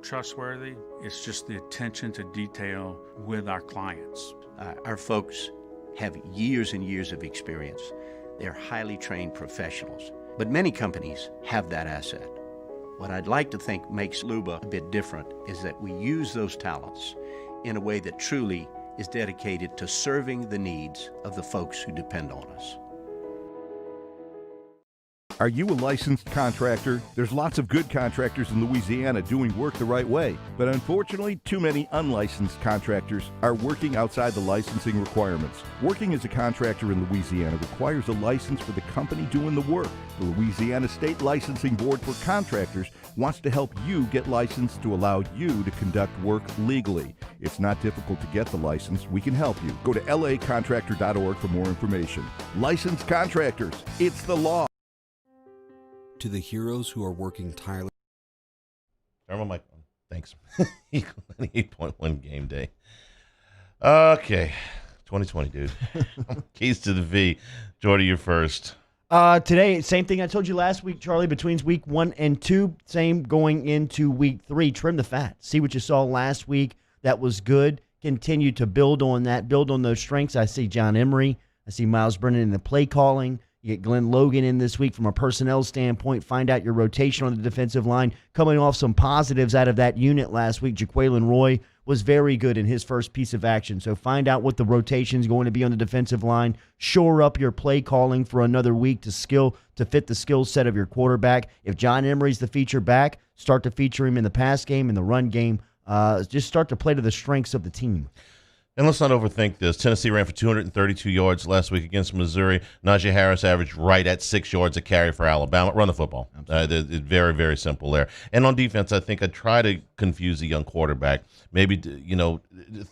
trustworthy. It's just the attention to detail with our clients. Our folks have years and years of experience. They're highly trained professionals, but many companies have that asset. What I'd like to think makes Luba a bit different is that we use those talents in a way that truly is dedicated to serving the needs of the folks who depend on us. Are you a licensed contractor? There's lots of good contractors in Louisiana doing work the right way, but unfortunately, too many unlicensed contractors are working outside the licensing requirements. Working as a contractor in Louisiana requires a license for the company doing the work. The Louisiana State Licensing Board for Contractors wants to help you get licensed to allow you to conduct work legally. It's not difficult to get the license. We can help you. Go to lacontractor.org for more information. Licensed contractors, it's the law. To the heroes who are working tirelessly. Turn my mic on. Thanks. 98.1 game day. Okay. 2020, dude. Keys to the V. Jordy, you're first. Today, same thing I told you last week, Charlie, between week 1 and 2. Same going into week 3. Trim the fat. See what you saw last week. That was good. Continue to build on that. Build on those strengths. I see John Emery. I see Miles Brennan in the play calling. You get Glenn Logan in this week from a personnel standpoint. Find out your rotation on the defensive line. Coming off some positives out of that unit last week, Jaquelin Roy was very good in his first piece of action. So find out what the rotation is going to be on the defensive line. Shore up your play calling for another week to fit the skill set of your quarterback. If John Emery's the feature back, start to feature him in the pass game, in the run game. Just start to play to the strengths of the team. And let's not overthink this. Tennessee ran for 232 yards last week against Missouri. Najee Harris averaged right at 6 yards a carry for Alabama. Run the football. It's very, very simple there. And on defense, I think I try to confuse the young quarterback. Maybe,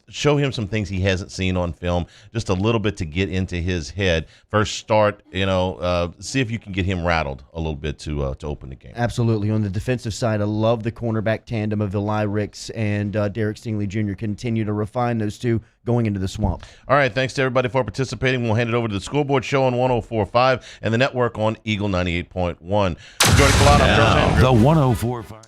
show him some things he hasn't seen on film, just a little bit to get into his head. First start, see if you can get him rattled a little bit to open the game. Absolutely. On the defensive side, I love the cornerback tandem of Eli Ricks and Derek Stingley Jr. Continue to refine those two going into the swamp. All right, thanks to everybody for participating. We'll hand it over to the Scoreboard Show on 104.5 and the network on Eagle 98.1. Jordan Kalana, the 104.5.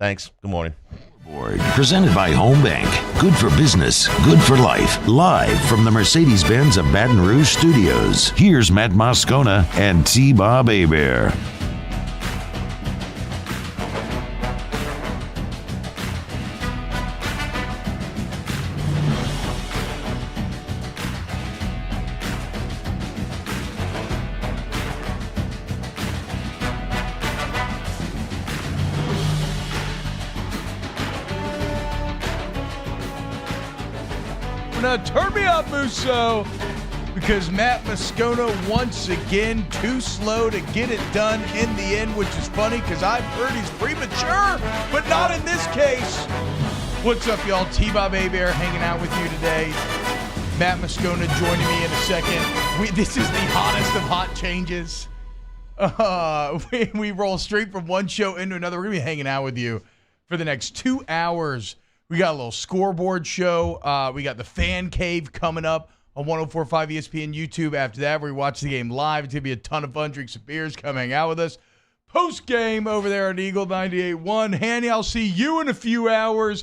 Thanks. Good morning. Scoreboard, presented by Home Bank. Good for business, good for life. Live from the Mercedes-Benz of Baton Rouge studios. Here's Matt Moscona and T-Bob Hebert. Now turn me up, Musso, because Matt Moscona once again too slow to get it done in the end, which is funny because I've heard he's premature, but not in this case. What's up, y'all? T-Bob Hebert hanging out with you today. Matt Moscona joining me in a second. This is the hottest of hot changes. We roll straight from one show into another. We're going to be hanging out with you for the next 2 hours. We got a little Scoreboard show. We got the Fan Cave coming up on 104.5 ESPN YouTube. After that, we watch the game live. It's going to be a ton of fun. Drink some beers. Come hang out with us. Post-game over there at Eagle 98.1. Hanny, I'll see you in a few hours.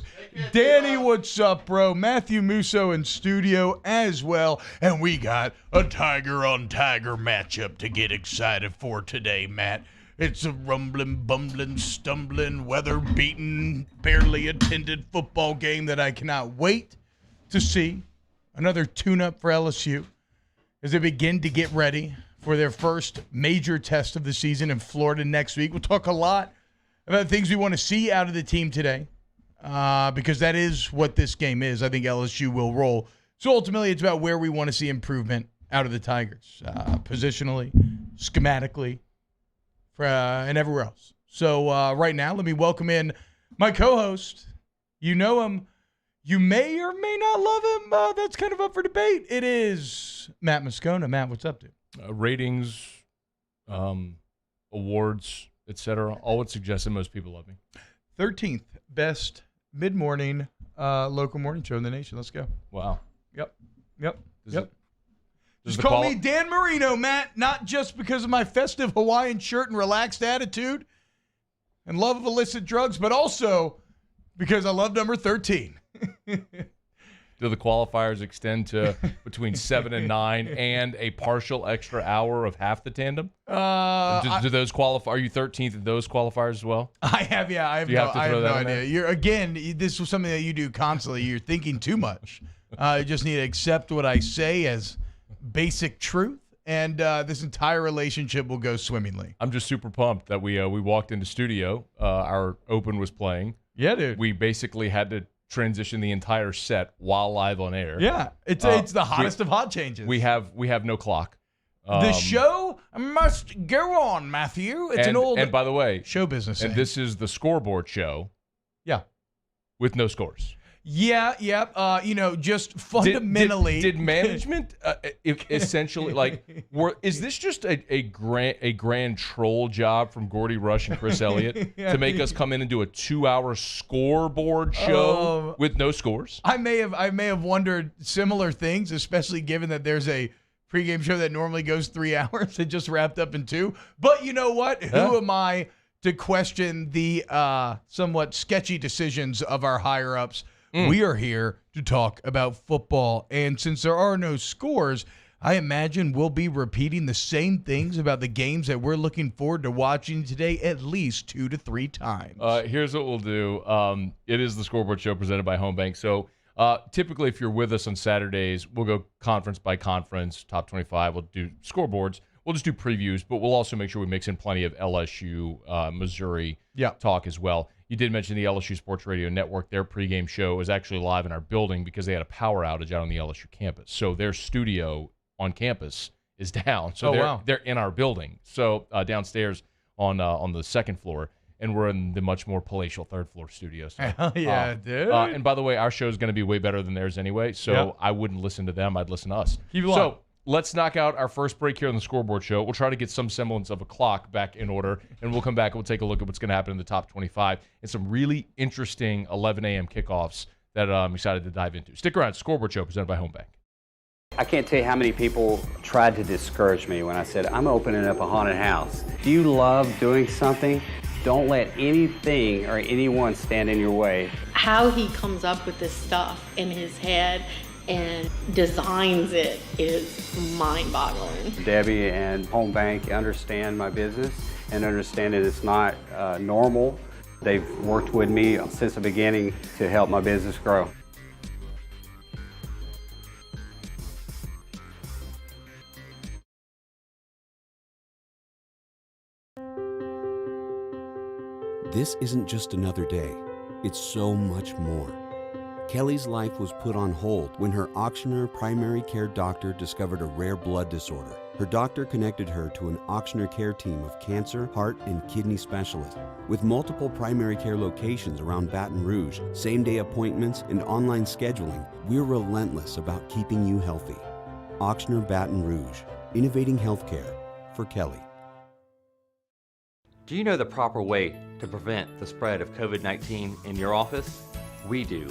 Danny, what's up, bro? Matthew Musso in studio as well. And we got a tiger-on-tiger matchup to get excited for today, Matt. It's a rumbling, bumbling, stumbling, weather-beaten, barely attended football game that I cannot wait to see. Another tune-up for LSU as they begin to get ready for their first major test of the season in Florida next week. We'll talk a lot about things we want to see out of the team today because that is what this game is. I think LSU will roll. So ultimately, it's about where we want to see improvement out of the Tigers, positionally, schematically, and everywhere else. So right now, let me welcome in my co-host. You know him. You may or may not love him. That's kind of up for debate. It is Matt Moscona. Matt, what's up, dude? Ratings, awards, etc. All would suggest that most people love me. 13th best mid-morning local morning show in the nation. Let's go. Wow. Yep. Does Just call me Dan Marino, Matt, not just because of my festive Hawaiian shirt and relaxed attitude. and love of illicit drugs, but also because I love number 13. Do the qualifiers extend to between 7 and 9 and a partial extra hour of half the tandem? Do those qualify? Are you 13th in those qualifiers as well? I have no idea. This was something that you do constantly. You're thinking too much. You just need to accept what I say as basic truth, and this entire relationship will go swimmingly. I'm just super pumped that we walked into studio. Our open was playing. Yeah, dude. We basically had to transition the entire set while live on air. Yeah, it's the hottest of hot changes. We have no clock. The show must go on, Matthew. It's an old and by the way, show business. And this is the Scoreboard show. Yeah, with no scores. Yeah. Just fundamentally, did management essentially is this just a grand troll job from Gordy Rush and Chris Elliott to make us come in and do a 2-hour Scoreboard show with no scores? I may have wondered similar things, especially given that there's a pregame show that normally goes 3 hours. It just wrapped up in 2. But you know what? Who am I to question the somewhat sketchy decisions of our higher ups? We are here to talk about football, and since there are no scores, I imagine we'll be repeating the same things about the games that we're looking forward to watching today at least 2 to 3 times. Here's what we'll do. It is the Scoreboard Show presented by Home Bank. So typically if you're with us on Saturdays, we'll go conference by conference, top 25. We'll do scoreboards. We'll just do previews, but we'll also make sure we mix in plenty of LSU, Missouri talk as well. You did mention the LSU Sports Radio Network. Their pregame show is actually live in our building because they had a power outage out on the LSU campus. So their studio on campus is down. So they're in our building. So downstairs on the second floor, and we're in the much more palatial third floor studio. So, hell yeah, dude. And by the way, our show is going to be way better than theirs anyway. So I wouldn't listen to them. I'd listen to us. Keep it on. Let's knock out our first break here on the Scoreboard Show. We'll try to get some semblance of a clock back in order, and we'll come back and we'll take a look at what's going to happen in the top 25 and some really interesting 11 a.m. kickoffs that I'm excited to dive into. Stick around. Scoreboard Show presented by Home Bank. I can't tell you how many people tried to discourage me when I said, I'm opening up a haunted house. If you love doing something, don't let anything or anyone stand in your way. How he comes up with this stuff in his head and designs it is mind-boggling. Debbie and Home Bank understand my business and understand that it's not normal. They've worked with me since the beginning to help my business grow. This isn't just another day. It's so much more. Kelly's life was put on hold when her auctioneer primary care doctor discovered a rare blood disorder. Her doctor connected her to an auctioneer care team of cancer, heart, and kidney specialists. With multiple primary care locations around Baton Rouge, same-day appointments, and online scheduling, we're relentless about keeping you healthy. Auctioneer Baton Rouge, innovating healthcare for Kelly. Do you know the proper way to prevent the spread of COVID-19 in your office? We do.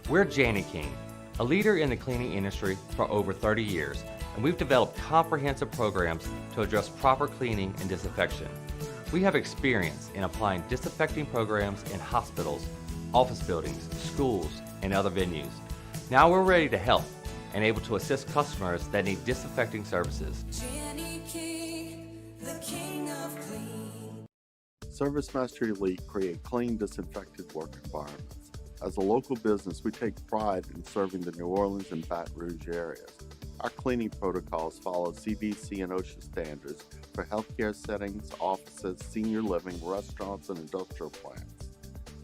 We're Jani-King, a leader in the cleaning industry for over 30 years, and we've developed comprehensive programs to address proper cleaning and disinfection. We have experience in applying disinfecting programs in hospitals, office buildings, schools, and other venues. Now we're ready to help and able to assist customers that need disinfecting services. Jani-King, the king of clean. Service Master Elite create clean, disinfected work environments. As a local business, we take pride in serving the New Orleans and Baton Rouge areas. Our cleaning protocols follow CDC and OSHA standards for healthcare settings, offices, senior living, restaurants, and industrial plants.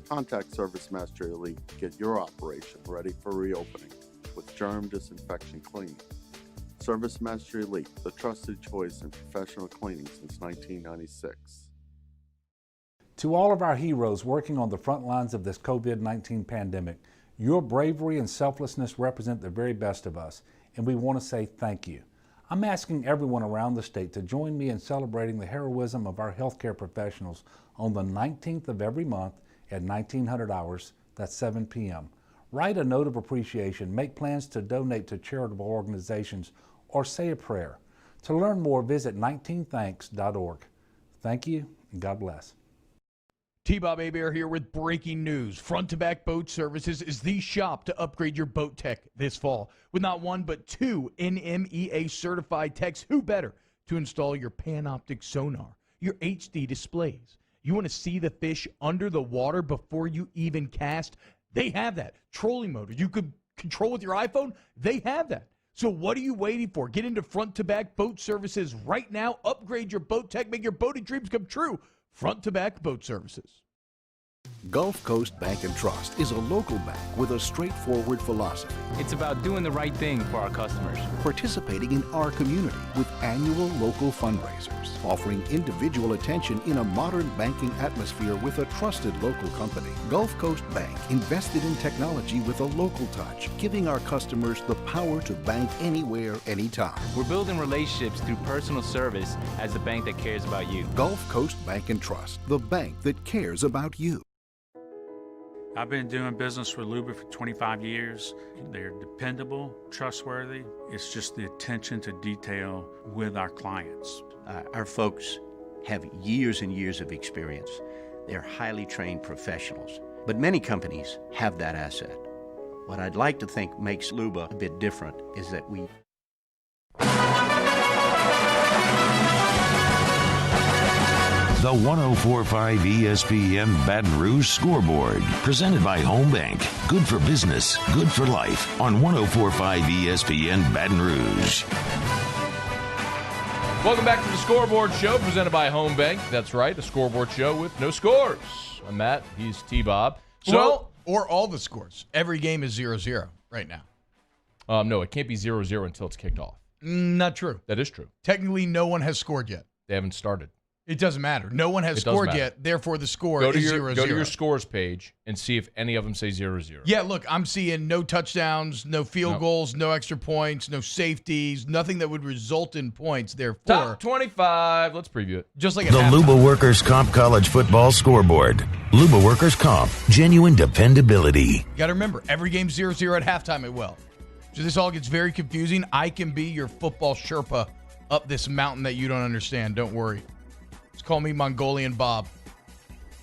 Contact Service Master Elite to get your operation ready for reopening with germ disinfection cleaning. Service Master Elite, the trusted choice in professional cleaning since 1996. To all of our heroes working on the front lines of this COVID-19 pandemic, your bravery and selflessness represent the very best of us, and we want to say thank you. I'm asking everyone around the state to join me in celebrating the heroism of our healthcare professionals on the 19th of every month at 1900 hours, that's 7 p.m. Write a note of appreciation, make plans to donate to charitable organizations, or say a prayer. To learn more, visit 19thanks.org. Thank you, and God bless. T-Bob Abear here with breaking news. Front to Back Boat Services is the shop to upgrade your boat tech this fall. With not one but two NMEA certified techs, who better to install your Panoptic sonar, your HD displays. You want to see the fish under the water before you even cast? They have that. Trolling motor you could control with your iPhone? They have that. So what are you waiting for? Get into Front to Back Boat Services right now. Upgrade your boat tech. Make your boating dreams come true. Front to Back Boat Services. Gulf Coast Bank and Trust is a local bank with a straightforward philosophy. It's about doing the right thing for our customers. Participating in our community with annual local fundraisers. Offering individual attention in a modern banking atmosphere with a trusted local company. Gulf Coast Bank invested in technology with a local touch, giving our customers the power to bank anywhere, anytime. We're building relationships through personal service as the bank that cares about you. Gulf Coast Bank and Trust, the bank that cares about you. I've been doing business with Luba for 25 years. They're dependable, trustworthy. It's just the attention to detail with our clients. Our folks have years and years of experience. They're highly trained professionals. But many companies have that asset. What I'd like to think makes Luba a bit different is that we... The 104.5 ESPN Baton Rouge Scoreboard, presented by Home Bank. Good for business, good for life, on 104.5 ESPN Baton Rouge. Welcome back to the Scoreboard Show, presented by Home Bank. That's right, a Scoreboard Show with no scores. I'm Matt, he's T-Bob. So, or all the scores. Every game is 0-0 right now. No, it can't be 0-0 until it's kicked off. Not true. That is true. Technically, no one has scored yet. They haven't started. It doesn't matter. No one has scored yet, therefore the score is 0-0. Go to your scores page and see if any of them say 0-0. Yeah, look, I'm seeing no touchdowns, no field goals, no extra points, no safeties, nothing that would result in points. Therefore, Top 25. Let's preview it. Just like the Luba Workers Comp College Football Scoreboard. Luba Workers Comp. Genuine dependability. You got to remember, every game's 0-0 at halftime at well. So this all gets very confusing. I can be your football Sherpa up this mountain that you don't understand. Don't worry. Just call me Mongolian Bob.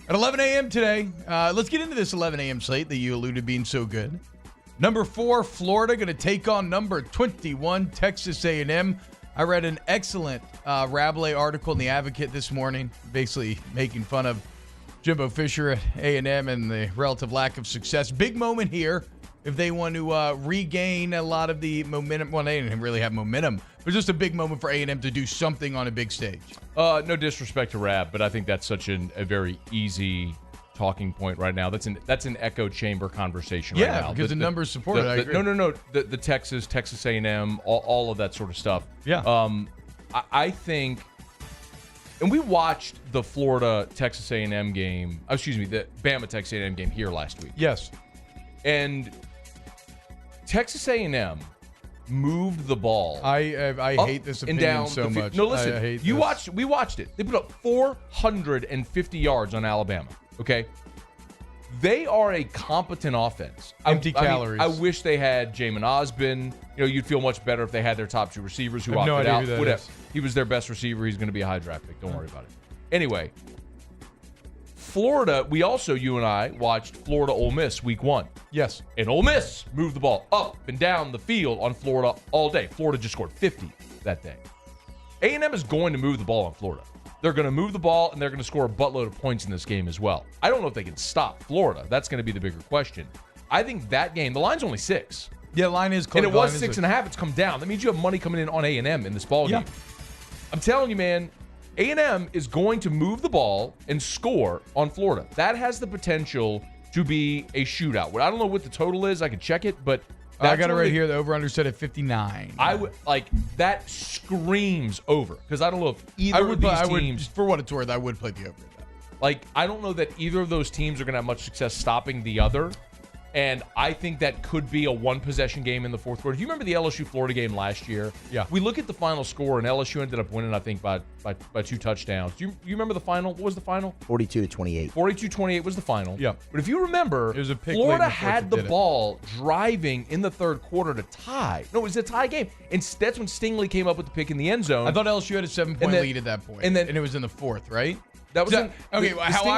At 11 a.m. today, let's get into this 11 a.m. slate that you alluded to being so good. Number 4, Florida, going to take on number 21, Texas A&M. I read an excellent Rabelais article in The Advocate this morning, basically making fun of Jimbo Fisher at A&M and the relative lack of success. Big moment here if they want to regain a lot of the momentum. Well, they didn't really have momentum, but just a big moment for A&M to do something on a big stage. No disrespect to Rab, but I think that's such a very easy talking point right now. That's an echo chamber conversation right now. Yeah, because the numbers support it. I agree. No. The Texas A&M, all of that sort of stuff. Yeah. I think, and we watched the Florida Texas A&M game. The Bama Texas A&M game here last week. Yes. And Texas A&M moved the ball. I hate this opinion so much. No, listen. We watched it. They put up 450 yards on Alabama. Okay, they are a competent offense. Empty calories. I wish they had Jamin Osborne. You'd feel much better if they had their top 2 receivers who opted no idea out. Who that Whatever. Is. He was their best receiver. He's going to be a high draft pick. Don't worry about it. Anyway, Florida. You and I watched Florida Ole Miss week 1. Yes. And Ole Miss moved the ball up and down the field on Florida all day. Florida just scored 50 that day. A&M is going to move the ball on Florida. They're going to move the ball, and they're going to score a buttload of points in this game as well. I don't know if they can stop Florida. That's going to be the bigger question. I think that game, the line's only 6. Yeah, the line is close. And it was 6.5. It's come down. That means you have money coming in on A&M in this ball game. I'm telling you, man, A&M is going to move the ball and score on Florida. That has the potential to be a shootout. I don't know what the total is. I could check it, but I got it right here. The over-under set at 59. I would that screams over because I don't know if either of these teams. For what it's worth, I would play the over. I don't know that either of those teams are going to have much success stopping the other. And I think that could be a one-possession game in the fourth quarter. Do you remember the LSU-Florida game last year? Yeah. We look at the final score, and LSU ended up winning, I think, by 2 touchdowns. Do you remember the final? What was the final? 42-28. 42-28 was the final. Yeah. But if you remember, it was a pick Florida had the ball driving in the third quarter to tie. No, it was a tie game. And that's when Stingley came up with the pick in the end zone. I thought LSU had a 7-point lead at that point. And it was in the fourth, right? That was I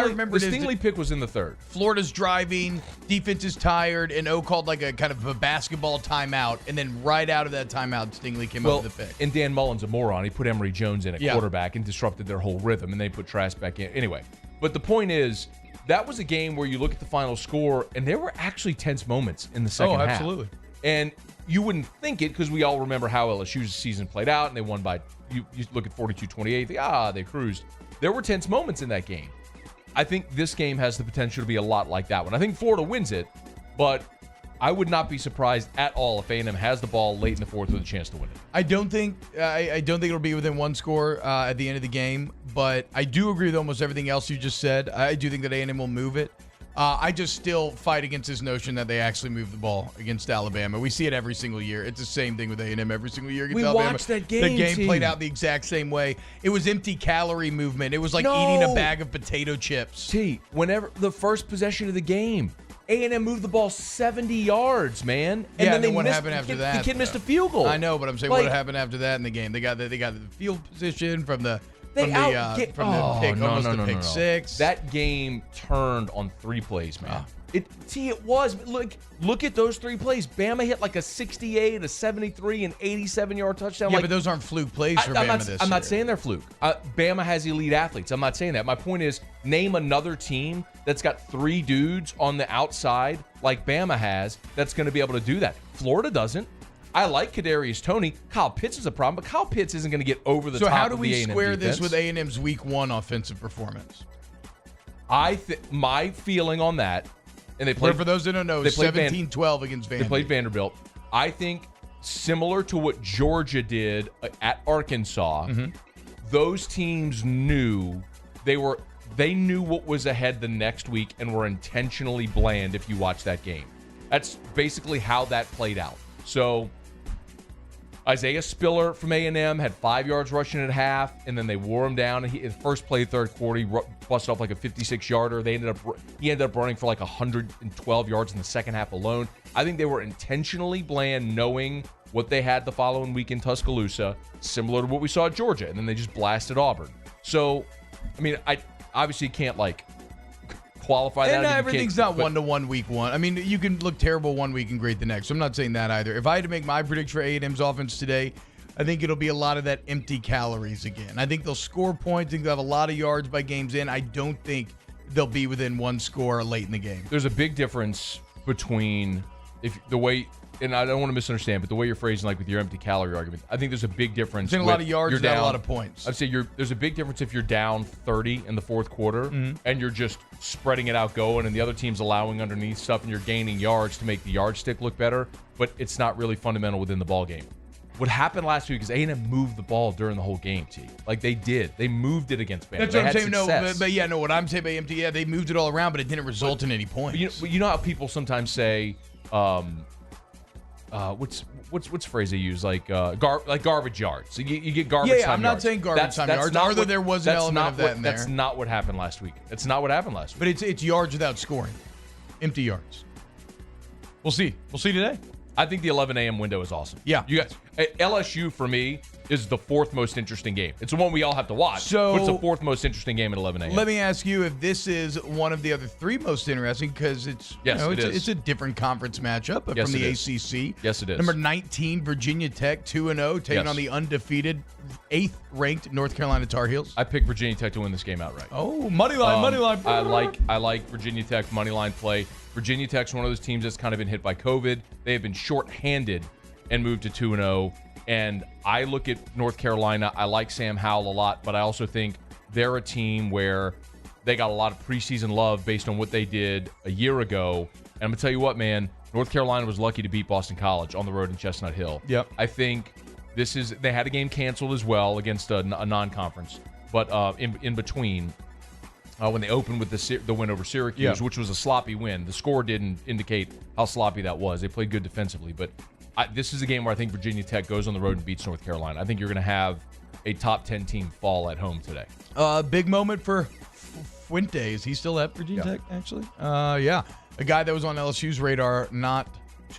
remember the Stingley pick was in the third. Florida's driving, defense is tired, and O called like a kind of a basketball timeout, and then right out of that timeout, Stingley came up with the pick. And Dan Mullen's a moron. He put Emory Jones in at quarterback and disrupted their whole rhythm, and they put Trask back in. Anyway, but the point is, that was a game where you look at the final score, and there were actually tense moments in the second half. Oh, absolutely. And you wouldn't think it because we all remember how LSU's season played out, and they won by, you look at 42-28, they cruised. There were tense moments in that game. I think this game has the potential to be a lot like that one. I think Florida wins it, but I would not be surprised at all if A&M has the ball late in the fourth with a chance to win it. I don't think it'll be within one score at the end of the game, but I do agree with almost everything else you just said. I do think that A&M will move it. I just still fight against this notion that they actually move the ball against Alabama. We see it every single year. It's the same thing with A&M every single year against Alabama. We watched that game, the game played out the exact same way. It was empty calorie movement. It was like eating a bag of potato chips. Whenever the first possession of the game, A&M moved the ball 70 yards, man. And then what happened after that? The kid missed a field goal. I know, but I'm saying what happened after that in the game? They got the field position from the pick six. That game turned on 3 plays, man. It was. Look at those 3 plays. Bama hit like a 68, a 73, and 87-yard touchdown. Yeah, but those aren't fluke plays for Bama this year. I'm not saying they're fluke. Bama has elite athletes. I'm not saying that. My point is, name another team that's got 3 dudes on the outside like Bama has that's going to be able to do that. Florida doesn't. I like Kadarius Toney. Kyle Pitts is a problem, but Kyle Pitts isn't going to get over the top of the A&M defense. So how do we square this with A&M's Week 1 offensive performance? My feeling on that, and they played, for those that don't know, 17-12 against Vanderbilt. They played Vanderbilt. I think similar to what Georgia did at Arkansas, those teams knew they knew what was ahead the next week and were intentionally bland if you watch that game. That's basically how that played out. So Isaiah Spiller from A&M had 5 yards rushing at half, and then they wore him down. The first play, third quarter, he busted off like a 56-yarder. He ended up running for like 112 yards in the second half alone. I think they were intentionally bland, knowing what they had the following week in Tuscaloosa, similar to what we saw at Georgia, and then they just blasted Auburn. So, I mean, I obviously can't qualify that. And everything's not 1-to-1 week 1. I mean, you can look terrible one week and great the next. So I'm not saying that either. If I had to make my prediction for A&M's offense today, I think it'll be a lot of that empty calories again. I think they'll score points. I think they'll have a lot of yards by game's end. I don't think they'll be within 1 score late in the game. There's a big difference between and I don't want to misunderstand, but the way you're phrasing, like with your empty calorie argument, I think there's a big difference. A lot of yards, not a lot of points. I'd say there's a big difference if you're down 30 in the fourth quarter and you're just spreading it out going, and the other team's allowing underneath stuff, and you're gaining yards to make the yardstick look better, but it's not really fundamental within the ball game. What happened last week is A&M moved the ball during the whole game, T. Like they did. They moved it against Bama. That's what I'm saying. What I'm saying by empty, they moved it all around, but it didn't result in any points. You know how people sometimes say, what's the phrase they use? Like garbage yards. So you get garbage time yards. I'm not saying garbage time yards. Although there was an element of that in there. That's not what happened last week. That's not what happened last week. But it's yards without scoring. Empty yards. We'll see. We'll see today. I think the 11 a.m. window is awesome. Yeah. You guys, LSU for me is the 4th most interesting game. It's the one we all have to watch. So, but it's the 4th most interesting game at 11 a.m. Let me ask you if this is one of the other 3 most interesting, because it's it's a different conference matchup from the ACC. Yes, it is. Number 19, Virginia Tech, 2-0, taking on the undefeated 8th ranked North Carolina Tar Heels. I picked Virginia Tech to win this game outright. Oh, money line. I like Virginia Tech money line play. Virginia Tech's one of those teams that's kind of been hit by COVID. They have been shorthanded and moved to 2-0. And I look at North Carolina. I like Sam Howell a lot, but I also think they're a team where they got a lot of preseason love based on what they did a year ago. And I'm going to tell you what, man, North Carolina was lucky to beat Boston College on the road in Chestnut Hill. Yep. I think they had a game canceled as well against a non-conference, but in between, when they opened with the win over Syracuse, which was a sloppy win. The score didn't indicate how sloppy that was. They played good defensively, but this is a game where I think Virginia Tech goes on the road and beats North Carolina. I think you're going to have a top 10 team fall at home today. Big moment for Fuente. Is he still at Virginia Tech, actually? Yeah. A guy that was on LSU's radar not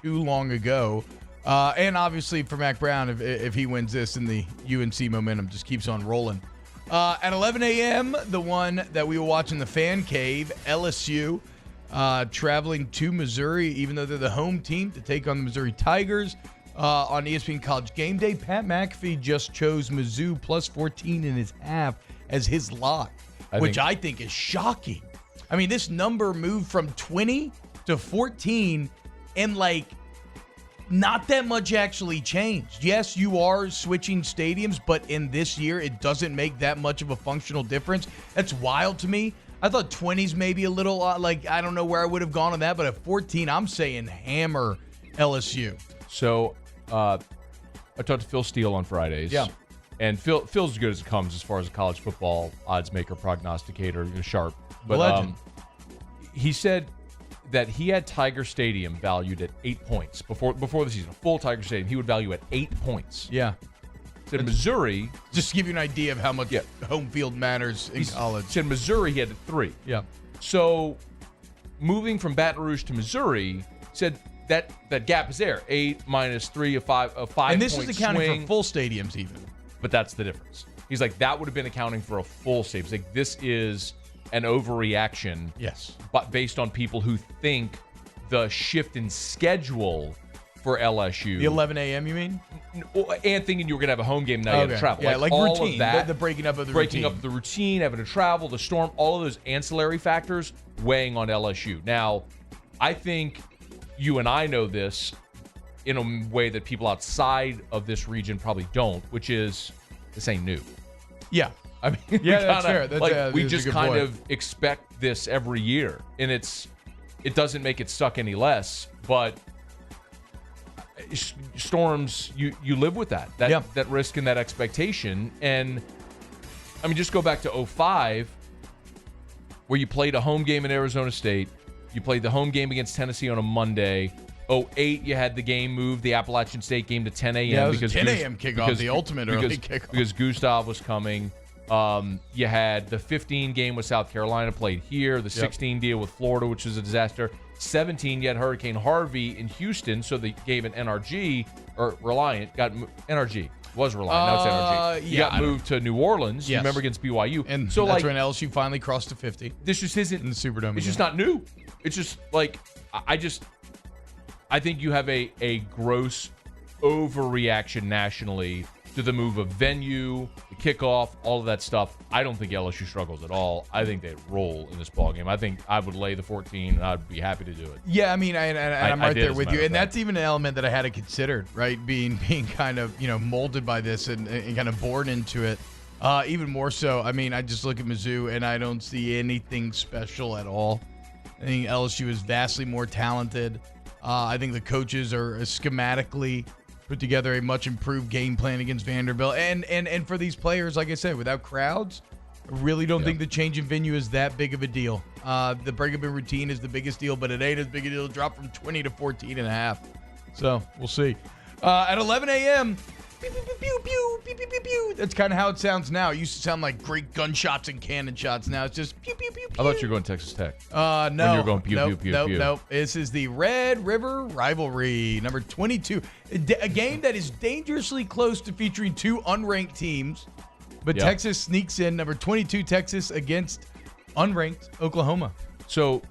too long ago. And obviously for Mac Brown, if he wins this and the UNC momentum just keeps on rolling. At 11 a.m., the one that we will watch in the fan cave, LSU traveling to Missouri, even though they're the home team, to take on the Missouri Tigers on ESPN College Game Day. Pat McAfee just chose Mizzou plus 14.5 as his lock, which I think is shocking. I mean, this number moved from 20 to 14 and, like, not that much actually changed. Yes, you are switching stadiums, but in this year, it doesn't make that much of a functional difference. That's wild to me. I thought 20s maybe a little, I don't know where I would have gone on that, but at 14, I'm saying hammer LSU. So I talked to Phil Steele on Fridays. Yeah. And Phil's as good as it comes as far as a college football odds maker, prognosticator, sharp. But Legend. He said that he had Tiger Stadium valued at 8 points before the season. A full Tiger Stadium, he would value at 8 points. Yeah. Said Missouri, just to give you an idea of how much home field matters in college. Said Missouri, he had a 3. Yeah. So moving from Baton Rouge to Missouri, said that gap is there. 8 minus 3, a 5 And this is point accounting swing. for full stadiums even. But that's the difference. He's like, that would have been accounting for a full stadium. He's like, this is an overreaction. Yes. But based on people who think the shift in schedule for LSU. The 11 a.m. you mean? And thinking you were going to have a home game, now you have to travel. Yeah, like all routine. Of that, the breaking up of the breaking routine. up the routine, having to travel, the storm, all of those ancillary factors weighing on LSU. Now, I think you and I know this in a way that people outside of this region probably don't, which is this ain't new. Yeah. I mean, yeah, that's fair. That's, we just kind of expect this every year, and it doesn't make it suck any less. But storms, you live with that risk and that expectation. And I mean, just go back to 2005, where you played a home game in Arizona State, you played the home game against Tennessee on a Monday. 2008, you had the game moved, the Appalachian State game to 10 a.m. Yeah, it was 10 a.m. kickoff, the ultimate early kickoff. Because Gustav was coming. You had the 15 game with South Carolina played here, the 16 deal with Florida, which was a disaster. 17, you had Hurricane Harvey in Houston, so they gave an NRG, or Reliant, NRG. Was Reliant, now it's NRG. You got moved to New Orleans, you remember, against BYU. And so that's when LSU finally crossed to 50. This just isn't in the Superdome. It's just not new. It's just like, I think you have a gross overreaction nationally to the move of venue, the kickoff, all of that stuff. I don't think LSU struggles at all. I think they roll in this ballgame. I think I would lay the 14, and I'd be happy to do it. Yeah, I mean, I'm right there with you. And fact. that's even an element that I had to consider, right? Being kind of, molded by this and kind of born into it. Even more so, I mean, I just look at Mizzou, and I don't see anything special at all. I think LSU is vastly more talented. I think the coaches are schematically put together a much improved game plan against Vanderbilt. And for these players, like I said, without crowds, I really don't think the change in venue is that big of a deal. The break-up in routine is the biggest deal, but it ain't as big a deal. Drop from 20 to 14.5. So we'll see. At 11 a.m., pew, pew, pew, pew, pew, pew, pew, pew, pew. That's kind of how it sounds now. It used to sound like great gunshots and cannon shots. Now it's just pew, pew, pew, pew. I thought you were going Texas Tech. No. When you were going pew, pew, pew, pew. Nope. This is the Red River Rivalry, number 22. A game that is dangerously close to featuring two unranked teams, but Texas sneaks in, number 22 Texas against unranked Oklahoma. So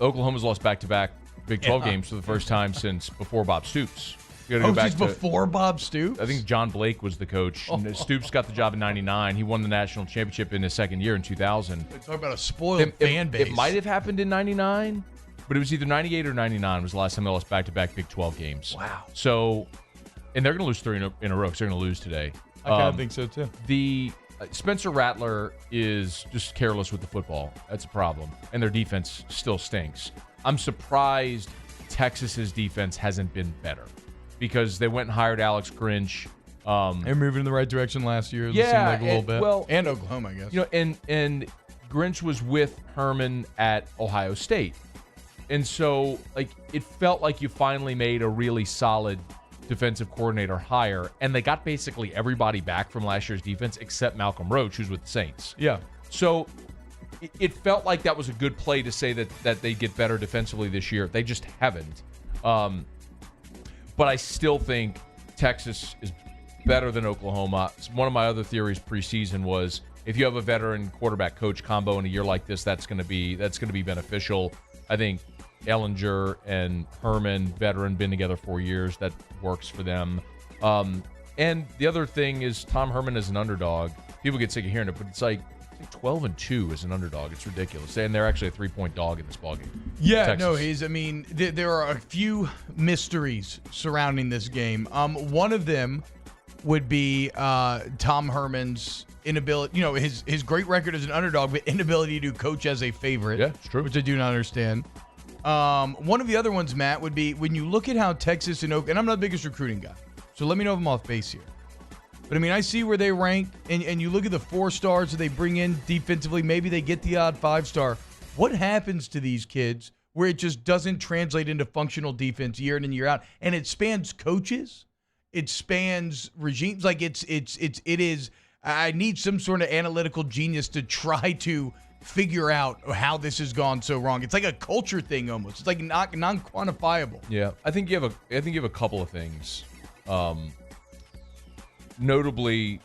Oklahoma's lost back-to-back Big 12 games for the first time since before Bob Stoops. Since before Bob Stoops? I think John Blake was the coach. And Stoops got the job in 99. He won the national championship in his second year in 2000. Talk about a spoiled fan base. It might have happened in 99, but it was either 98 or 99 was the last time they lost back-to-back Big 12 games. Wow. So, and they're going to lose 3 in a row because they're going to lose today. I kind of think so, too. The Spencer Rattler is just careless with the football. That's a problem. And their defense still stinks. I'm surprised Texas's defense hasn't been better, because they went and hired Alex Grinch. They're moving in the right direction last year. It seemed like a little bit. Well, and Oklahoma, I guess. And Grinch was with Herman at Ohio State. And so, it felt like you finally made a really solid defensive coordinator hire, and they got basically everybody back from last year's defense except Malcolm Roach, who's with the Saints. Yeah. So it felt like that was a good play to say that they get better defensively this year. They just haven't. But I still think Texas is better than Oklahoma. One of my other theories preseason was if you have a veteran quarterback coach combo in a year like this, that's going to be beneficial. I think Ellinger and Herman, veteran, been together 4 years. That works for them. And the other thing is Tom Herman is an underdog. People get sick of hearing it, but it's like 12-2 as an underdog. It's ridiculous. And they're actually a 3-point dog in this ballgame. Yeah, Texas. no, there are a few mysteries surrounding this game. One of them would be Tom Herman's inability, his great record as an underdog, but inability to coach as a favorite. Yeah, it's true. Which I do not understand. One of the other ones, Matt, would be when you look at how Texas and Oak, and I'm not the biggest recruiting guy, so let me know if I'm off base here. But, I see where they rank, and you look at the 4 stars that they bring in defensively, maybe they get the odd 5-star. What happens to these kids where it just doesn't translate into functional defense year in and year out? And it spans coaches. It spans regimes. Like, it is, I need some sort of analytical genius to try to figure out how this has gone so wrong. It's like a culture thing almost. It's like non-quantifiable. Yeah, I think you have a couple of things. Notably,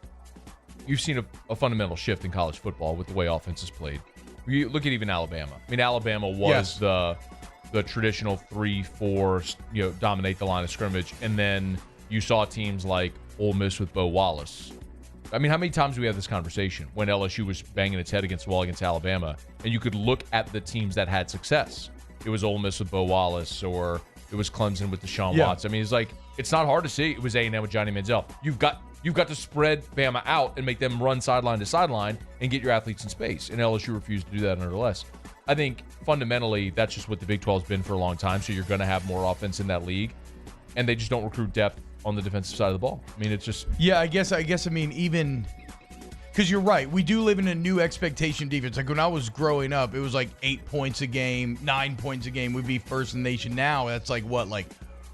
you've seen a fundamental shift in college football with the way offense is played. You look at even Alabama. Alabama was the traditional 3-4, dominate the line of scrimmage, and then you saw teams like Ole Miss with Bo Wallace. How many times do we have this conversation when LSU was banging its head against the wall against Alabama, and you could look at the teams that had success? It was Ole Miss with Bo Wallace, or it was Clemson with Deshaun Watts. It's like, it's not hard to see. It was A&M with Johnny Manziel. You've got to spread Bama out and make them run sideline to sideline and get your athletes in space. And LSU refused to do that nonetheless. I think fundamentally that's just what the Big 12's been for a long time. So you're going to have more offense in that league, and they just don't recruit depth on the defensive side of the ball. It's just I guess even because you're right, we do live in a new expectation defense. Like when I was growing up, it was like 8 points a game, 9 points a game would be first in the nation. Now that's like what, like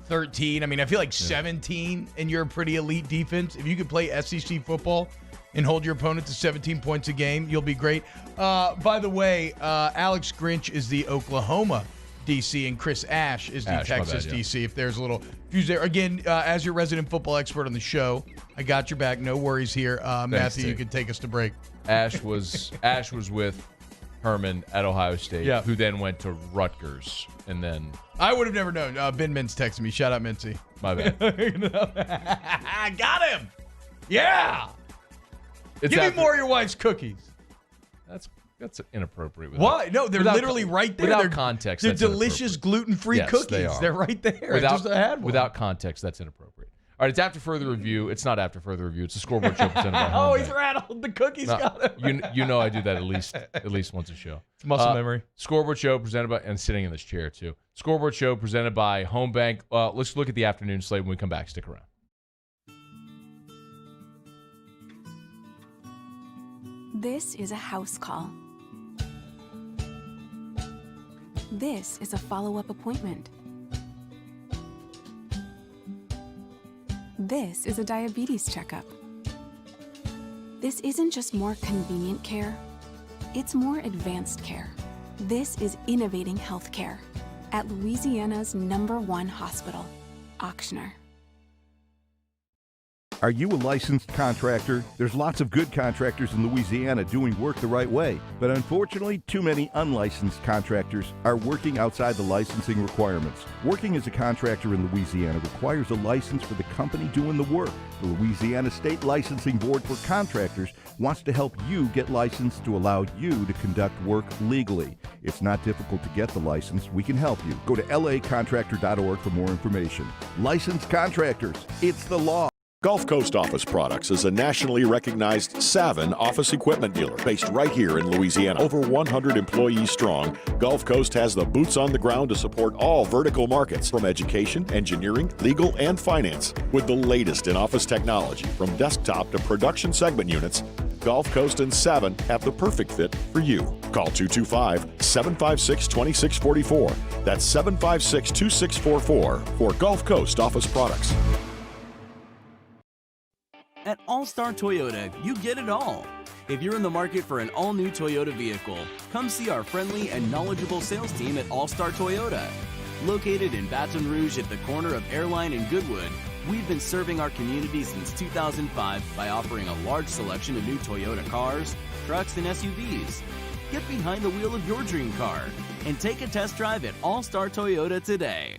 13. I feel like 17, and you're a pretty elite defense. If you could play SEC football and hold your opponent to 17 points a game, you'll be great. By the way, Alex Grinch is the Oklahoma DC, and Chris Ash is the Texas DC. If there's a little fuse there. Again, as your resident football expert on the show, I got your back. No worries here. Matthew, you can take us to break. Ash was with Herman at Ohio State, who then went to Rutgers, and then I would have never known. Ben Mintz texted me. Shout out, Mincy. My bad. I got him. Yeah. Give me more of your wife's cookies. That's inappropriate. Why? No, they're literally right there. Without context, they're delicious gluten-free cookies. They're right there. Without context, that's inappropriate. All right, it's after further review. It's not after further review. It's a Scoreboard show presented by Oh, he's rattled. The cookies got him. You know I do that at least once a show. It's muscle memory. Scoreboard show presented by, and sitting in this chair too. Scoreboard show presented by Home Bank. Let's look at the afternoon slate when we come back. Stick around. This is a house call. This is a follow-up appointment. This is a diabetes checkup. This isn't just more convenient care, it's more advanced care. This is innovating healthcare at Louisiana's #1 hospital, Auctioner. Are you a licensed contractor? There's lots of good contractors in Louisiana doing work the right way, but unfortunately, too many unlicensed contractors are working outside the licensing requirements. Working as a contractor in Louisiana requires a license for the company doing the work. The Louisiana State Licensing Board for Contractors wants to help you get licensed to allow you to conduct work legally. It's not difficult to get the license. We can help you. Go to lacontractor.org for more information. Licensed contractors, it's the law. Gulf Coast Office Products is a nationally recognized Savin office equipment dealer based right here in Louisiana. Over 100 employees strong, Gulf Coast has the boots on the ground to support all vertical markets, from education, engineering, legal, and finance. With the latest in office technology, from desktop to production segment units, Gulf Coast and Savin have the perfect fit for you. Call 225-756-2644. That's 756-2644 for Gulf Coast Office Products. At All-Star Toyota, you get it all. If you're in the market for an all-new Toyota vehicle, come see our friendly and knowledgeable sales team at All-Star Toyota. Located in Baton Rouge at the corner of Airline and Goodwood, We've been serving our community since 2005 by offering a large selection of new Toyota cars, trucks, and SUVs. Get behind the wheel of your dream car and take a test drive at All Star Toyota today.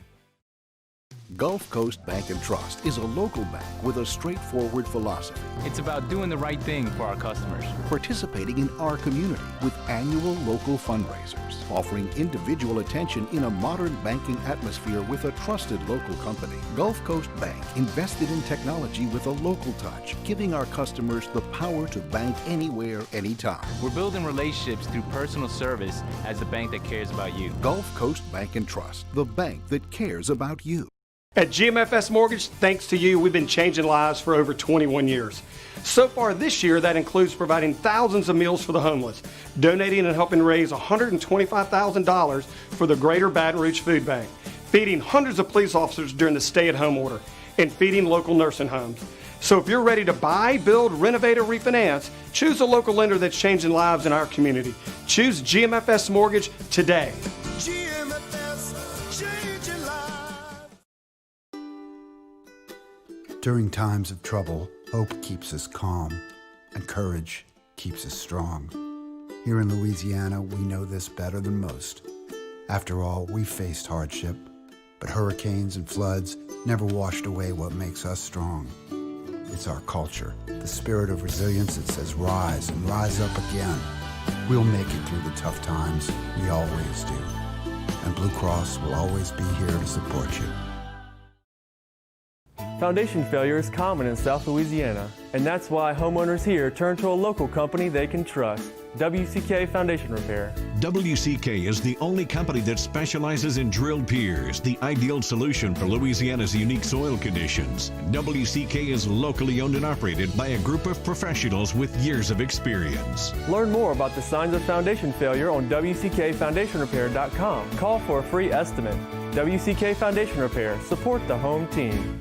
Gulf Coast Bank and Trust is a local bank with a straightforward philosophy. It's about doing the right thing for our customers. Participating in our community with annual local fundraisers, offering individual attention in a modern banking atmosphere with a trusted local company. Gulf Coast Bank invested in technology with a local touch, giving our customers the power to bank anywhere, anytime. We're building relationships through personal service as a bank that cares about you. Gulf Coast Bank and Trust, the bank that cares about you. At GMFS Mortgage, thanks to you, we've been changing lives for over 21 years. So far this year, that includes providing thousands of meals for the homeless, donating and helping raise $125,000 for the Greater Baton Rouge Food Bank, feeding hundreds of police officers during the stay-at-home order, and feeding local nursing homes. So if you're ready to buy, build, renovate, or refinance, choose a local lender that's changing lives in our community. Choose GMFS Mortgage today. During times of trouble, hope keeps us calm, and courage keeps us strong. Here in Louisiana, we know this better than most. After all, we've faced hardship, but hurricanes and floods never washed away what makes us strong. It's our culture, the spirit of resilience that says rise and rise up again. We'll make it through the tough times, we always do. And Blue Cross will always be here to support you. Foundation failure is common in South Louisiana, and that's why homeowners here turn to a local company they can trust, WCK Foundation Repair. WCK is the only company that specializes in drilled piers, the ideal solution for Louisiana's unique soil conditions. WCK is locally owned and operated by a group of professionals with years of experience. Learn more about the signs of foundation failure on WCKFoundationRepair.com. Call for a free estimate. WCK Foundation Repair. Support the home team.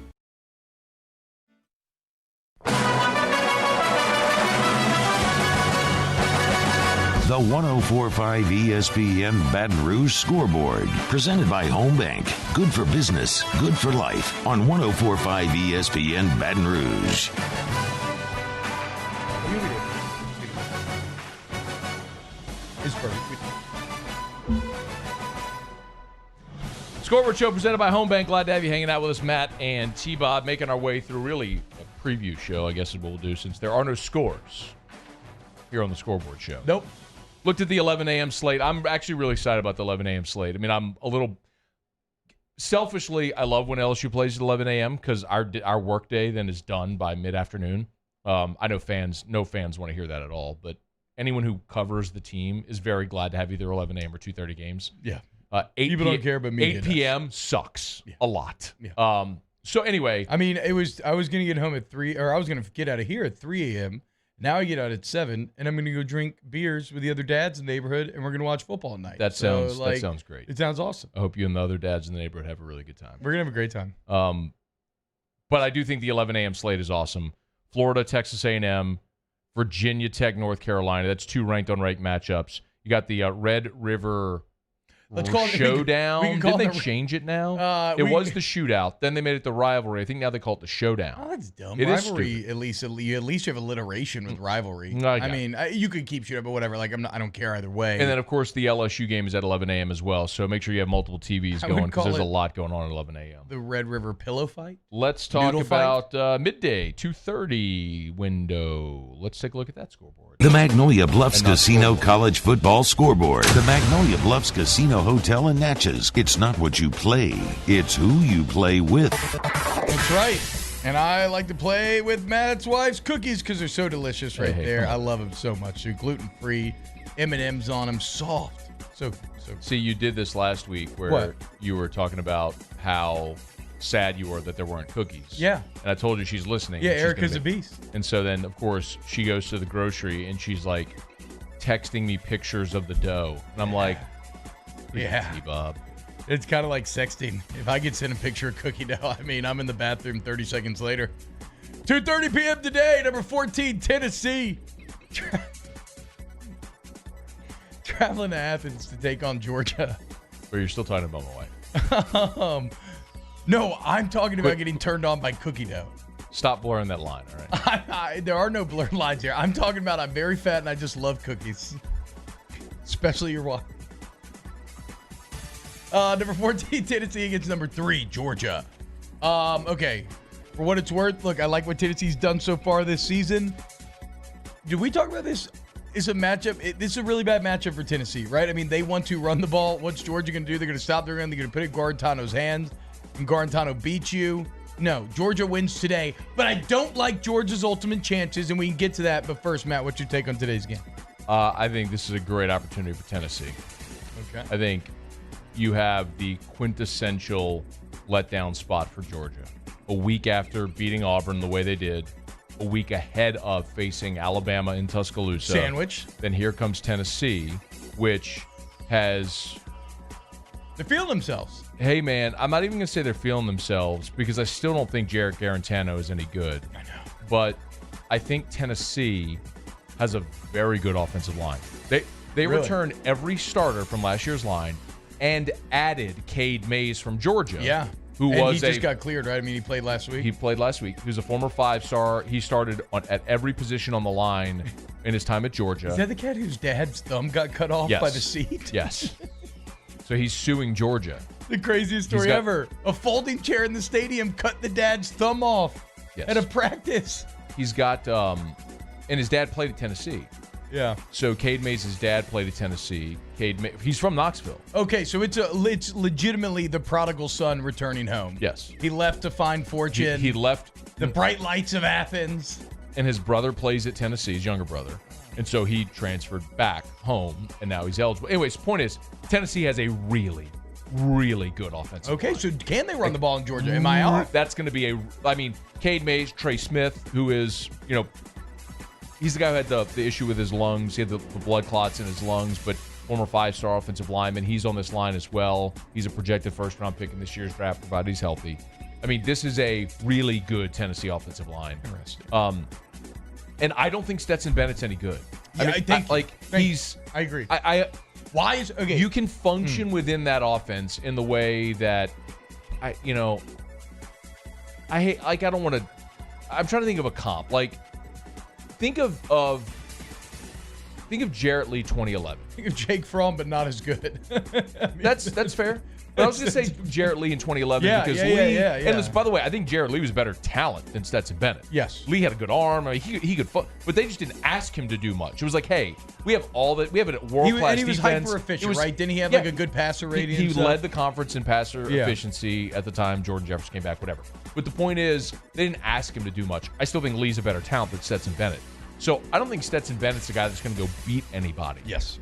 The 104.5 ESPN Baton Rouge Scoreboard, presented by Home Bank. Good for business, good for life, on 104.5 ESPN Baton Rouge. Scoreboard Show presented by Home Bank. Glad to have you hanging out with us, Matt and T-Bob, making our way through really a preview show, I guess is what we'll do, since there are no scores here on the Scoreboard Show. Nope. Looked at the 11 a.m. slate. I'm actually really excited about the 11 a.m. slate. I mean, I'm a little selfishly, I love when LSU plays at 11 a.m. because our work day then is done by mid-afternoon. I know no fans want to hear that at all, but anyone who covers the team is very glad to have either 11 a.m. or 2:30 games. Yeah. 8 People don't care, but media 8 p.m. sucks a lot. Yeah. So anyway, I mean, I was going to get home at 3, or I was going to get out of here at 3 a.m. Now I get out at 7, and I'm going to go drink beers with the other dads in the neighborhood, and we're going to watch football at night. That sounds great. It sounds awesome. I hope you and the other dads in the neighborhood have a really good time. We're going to have a great time. But I do think the 11 a.m. slate is awesome. Florida, Texas A&M, Virginia Tech, North Carolina. That's 2 ranked unranked matchups. You got the Red River Showdown. Did they change it now? It was the shootout. Then they made it the rivalry. I think now they call it the showdown. Oh, that's dumb. It Rivalry, at least you have alliteration with rivalry. I mean, you could keep shootout, but whatever. Like I don't care either way. And then, of course, the LSU game is at 11 a.m. as well. So make sure you have multiple TVs going because there's a lot going on at 11 a.m. The Red River pillow fight? Let's talk about midday, 2:30 window. Let's take a look at that scoreboard. The Magnolia Bluffs Casino College Football Scoreboard. The Magnolia Bluffs Casino Hotel in Natchez. It's not what you play, it's who you play with. That's right. And I like to play with Matt's wife's cookies because they're so delicious right there. I love them so much. They're gluten-free, M&Ms on them, soft. So See, you did this last week where you were talking about how sad you were that there weren't cookies. Yeah. And I told you she's listening. Yeah, Erica's a beast. And so then, of course, she goes to the grocery and she's like texting me pictures of the dough. And I'm like, yeah, Bob. It's kind of like sexting. If I get sent a picture of cookie dough, I mean, I'm in the bathroom 30 seconds later. 2:30 p.m. today, number 14, Tennessee. Traveling to Athens to take on Georgia. Or you're still talking about my wife. No, I'm talking about getting turned on by cookie dough. Stop blurring that line, all right? There are no blurred lines here. I'm talking about I'm very fat and I just love cookies. Especially your wife. Number 14, Tennessee against number 3, Georgia. Okay. For what it's worth, look, I like what Tennessee's done so far this season. Did we talk about this? It's a matchup. This is a really bad matchup for Tennessee, right? I mean, they want to run the ball. What's Georgia going to do? They're going to stop their run. They're going to put it in Guarantano's hands. And Guarantano beats you. No, Georgia wins today. But I don't like Georgia's ultimate chances, and we can get to that. But first, Matt, what's your take on today's game? I think this is a great opportunity for Tennessee. Okay. I think you have the quintessential letdown spot for Georgia. A week after beating Auburn the way they did, a week ahead of facing Alabama in Tuscaloosa. Sandwich. Then here comes Tennessee, which has... They're feeling themselves. Hey, man, I'm not even going to say they're feeling themselves because I still don't think Jarrett Guarantano is any good. I know. But I think Tennessee has a very good offensive line. They Really? returned every starter from last year's line and added Cade Mays from Georgia. Yeah. He just got cleared, right? I mean, he played last week. He played last week. He was a former 5-star. He started at every position on the line in his time at Georgia. Is that the cat whose dad's thumb got cut off by the seat? Yes. So he's suing Georgia. The craziest story ever. A folding chair in the stadium cut the dad's thumb off at a practice. He's got, and his dad played at Tennessee. Yeah. So Cade Mays' dad played at Tennessee. He's from Knoxville. Okay, so it's legitimately the prodigal son returning home. Yes. He left to find fortune. He left the bright lights of Athens. And his brother plays at Tennessee, his younger brother. And so he transferred back home, and now he's eligible. Anyways, the point is, Tennessee has a really, really good offensive Okay, line. so can they run the ball in Georgia? Am I off? That's going to be Cade Mays, Trey Smith, who is, he's the guy who had the issue with his lungs. He had the blood clots in his lungs, but former 5-star offensive lineman. He's on this line as well. He's a projected first-round pick in this year's draft, provided he's healthy. I mean, this is a really good Tennessee offensive line. Interesting. And I don't think Stetson Bennett's any good. Yeah, I agree. Why is okay? You can function within that offense in the way that I hate. Like, I don't want to. I'm trying to think of a comp. Like, think of Jarrett Lee 2011. Think of Jake Fromm, but not as good. That's fair. But I was going to say Jarrett Lee in 2011 because Lee. And this, by the way, I think Jarrett Lee was better talent than Stetson Bennett. Yes. Lee had a good arm. I mean, he could, but they just didn't ask him to do much. It was like, hey, we have all that. We have a world class defense. And he was hyper efficient, right? Didn't he have like a good passer rating? He led the conference in passer efficiency at the time. Jordan Jefferson came back, whatever. But the point is, they didn't ask him to do much. I still think Lee's a better talent than Stetson Bennett. So I don't think Stetson Bennett's the guy that's going to go beat anybody. Yes.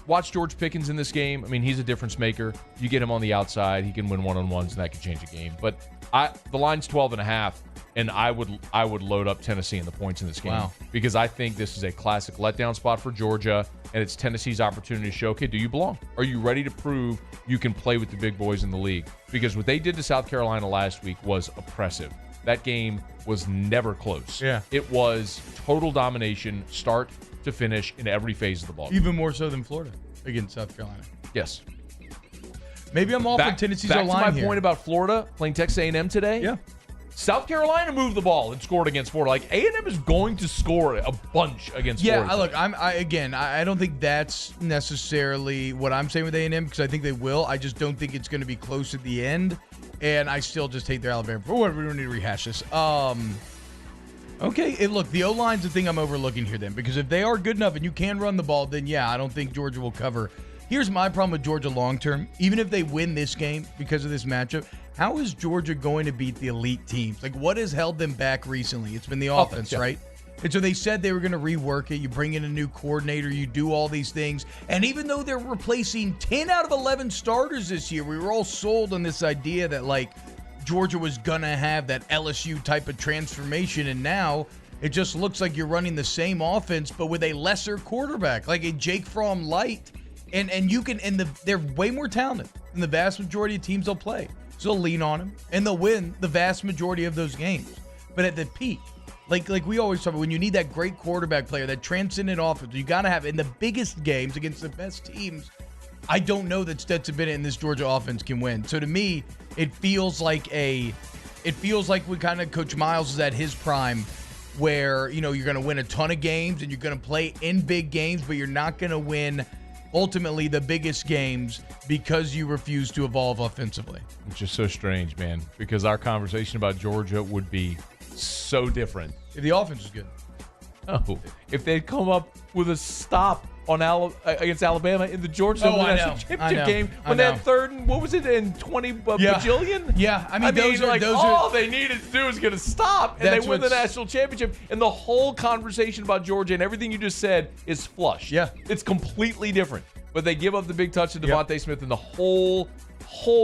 Watch George Pickens in this game. I mean, he's a difference maker. You get him on the outside, he can win one-on-ones, and that could change a game. But the line's 12.5, and I would load up Tennessee in the points in this game because I think this is a classic letdown spot for Georgia, and it's Tennessee's opportunity to show, okay, do you belong? Are you ready to prove you can play with the big boys in the league? Because what they did to South Carolina last week was oppressive. That game was never close. Yeah. It was total domination, start to finish in every phase of the ball. Even more so than Florida against South Carolina. Yes. Maybe I'm off on Tennessee's O-line Back to my here. point about Florida playing Texas A&M today. Yeah. South Carolina moved the ball and scored against Florida. Like, A&M is going to score a bunch against Florida. Yeah, look, I don't think that's necessarily what I'm saying with A&M because I think they will. I just don't think it's going to be close at the end. And I still just hate their Alabama. For whatever, we don't need to rehash this. Okay, look, the O-line's the thing I'm overlooking here then, because if they are good enough and you can run the ball, then yeah, I don't think Georgia will cover. Here's my problem with Georgia long-term. Even if they win this game because of this matchup, how is Georgia going to beat the elite teams? Like, what has held them back recently? It's been the offense, right? And so they said they were going to rework it. You bring in a new coordinator. You do all these things. And even though they're replacing 10 out of 11 starters this year, we were all sold on this idea that, like, Georgia was going to have that LSU type of transformation, and now it just looks like you're running the same offense but with a lesser quarterback, like a Jake Fromm light, and they're way more talented than the vast majority of teams they'll play. So they'll lean on him, and they'll win the vast majority of those games. But at the peak, like we always talk about, when you need that great quarterback player, that transcendent offense, you got to have in the biggest games against the best teams, I don't know that Stetson Bennett and this Georgia offense can win. So to me, it feels like when kind of Coach Miles is at his prime, where you're going to win a ton of games and you're going to play in big games, but you're not going to win ultimately the biggest games because you refuse to evolve offensively. Which is so strange, man, because our conversation about Georgia would be so different if the offense was good. Oh, if they'd come up with a stop on against Alabama in the Georgia National Championship game when they had third and what was it in 20 bajillion? Yeah, I mean those are all they needed to do is get a stop, and they win the national championship. And the whole conversation about Georgia and everything you just said is flush. Yeah, it's completely different. But they give up the big touch to Devontae Smith, and the whole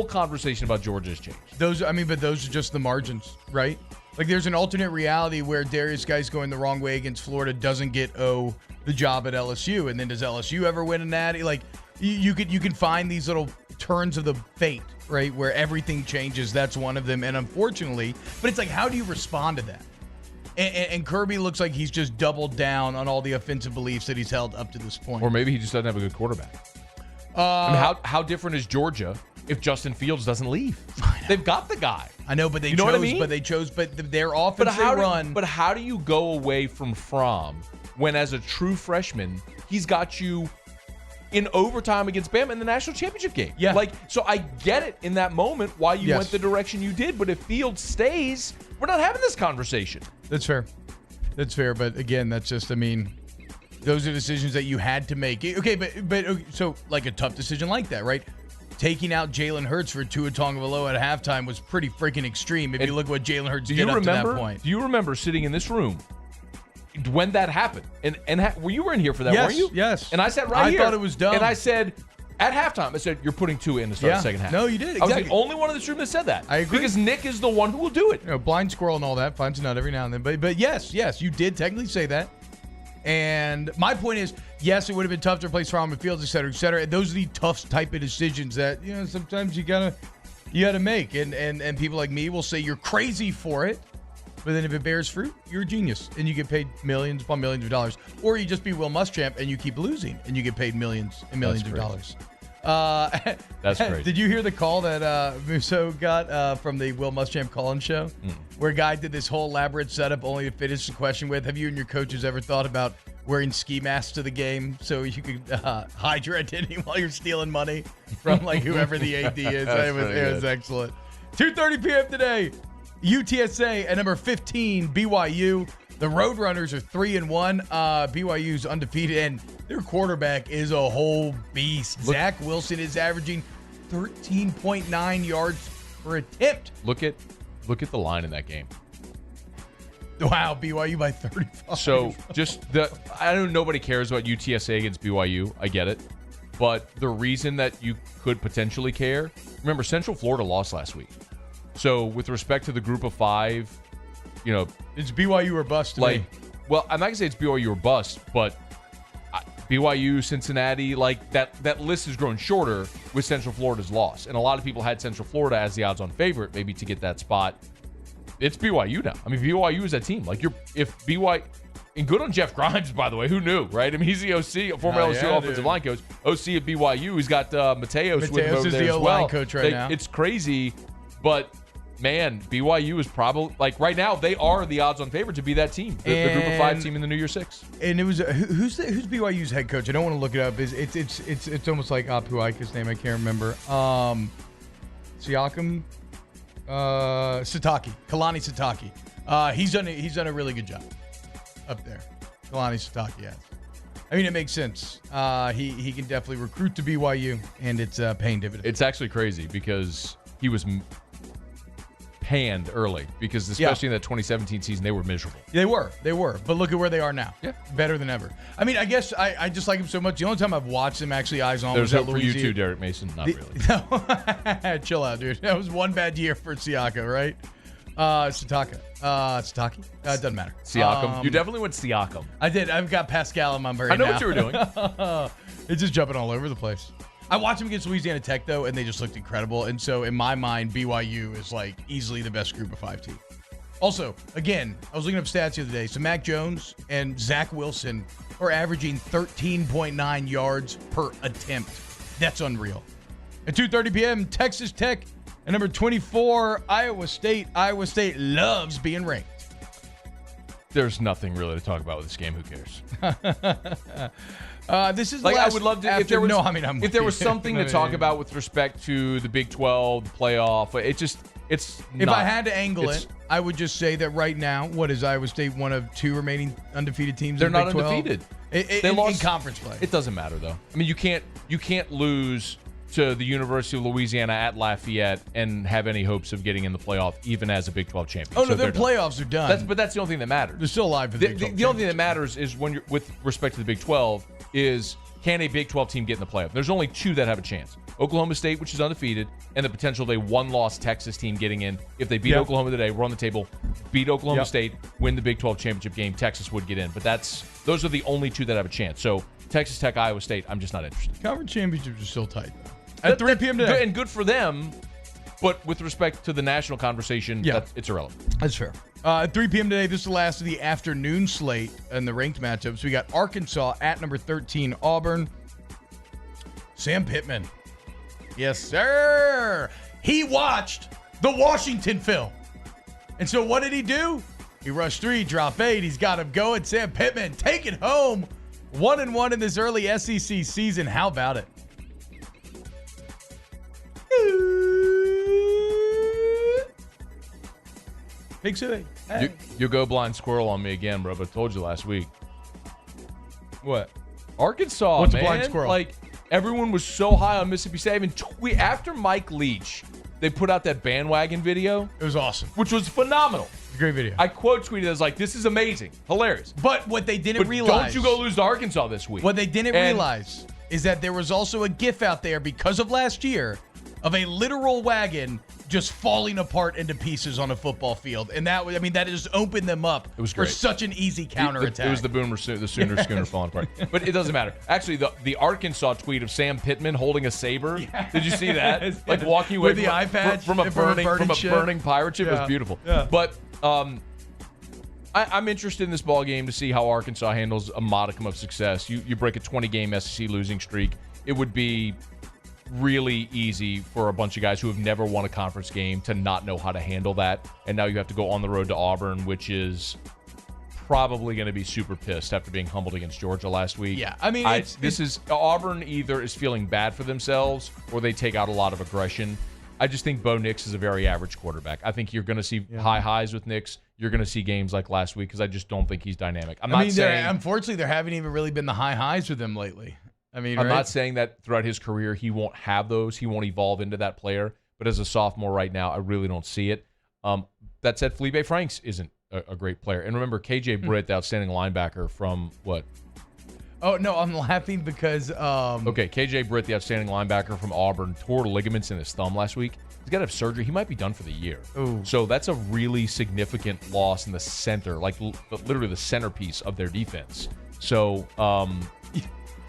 conversation about Georgia has changed. But those are just the margins, right? Like there's an alternate reality where Darius Geis going the wrong way against Florida doesn't get the job at LSU, and then does LSU ever win a natty? Like you can find these little turns of the fate, right, where everything changes. That's one of them, and unfortunately, but it's like, how do you respond to that? And Kirby looks like he's just doubled down on all the offensive beliefs that he's held up to this point. Or maybe he just doesn't have a good quarterback. I mean, how different is Georgia if Justin Fields doesn't leave? They've got the guy. I know, but they know what I mean? But their offense run. But how do you go away from Fromm when, as a true freshman, he's got you in overtime against Bama in the national championship game? Yeah. So I get it in that moment why you went the direction you did, but if Fields stays, we're not having this conversation. That's fair. But again, that's just, those are decisions that you had to make. Okay, but so like a tough decision like that, right? Taking out Jalen Hurts for Tua Tagovailoa at halftime was pretty freaking extreme. If you look what Jalen Hurts did up to that point. Do you remember sitting in this room when that happened? And you were in here for that, weren't you? Yes. And I said here. I thought it was dumb. And I said at halftime, I said, you're putting Tua in to start the second half. No, you did. Exactly. I was the only one in this room that said that. I agree. Because Nick is the one who will do it. Blind squirrel and all that finds a nut every now and then. But yes, you did technically say that. And my point is, yes, it would have been tough to replace Fromm and Fields, et cetera, et cetera. And those are the tough type of decisions that sometimes you gotta make. And people like me will say you're crazy for it, but then if it bears fruit, you're a genius and you get paid millions upon millions of dollars. Or you just be Will Muschamp and you keep losing and you get paid millions and millions of dollars. That's crazy. Did you hear the call that Musso got from the Will Muschamp call-in show? Where a guy did this whole elaborate setup only to finish the question with, have you and your coaches ever thought about wearing ski masks to the game so you could hide your identity while you're stealing money from whoever the AD is? It was excellent. 2:30 p.m. today, UTSA at number 15, BYU. The Roadrunners are 3-1. BYU's undefeated, and their quarterback is a whole beast. Zach Wilson is averaging 13.9 yards per attempt. Look at the line in that game. Wow, BYU by 35. So I know nobody cares about UTSA against BYU. I get it. But the reason that you could potentially care, remember, Central Florida lost last week. So with respect to the group of five, it's BYU or bust to me. Well, I'm not gonna say it's BYU or bust, but BYU, Cincinnati, that list is growing shorter with Central Florida's loss, and a lot of people had Central Florida as the odds-on favorite, maybe to get that spot. It's BYU now. BYU is that team. If BYU, and good on Jeff Grimes, by the way. Who knew, right? He's the OC, former LSU offensive line coach, OC at BYU. He's got Mateos with him over there as well. Mateos is the O-line coach right now. It's crazy, but. Man, BYU is probably right now. They are the odds-on favorite to be that team, the group of five team in the New Year's Six. And it was who's BYU's head coach? I don't want to look it up. It's almost like Apuaika's name. I can't remember. Siakam, Sataki, Kalani Sataki. He's done a really good job up there. Kalani Sataki, yes. It makes sense. He can definitely recruit to BYU, and it's paying dividends. It's actually crazy because he was panned early because especially in that 2017 season, they were miserable. They were. But look at where they are now. Yeah. Better than ever. I guess I just like him so much. The only time I've watched him actually eyes on was at hope for you too, Derek Mason. Not really. No. Chill out, dude. That was one bad year for Siaka, right? Sataki? It doesn't matter. Siakam. You definitely went Siakam. I did. I've got Pascal in my brain. I know now. what you were doing. It's just jumping all over the place. I watched them against Louisiana Tech, though, and they just looked incredible. And so, in my mind, BYU is easily the best group of five team. Also, again, I was looking up stats the other day. So, Mac Jones and Zach Wilson are averaging 13.9 yards per attempt. That's unreal. At 2:30 p.m., Texas Tech and number 24, Iowa State. Iowa State loves being ranked. There's nothing really to talk about with this game. Who cares? This is like I would love to. If there was, if there was you. something to talk about with respect to the Big 12, the playoff, it's. If I had to angle it, I would just say that right now, what is Iowa State one of 2 remaining undefeated teams? They're in the not Big 12? undefeated. They lost in conference play. It doesn't matter though. I mean, you can't lose to the University of Louisiana at Lafayette and have any hopes of getting in the playoff, even as a Big 12 champion. Oh, no, their playoffs are done. But that's the only thing that matters. They're still alive for the Big 12 The only thing that matters is when you're with respect to the Big 12 is can a Big 12 team get in the playoff? There's only 2 that have a chance. Oklahoma State, which is undefeated, and the potential of a one-loss Texas team getting in. If they beat Oklahoma today, run the table, beat Oklahoma State, win the Big 12 championship game, Texas would get in. But those are the only 2 that have a chance. So Texas Tech, Iowa State, I'm just not interested. Conference championships are still tight, though. At 3 p.m. today. And good for them, but with respect to the national conversation, it's irrelevant. That's fair. At 3 p.m. today, this is the last of the afternoon slate and the ranked matchups. We got Arkansas at number 13, Auburn. Sam Pittman. Yes, sir. He watched the Washington film. And so what did he do? He rushed 3, dropped 8. He's got him going. Sam Pittman taking home 1-1 in this early SEC season. How about it? Big City. Hey. You go blind squirrel on me again, bro. But I told you last week. What? Arkansas, What's man. a blind squirrel? Like, everyone was so high on Mississippi State. After Mike Leach, they put out that bandwagon video. It was awesome. Which was phenomenal. It's a great video. I quote tweeted as like, this is amazing. Hilarious. But what they didn't realize. Don't you go lose to Arkansas this week. What they didn't realize is that there was also a GIF out there because of last year of a literal wagon just falling apart into pieces on a football field. And that just opened them up for such an easy counterattack. It was the Sooner Schooner falling apart. But it doesn't matter. Actually, the Arkansas tweet of Sam Pittman holding a saber. Yeah. Did you see that? Like walking away with the eye patch from a burning pirate ship. It was beautiful. Yeah. But I'm interested in this ball game to see how Arkansas handles a modicum of success. You break a 20-game SEC losing streak. It would be really easy for a bunch of guys who have never won a conference game to not know how to handle that. And now you have to go on the road to Auburn, which is probably going to be super pissed after being humbled against Georgia last week. Yeah, I mean, Auburn either is feeling bad for themselves or they take out a lot of aggression. I just think Bo Nix is a very average quarterback. I think you're going to see high highs with Nix. You're going to see games like last week because I just don't think he's dynamic. Unfortunately, there haven't even really been the high highs with him lately. I'm not saying that throughout his career he won't have those. He won't evolve into that player. But as a sophomore right now, I really don't see it. That said, Felipe Franks isn't a great player. And remember, KJ Britt, the outstanding linebacker from what? Oh, no, I'm laughing because... Okay, KJ Britt, the outstanding linebacker from Auburn, tore ligaments in his thumb last week. He's got to have surgery. He might be done for the year. Ooh. So that's a really significant loss in the center, like literally the centerpiece of their defense. So...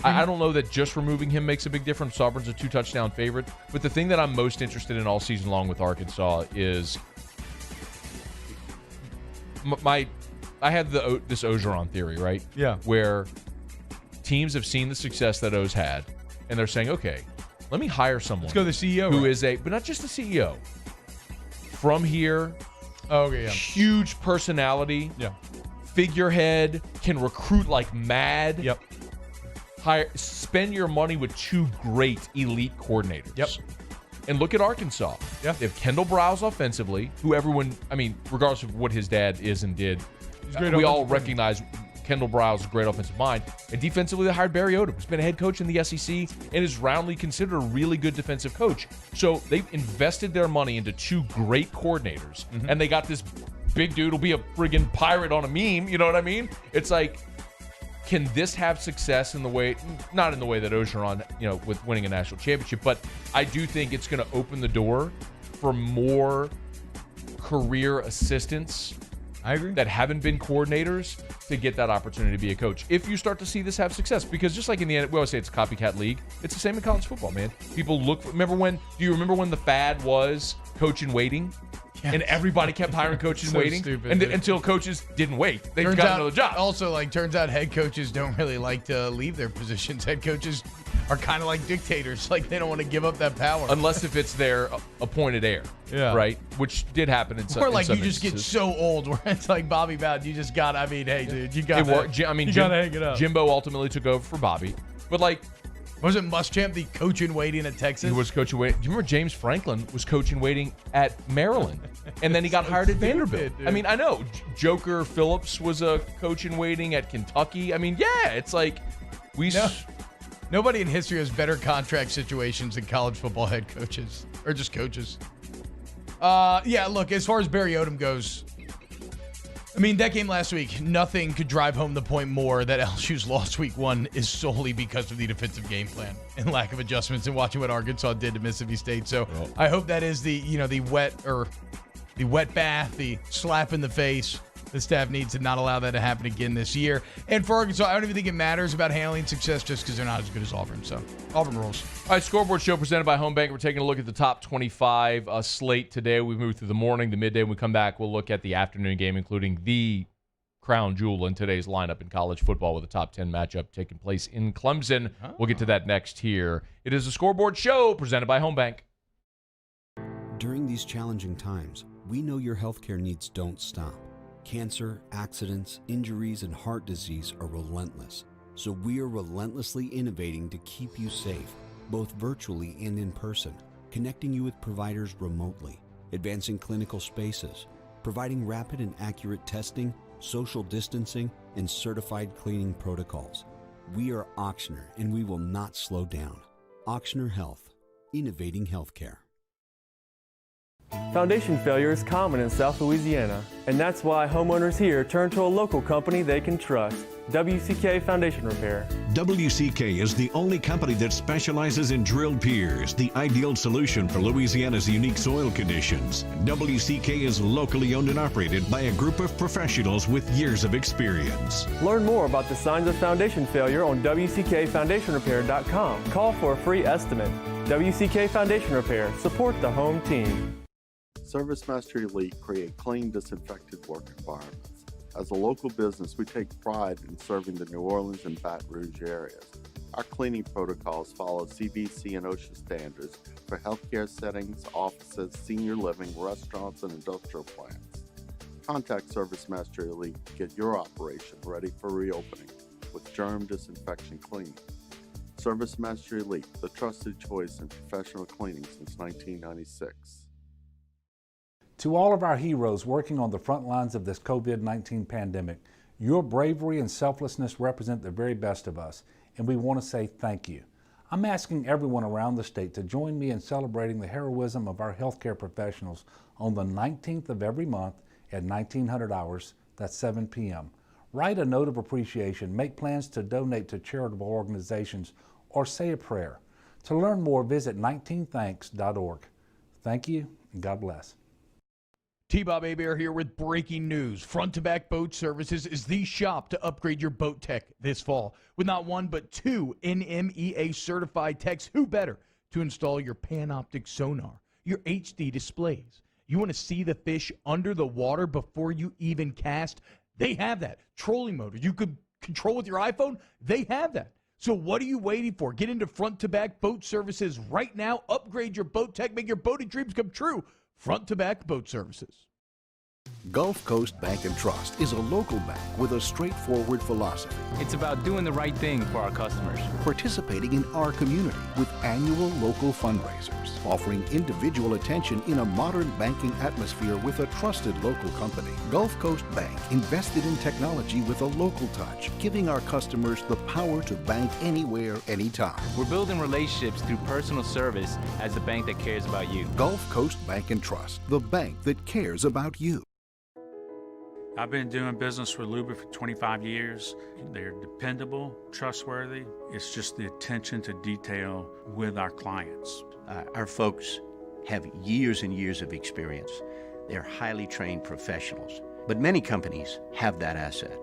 I don't know that just removing him makes a big difference. Auburn's a 2-touchdown favorite. But the thing that I'm most interested in all season long with Arkansas is I had this Ogeron theory, right? Yeah. Where teams have seen the success that O's had, and they're saying, okay, let me hire someone. Let's go the CEO. Who is but not just the CEO. From here, huge personality, figurehead, can recruit like mad. Yep. Spend your money with 2 great elite coordinators. Yep. And look at Arkansas. Yeah. They have Kendall Browse offensively, who regardless of what his dad is and did, we all recognize Kendall Browse is a great offensive mind. And defensively, they hired Barry Odom, who's been a head coach in the SEC and is roundly considered a really good defensive coach. So they've invested their money into 2 great coordinators, and they got this big dude who'll be a friggin' pirate on a meme. You know what I mean? It's like, can this have success in the way, not in the way that Ogeron, with winning a national championship, but I do think it's going to open the door for more career assistants. I agree. That haven't been coordinators to get that opportunity to be a coach. If you start to see this have success, because just like in the end, we always say it's a copycat league. It's the same in college football, man. People do you remember when the fad was coach in waiting? Yeah. And everybody kept hiring coaches So waiting stupid, until coaches didn't wait. They got another job. Also, turns out head coaches don't really like to leave their positions. Head coaches are kind of like dictators. Like they don't want to give up that power. Unless if it's their appointed heir. Yeah. Right? Which did happen in some Or like in you some just get instances. so old where it's like Bobby Bowden, you just got, I mean, hey, dude, you got It worked. I mean, you gotta hang it up. Jimbo ultimately took over for Bobby. But like, wasn't Muschamp the coach in waiting at Texas? he was coach in waiting. Do you remember James Franklin was coach in waiting at Maryland? And then he got hired at Vanderbilt. dude. I mean, I know. Joker Phillips was a coach in waiting at Kentucky. I mean, yeah, it's like Nobody in history has better contract situations than college football head coaches or just coaches. Yeah, look, as far as Barry Odom goes, I mean, that game last week, nothing could drive home the point more that LSU's lost week one is solely because of the defensive game plan and lack of adjustments and watching what Arkansas did to Mississippi State. So I hope that is the wet bath, the slap in the face the staff needs to not allow that to happen again this year. And for Arkansas, I don't even think it matters about handling success just because they're not as good as Auburn. So Auburn rules. All right, Scoreboard Show presented by Home Bank. We're taking a look at the top 25 slate today. We've moved through the morning, the midday. When we come back, we'll look at the afternoon game, including the crown jewel in today's lineup in college football with a top 10 matchup taking place in Clemson. We'll get to that next here. It is a Scoreboard Show presented by Home Bank. During these challenging times, we know your healthcare needs don't stop. Cancer, accidents, injuries, and heart disease are relentless. So we are relentlessly innovating to keep you safe, both virtually and in person, connecting you with providers remotely, advancing clinical spaces, providing rapid and accurate testing, social distancing, and certified cleaning protocols. We are Auctioner, and we will not slow down. Auctioner Health, innovating healthcare. Foundation failure is common in South Louisiana, and that's why homeowners here turn to a local company they can trust, WCK Foundation Repair. WCK is the only company that specializes in drilled piers, the ideal solution for Louisiana's unique soil conditions. WCK is locally owned and operated by a group of professionals with years of experience. Learn more about the signs of foundation failure on WCKFoundationRepair.com. Call for a free estimate. WCK Foundation Repair. Support the home team. ServiceMaster Elite create clean, disinfected work environments. As a local business, we take pride in serving the New Orleans and Baton Rouge areas. Our cleaning protocols follow CDC and OSHA standards for healthcare settings, offices, senior living, restaurants, and industrial plants. Contact ServiceMaster Elite to get your operation ready for reopening with germ disinfection cleaning. ServiceMaster Elite, the trusted choice in professional cleaning since 1996. To all of our heroes working on the front lines of this COVID-19 pandemic, your bravery and selflessness represent the very best of us, and we want to say thank you. I'm asking everyone around the state to join me in celebrating the heroism of our healthcare professionals on the 19th of every month at 1900 hours, that's 7 p.m. Write a note of appreciation, make plans to donate to charitable organizations, or say a prayer. To learn more, visit 19thanks.org. Thank you, and God bless. T-Bob Hebert here with breaking news. Front to Back Boat Services is the shop to upgrade your boat tech this fall. With not one but two NMEA certified techs, who better to install your Panoptic sonar, your HD displays. You want to see the fish under the water before you even cast? They have that. Trolling motor you could control with your iPhone? They have that. So what are you waiting for? Get into Front to Back Boat Services right now. Upgrade your boat tech. Make your boating dreams come true. Front to Back Boat Services. Gulf Coast Bank and Trust is a local bank with a straightforward philosophy. It's about doing the right thing for our customers. Participating in our community with annual local fundraisers, offering individual attention in a modern banking atmosphere with a trusted local company. Gulf Coast Bank invested in technology with a local touch, giving our customers the power to bank anywhere, anytime. We're building relationships through personal service as the bank that cares about you. Gulf Coast Bank and Trust, the bank that cares about you. I've been doing business with Luba for 25 years. They're dependable, trustworthy. It's just the attention to detail with our clients. Our folks have years and years of experience. They're highly trained professionals. But many companies have that asset.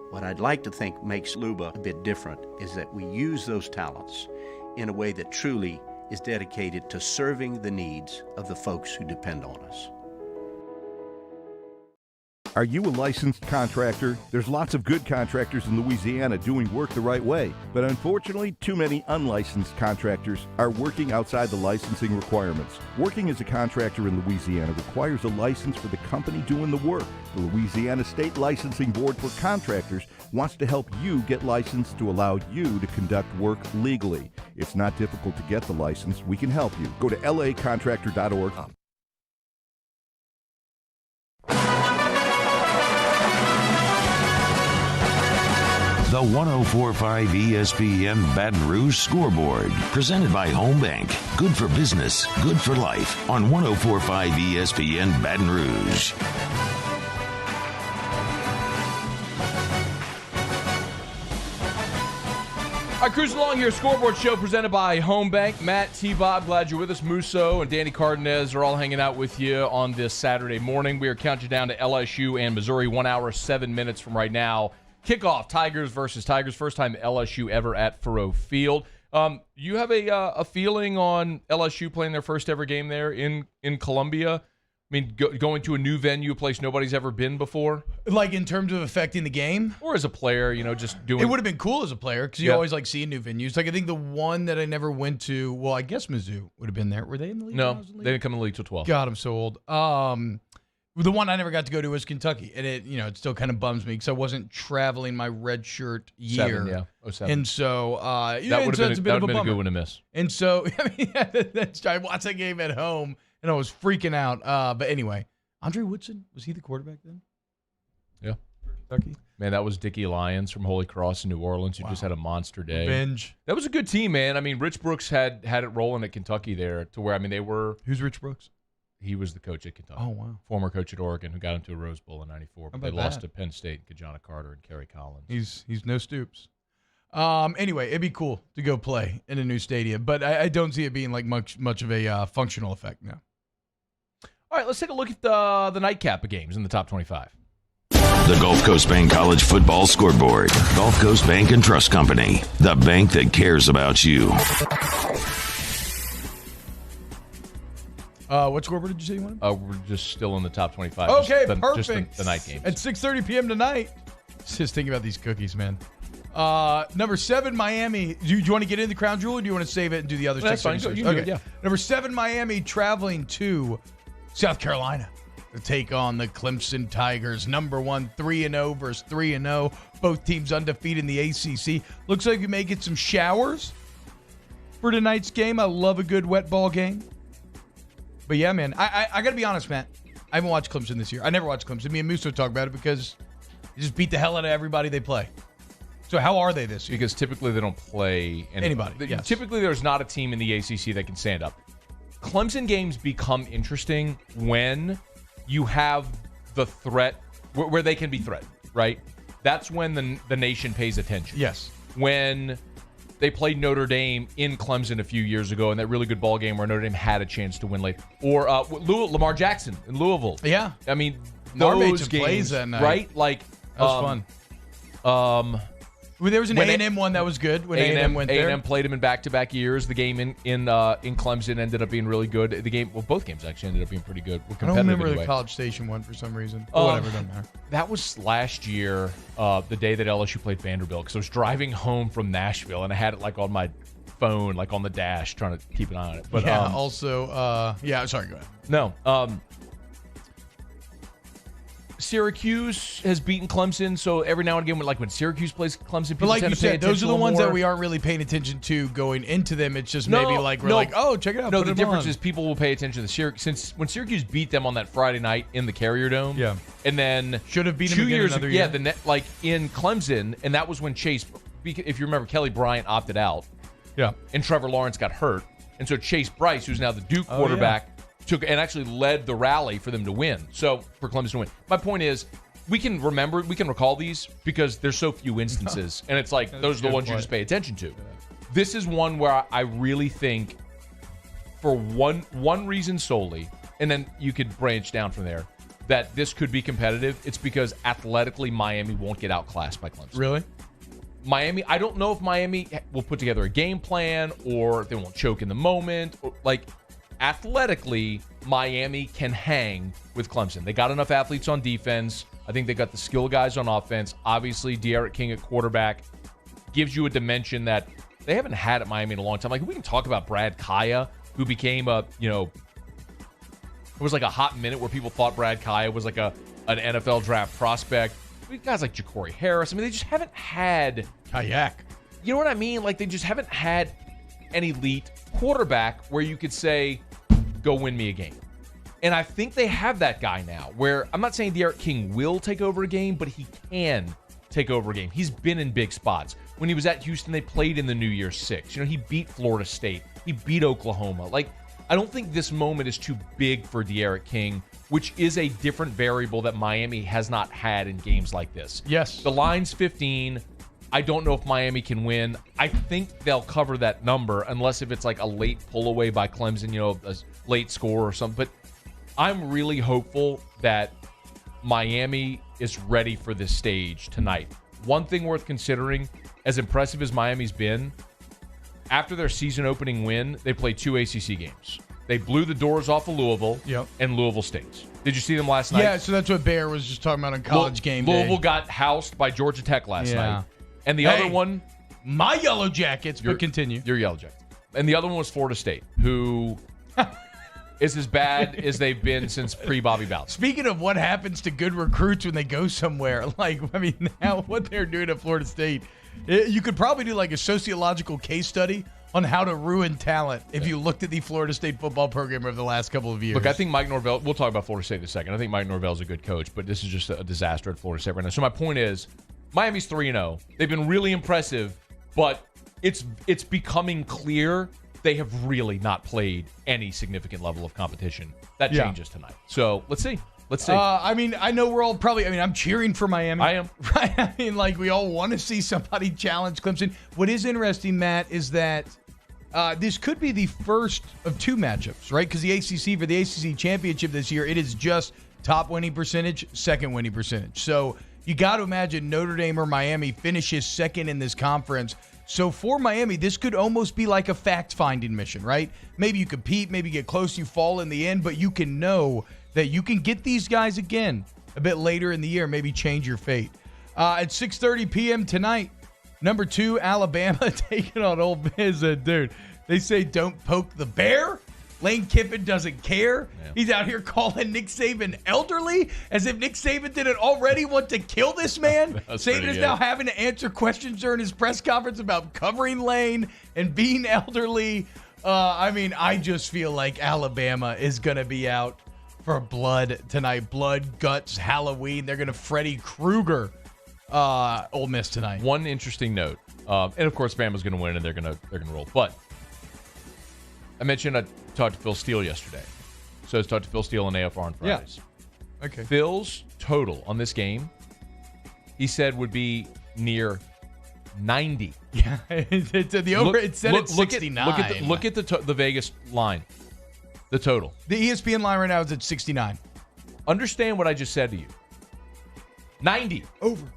What I'd like to think makes Luba a bit different is that we use those talents in a way that truly is dedicated to serving the needs of the folks who depend on us. Are you a licensed contractor? There's lots of good contractors in Louisiana doing work the right way, but unfortunately, too many unlicensed contractors are working outside the licensing requirements. Working as a contractor in Louisiana requires a license for the company doing the work. The Louisiana State Licensing Board for Contractors wants to help you get licensed to allow you to conduct work legally. It's not difficult to get the license. We can help you. Go to lacontractor.org. The 104.5 ESPN Baton Rouge Scoreboard, presented by Home Bank. Good for business, good for life. On 104.5 ESPN Baton Rouge. All right, cruising along here. Scoreboard show presented by Home Bank. Matt, T-Bob, glad you're with us. Musso and Danny Cardenas are all hanging out with you on this Saturday morning. We are counting down to LSU and Missouri. 1 hour, 7 minutes from right now. Kickoff, Tigers versus Tigers. First time LSU ever at Faurot Field. You have a feeling on LSU playing their first ever game there in Columbia? I mean, going to a new venue, a place nobody's ever been before? Like in terms of affecting the game? Or as a player, just doing... It would have been cool as a player because you always like seeing new venues. Like I think the one that I never went to, well, I guess Mizzou would have been there. Were they in the league? No, they didn't come in the league till 12. God, I'm so old. The one I never got to go to was Kentucky, and it still kind of bums me because I wasn't traveling my redshirt year. 07. And so that would have been a good one to miss. And so I watched that game at home, and I was freaking out. But anyway, Andre Woodson, was he the quarterback then? Yeah. Kentucky. Man, that was Dickie Lyons from Holy Cross in New Orleans, who just had a monster day. Revenge. That was a good team, man. I mean, Rich Brooks had it rolling at Kentucky there to where, they were... Who's Rich Brooks? He was the coach at Kentucky. Oh, wow. Former coach at Oregon who got into a Rose Bowl in 94. But they lost to Penn State, Kajana Carter, and Kerry Collins. He's no Stoops. Anyway, it'd be cool to go play in a new stadium, but I don't see it being like much of a functional effect now. All right, let's take a look at the nightcap of games in the top 25. The Gulf Coast Bank College Football Scoreboard. Gulf Coast Bank and Trust Company. The bank that cares about you. What scoreboard did you say you wanted? We're just still in the top 25. Okay, perfect. Just the night games. At 6:30 p.m. tonight. Just thinking about these cookies, man. Number 7, Miami. Do you want to get into the crown jewel, or do you want to save it and do the other? That's fine. You can do it, yeah. Number 7, Miami traveling to South Carolina to take on the Clemson Tigers. Number 1, 3-0 versus 3-0. Both teams undefeated in the ACC. Looks like we may get some showers for tonight's game. I love a good wet ball game. But yeah, man, I got to be honest, Matt. I haven't watched Clemson this year. I never watched Clemson. Me and Musso talk about it because they just beat the hell out of everybody they play. So how are they this year? Because typically they don't play anybody. Yes. Typically there's not a team in the ACC that can stand up. Clemson games become interesting when you have the threat, where they can be threatened, right? That's when the nation pays attention. Yes. When they played Notre Dame in Clemson a few years ago in that really good ball game where Notre Dame had a chance to win late. Or Lamar Jackson in Louisville. Yeah. I mean, those games, plays that night. Right? Like, that was fun. There was an A&M one that was good when A&M went there. A&M played them in back-to-back years. The game in Clemson ended up being really good. Both games actually ended up being pretty good. I don't remember the College Station one for some reason. Whatever, doesn't matter. That was last year, the day that LSU played Vanderbilt, because I was driving home from Nashville, and I had it like on my phone, like on the dash, trying to keep an eye on it. But sorry, go ahead. No. Syracuse has beaten Clemson, so every now and again, when Syracuse plays Clemson, people like tend you to pay said, those are the ones more. that we aren't really paying attention to going into them. It's just oh, check it out. No, the difference is people will pay attention to the Syracuse. When Syracuse beat them on that Friday night in the Carrier Dome, yeah, and then should have beaten them again another year. Yeah, in Clemson, and that was when Chase, if you remember, Kelly Bryant opted out, yeah, and Trevor Lawrence got hurt, and so Chase Bryce, who's now the Duke quarterback, took and actually led the rally for them to win. So for Clemson to win, my point is, we can recall these because there's so few instances, and it's like those are the ones you just pay attention to. Yeah. This is one where I really think, for one reason solely, and then you could branch down from there, that this could be competitive. It's because athletically Miami won't get outclassed by Clemson. Really? Miami, I don't know if Miami will put together a game plan or if they won't choke in the moment. Athletically, Miami can hang with Clemson. They got enough athletes on defense. I think they got the skill guys on offense. Obviously, De'Aaron King at quarterback gives you a dimension that they haven't had at Miami in a long time. Like, we can talk about Brad Kaya, who became it was like a hot minute where people thought Brad Kaya was like an NFL draft prospect. We have guys like Ja'Cory Harris. I mean, they just haven't had Kayak. You know what I mean? Like, they just haven't had an elite quarterback where you could say, go win me a game. And I think they have that guy now, where I'm not saying De'Aaron King will take over a game, but he can take over a game. He's been in big spots. When he was at Houston, they played in the New Year's Six. He beat Florida State. He beat Oklahoma. Like, I don't think this moment is too big for De'Aaron King, which is a different variable that Miami has not had in games like this. Yes. The line's 15. I don't know if Miami can win. I think they'll cover that number unless if it's like a late pull away by Clemson, a late score or something. But I'm really hopeful that Miami is ready for this stage tonight. One thing worth considering, as impressive as Miami's been, after their season opening win, they played 2 ACC games. They blew the doors off of Louisville and Louisville State. Did you see them last night? Yeah, so that's what Bear was just talking about on College Game Day. Louisville got housed by Georgia Tech last night. And the other one... My Yellow Jackets, but continue. Your Yellow Jackets. And the other one was Florida State, who is as bad as they've been since pre-Bobby Bowden. Speaking of what happens to good recruits when they go somewhere, now what they're doing at Florida State, you could probably do like a sociological case study on how to ruin talent if you looked at the Florida State football program over the last couple of years. Look, I think Mike Norvell, we'll talk about Florida State in a second. I think Mike Norvell's a good coach, but this is just a disaster at Florida State right now. So my point is, Miami's 3-0. They've been really impressive, but it's becoming clear they have really not played any significant level of competition. That changes tonight. So let's see. Let's see. I know we're all probably, I'm cheering for Miami. I am. Right? We all want to see somebody challenge Clemson. What is interesting, Matt, is that this could be the first of 2 matchups, right? Because the ACC, for the ACC championship this year, it is just top winning percentage, second winning percentage. So you got to imagine Notre Dame or Miami finishes second in this conference. So for Miami, this could almost be like a fact-finding mission, right? Maybe you compete, maybe get close, you fall in the end, but you can know that you can get these guys again a bit later in the year, maybe change your fate. At 6:30 p.m. tonight, number 2, Alabama taking on Ole Miss. Dude, they say don't poke the bear. Lane Kiffin doesn't care. Yeah. He's out here calling Nick Saban elderly, as if Nick Saban didn't already want to kill this man. Saban is now having to answer questions during his press conference about covering Lane and being elderly. I just feel like Alabama is going to be out for blood tonight. Blood, guts, Halloween. They're going to Freddy Krueger Ole Miss tonight. One interesting note, and of course Bama's going to win and they're going to roll. But I mentioned I talked to Phil Steele yesterday. So I talked to Phil Steele on AFR on Fridays. Yeah. Okay. Phil's total on this game, he said, would be near 90. Yeah, it said it's 69. Look at the Vegas line, the total. The ESPN line right now is at 69. Understand what I just said to you. 90. Over.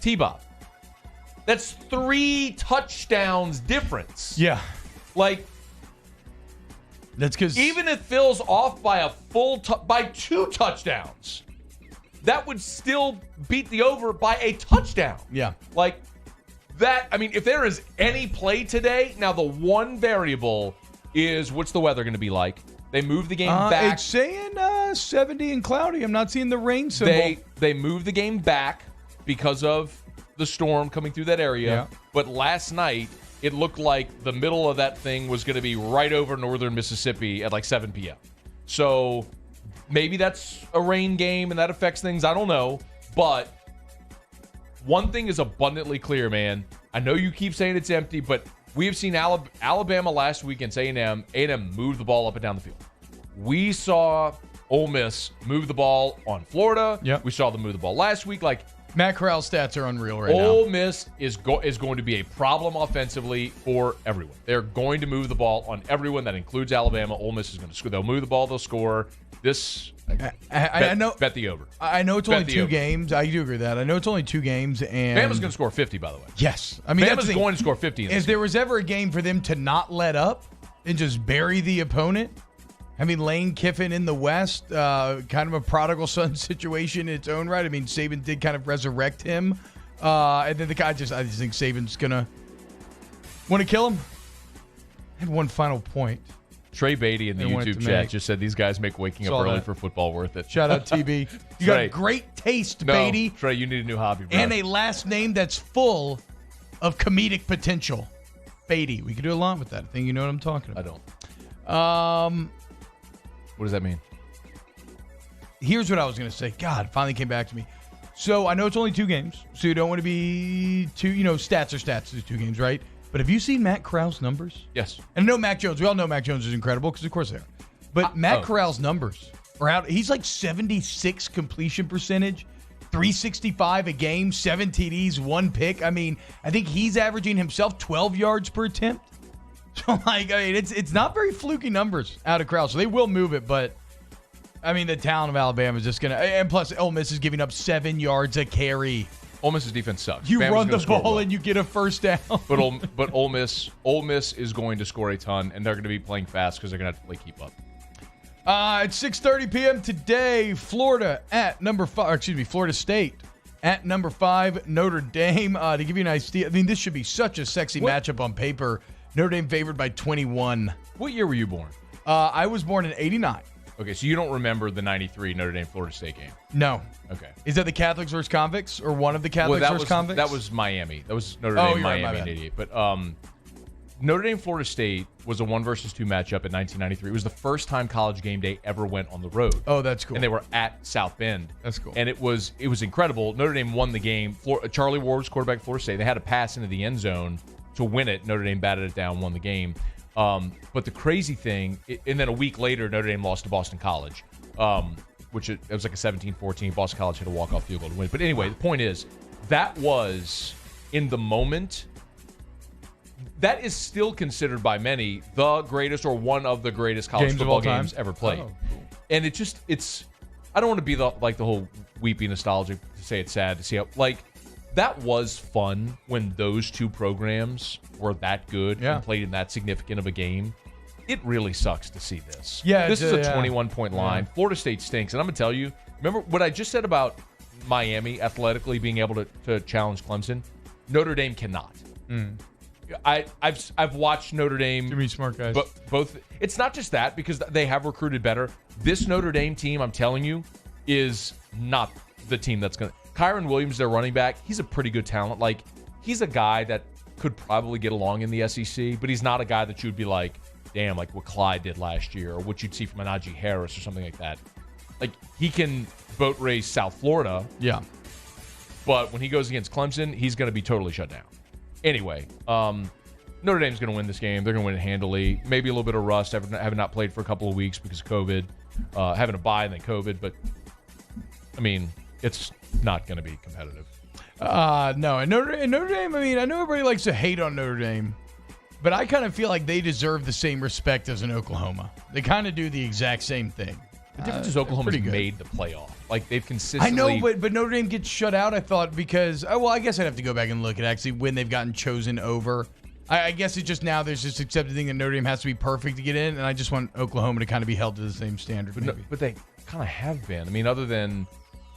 T-Bob. That's 3 touchdowns difference. Yeah. That's because even if Phil's off by a by 2 touchdowns, that would still beat the over by a touchdown. Yeah. That, if there is any play today, now the one variable is what's the weather going to be like? They move the game back. It's saying 70 and cloudy. I'm not seeing the rain symbol. They move the game back because of the storm coming through that area. Yeah. But last night, it looked like the middle of that thing was going to be right over northern Mississippi at 7 p.m. So maybe that's a rain game and that affects things. I don't know. But one thing is abundantly clear, man. I know you keep saying it's empty, but we have seen Alabama last week against A&M. A&M moved the ball up and down the field. We saw Ole Miss move the ball on Florida. Yep. We saw them move the ball last week. Matt Corral's stats are unreal right now. Ole Miss is going to be a problem offensively for everyone. They're going to move the ball on everyone. That includes Alabama. Ole Miss is going to score. They'll move the ball. They'll score. I know. Bet the over. I know it's only 2 games. I do agree with that. I know it's only 2 games. And Bama's going to score 50, by the way. Yes. Bama's going to score 50. If there was ever a game for them to not let up and just bury the opponent, I mean, Lane Kiffin in the West, kind of a prodigal son situation in its own right. I mean, Saban did kind of resurrect him. And then I just think Saban's going to want to kill him. And one final point. Trey Beatty in the YouTube chat just said these guys make waking up early for football worth it. Shout out, TB. You got great taste, Beatty. Trey, you need a new hobby, bro. And a last name that's full of comedic potential. Beatty. We could do a lot with that. I think you know what I'm talking about. I don't. What does that mean? Here's what I was going to say. God, finally came back to me. So I know it's only 2 games, so you don't want to be too, stats are stats. There's 2 games, right? But have you seen Matt Corral's numbers? Yes. And I know Mac Jones. We all know Mac Jones is incredible because, of course, they are. But Matt Corral's numbers are out. He's like 76 completion percentage, 365 a game, 7 TDs, 1 pick. I mean, I think he's averaging himself 12 yards per attempt. So, it's not very fluky numbers out of Corral. So they will move it, but, I mean, the talent of Alabama is just going to – and plus, Ole Miss is giving up 7 yards a carry. Ole Miss's defense sucks. You run the ball and you get a first down. But Ole Miss is going to score a ton, and they're going to be playing fast because they're going to have to play keep up. At 6:30 p.m. today, Florida State at number 5, Notre Dame. To give you an idea, I mean, this should be such a sexy matchup on paper. Notre Dame favored by 21. What year were you born? I was born in 89. Okay, so you don't remember the 93 Notre Dame Florida State game? No. Okay. Is that the Catholics versus convicts, or one of the Catholics versus convicts? That was Miami. That was Notre Dame, Miami in 88. But Notre Dame Florida State was a 1 versus 2 matchup in 1993. It was the first time College Game Day ever went on the road. Oh, that's cool. And they were at South Bend. That's cool. And it was incredible. Notre Dame won the game. Charlie Ward was quarterback of Florida State. They had a pass into the end zone to win it. Notre Dame batted it down, won the game. But the crazy thing, and then a week later, Notre Dame lost to Boston College, which it was like a 17-14. Boston College hit a walk-off field goal to win. But anyway, the point is, that was, in the moment, that is still considered by many the greatest or one of the greatest college football games ever played. Oh, cool. And I don't want to be the whole weepy nostalgic to say it's sad to see how, that was fun when those 2 programs were that good and played in that significant of a game. It really sucks to see this. Yeah, this is a 21-point line. Yeah. Florida State stinks. And I'm going to tell you, remember what I just said about Miami athletically being able to challenge Clemson? Notre Dame cannot. I've watched Notre Dame. Too many smart guys. But both. It's not just that, because they have recruited better. This Notre Dame team, I'm telling you, is not the team that's going to. Kyron Williams, their running back, he's a pretty good talent. He's a guy that could probably get along in the SEC, but he's not a guy that you'd be like, damn, like what Clyde did last year, or what you'd see from a Najee Harris or something like that. He can boat race South Florida. Yeah. But when he goes against Clemson, he's going to be totally shut down. Anyway, Notre Dame's going to win this game. They're going to win it handily. Maybe a little bit of rust, having not played for a couple of weeks because of COVID, having a bye and then COVID. But, I mean, it's not going to be competitive. No. And Notre Dame, I mean, I know everybody likes to hate on Notre Dame, but I kind of feel like they deserve the same respect as an Oklahoma. They kind of do the exact same thing. The difference is Oklahoma's made the playoff. They've consistently... I know, but Notre Dame gets shut out, I thought, because... I guess I'd have to go back and look at actually when they've gotten chosen over. I guess it's just now there's this accepted thing that Notre Dame has to be perfect to get in, and I just want Oklahoma to kind of be held to the same standard. But they kind of have been. I mean, other than...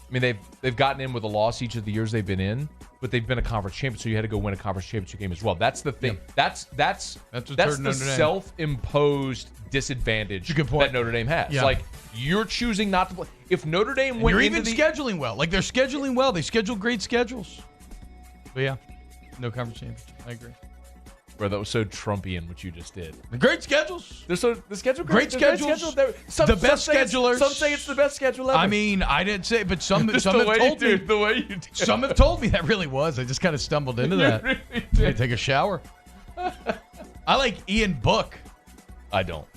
they've gotten in with a loss each of the years they've been in, but they've been a conference champion, so you had to go win a conference championship game as well. That's the thing. Yeah. That's the self-imposed disadvantage that Notre Dame has. Yeah. You're choosing not to play. If Notre Dame went into scheduling well. They're scheduling well. They schedule great schedules. But yeah, no conference championship. I agree. Bro, that was so Trumpian what you just did. Great schedules. The schedule. Great schedules. The best schedulers. Some say it's the best schedule ever. I mean, I didn't say, but some have told me. The way you do. Some have told me that really was. I just kind of stumbled into that. Really did. Take a shower. I like Ian Book. I don't.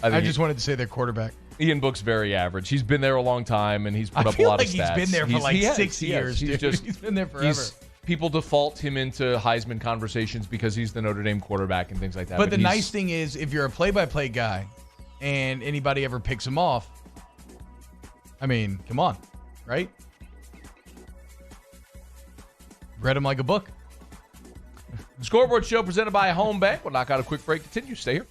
I just wanted to say their quarterback. Ian Book's very average. He's been there a long time, and he's put up a lot of stats. He's been there for 6 years. He's been there forever. People default him into Heisman conversations because he's the Notre Dame quarterback and things like that. But the nice thing is, if you're a play-by-play guy and anybody ever picks him off, I mean, come on, right? Read him like a book. Scoreboard show presented by Home Bank. We'll knock out a quick break. Continue. Stay here.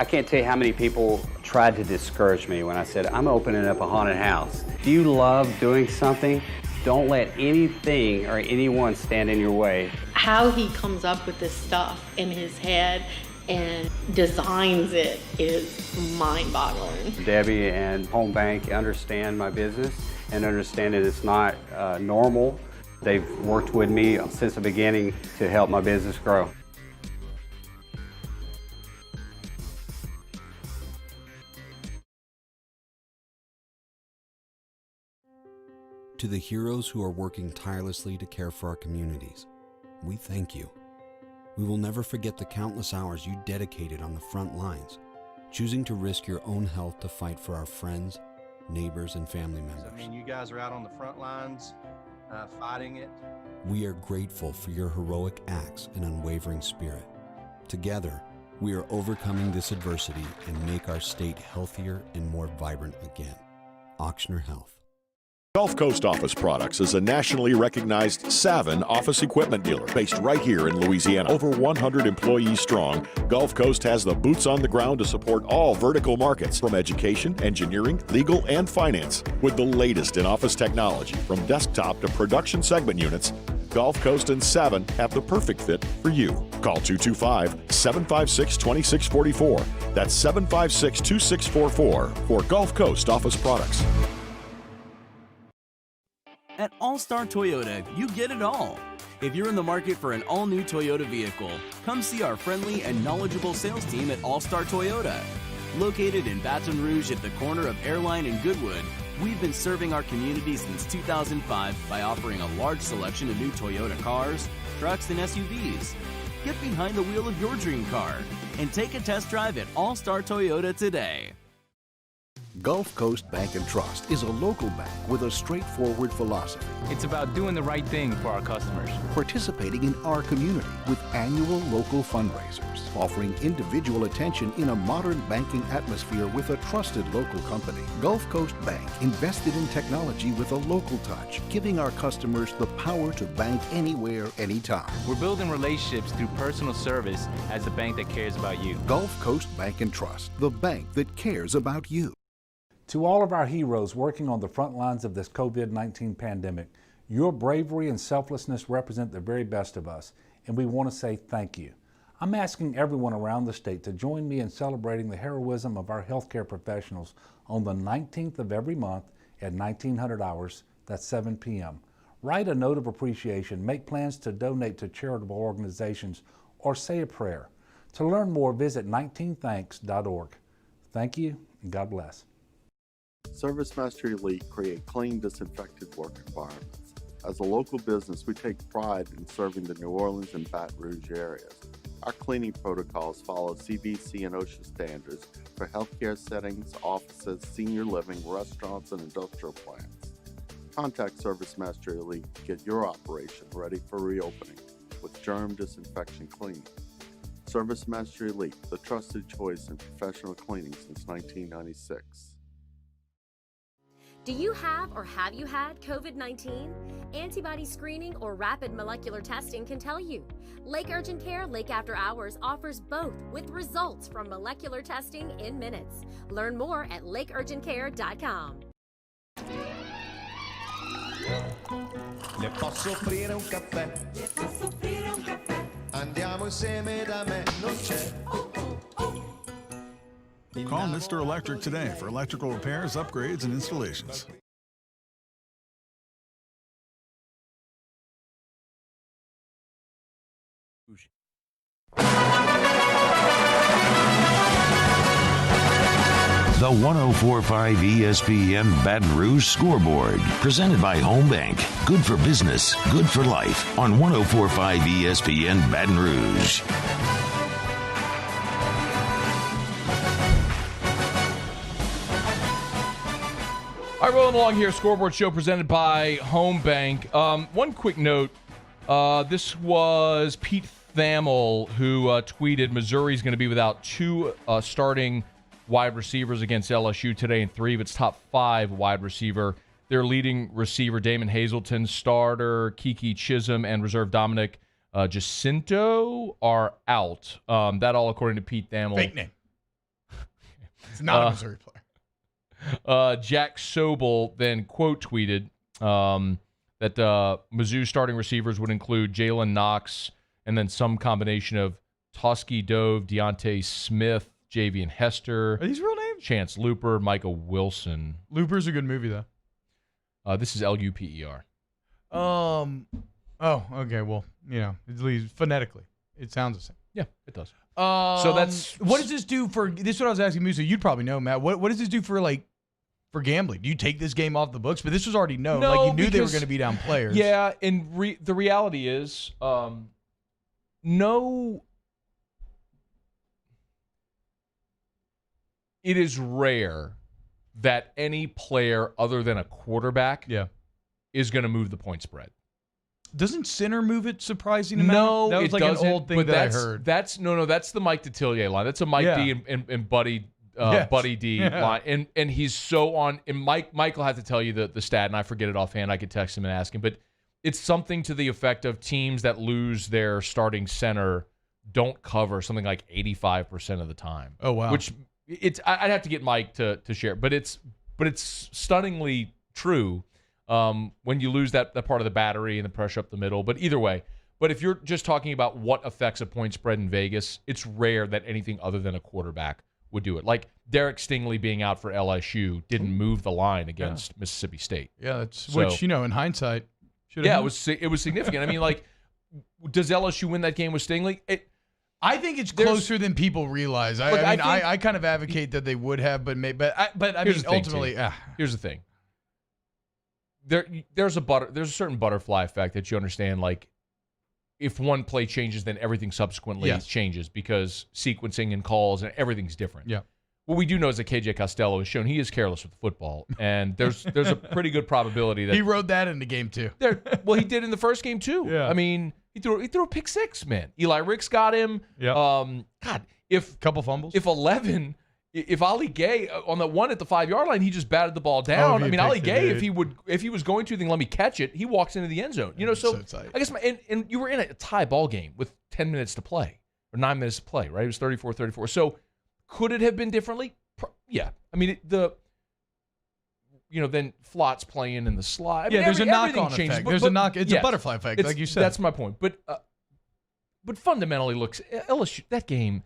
I can't tell you how many people tried to discourage me when I said, I'm opening up a haunted house. If you love doing something, don't let anything or anyone stand in your way. How he comes up with this stuff in his head and designs it is mind-boggling. Debbie and Home Bank understand my business and understand that it's not normal. They've worked with me since the beginning to help my business grow. To the heroes who are working tirelessly to care for our communities, we thank you. We will never forget the countless hours you dedicated on the front lines, choosing to risk your own health to fight for our friends, neighbors, and family members. I mean, you guys are out on the front lines fighting it. We are grateful for your heroic acts and unwavering spirit. Together, we are overcoming this adversity and make our state healthier and more vibrant again. Ochsner Health. Gulf Coast Office Products is a nationally recognized Savin office equipment dealer based right here in Louisiana. Over 100 employees strong, Gulf Coast has the boots on the ground to support all vertical markets, from education, engineering, legal, and finance. With the latest in office technology, from desktop to production segment units, Gulf Coast and Savin have the perfect fit for you. Call 225-756-2644. That's 756-2644 for Gulf Coast Office Products. At All-Star Toyota, you get it all. If you're in the market for an all-new Toyota vehicle, come see our friendly and knowledgeable sales team at All-Star Toyota. Located in Baton Rouge at the corner of Airline and Goodwood, we've been serving our community since 2005 by offering a large selection of new Toyota cars, trucks, and SUVs. Get behind the wheel of your dream car and take a test drive at All-Star Toyota today. Gulf Coast Bank and Trust is a local bank with a straightforward philosophy. It's about doing the right thing for our customers. Participating in our community with annual local fundraisers. Offering individual attention in a modern banking atmosphere with a trusted local company. Gulf Coast Bank invested in technology with a local touch, giving our customers the power to bank anywhere, anytime. We're building relationships through personal service as the bank that cares about you. Gulf Coast Bank and Trust, the bank that cares about you. To all of our heroes working on the front lines of this COVID-19 pandemic, your bravery and selflessness represent the very best of us, and we want to say thank you. I'm asking everyone around the state to join me in celebrating the heroism of our healthcare professionals on the 19th of every month at 1900 hours, that's 7 p.m. Write a note of appreciation, make plans to donate to charitable organizations, or say a prayer. To learn more, visit 19thanks.org. Thank you, and God bless. ServiceMaster Elite create clean, disinfected work environments. As a local business, we take pride in serving the New Orleans and Baton Rouge areas. Our cleaning protocols follow CDC and OSHA standards for healthcare settings, offices, senior living, restaurants, and industrial plants. Contact ServiceMaster Elite to get your operation ready for reopening with germ disinfection cleaning. ServiceMaster Elite, the trusted choice in professional cleaning since 1996. Do you have or have you had COVID-19? Antibody screening or rapid molecular testing can tell you. Lake Urgent Care Lake After Hours offers both with results from molecular testing in minutes. Learn more at lakeurgentcare.com. Le posso offrire un caffè? Le posso offrire un caffè? Andiamo insieme da me, non c'è. Call Mr. Electric today for electrical repairs, upgrades, and installations. The 104.5 ESPN Baton Rouge Scoreboard, presented by Home Bank. Good for business, good for life, on 104.5 ESPN Baton Rouge. All right, rolling along here, Scoreboard show presented by Home Bank. One quick note. This was Pete Thamel who tweeted Missouri's going to be without two starting wide receivers against LSU today, and three of its top five wide receiver. Their leading receiver, Damon Hazelton, starter Kiki Chisholm, and reserve Dominic Jacinto are out. That all according to Pete Thamel. Fake name. It's not a Missouri player. Jack Sobel then quote tweeted that Mizzou starting receivers would include Jalen Knox and then some combination of Toski Dove, Deontay Smith, Javian Hester. Are these real names? Chance Looper, Micah Wilson. Looper's a good movie, though. This is Luper. Oh, okay. Well, at least phonetically, it sounds the same. Yeah, it does. So what does this do for? This is what I was asking Musa. You'd probably know, Matt. What does this do for gambling? Do you take this game off the books? But this was already known. No, you knew they were going to be down players. Yeah, and the reality is, no. It is rare that any player other than a quarterback is going to move the point spread. Doesn't center move it surprising amount? No, that was it an old thing that I heard. That's the Mike Detillier line. That's a Mike D and Buddy Buddy D line. And he's so on. And Mike will have to tell you the stat, and I forget it offhand. I could text him and ask him, but it's something to the effect of teams that lose their starting center don't cover something like 85% of the time. Oh wow! Which I'd have to get Mike to share, but it's stunningly true. When you lose that part of the battery and the pressure up the middle. But either way, if you're just talking about what affects a point spread in Vegas, it's rare that anything other than a quarterback would do it. Like Derek Stingley being out for LSU didn't move the line against Mississippi State. Yeah, which in hindsight, should have. Yeah, it was significant. I mean, like, does LSU win that game with Stingley? I think it's closer than people realize. I kind of advocate that they would have, but I mean, ultimately, here's the thing. There's a certain butterfly effect that you understand. Like, if one play changes, then everything subsequently changes because sequencing and calls and everything's different. Yeah. What we do know is that KJ Costello has shown he is careless with the football, and there's a pretty good probability that he rode that into game 2. Well, he did in the first game too. Yeah. I mean, he threw a pick 6, man. Eli Ricks got him. Yeah. If couple fumbles. If Ali Gay on the one at the 5-yard line, he just batted the ball down. I mean, Ali Gay, if he was going to, then let me catch it. He walks into the end zone. So I guess and you were in a tie ball game with 10 minutes to play or 9 minutes to play, right? It was 34-34. So could it have been differently? Yeah. I mean, then Flott's playing in the slide. There's a knock-on effect. It's a butterfly effect, like you said. That's my point. But fundamentally, LSU, that game,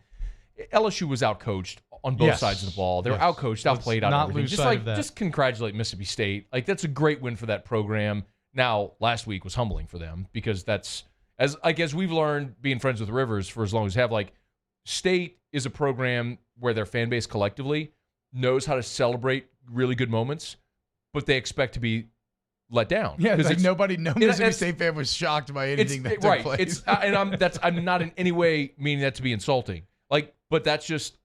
LSU was outcoached on both sides of the ball. They were outcoached, outplayed, out everything. Just congratulate Mississippi State. Like, that's a great win for that program. Now, last week was humbling for them because that's, as we've learned being friends with Rivers for as long as we have, like, State is a program where their fan base collectively knows how to celebrate really good moments, but they expect to be let down. Yeah, no Mississippi State fan was shocked by anything that took place. I'm not in any way meaning that to be insulting. But that's just,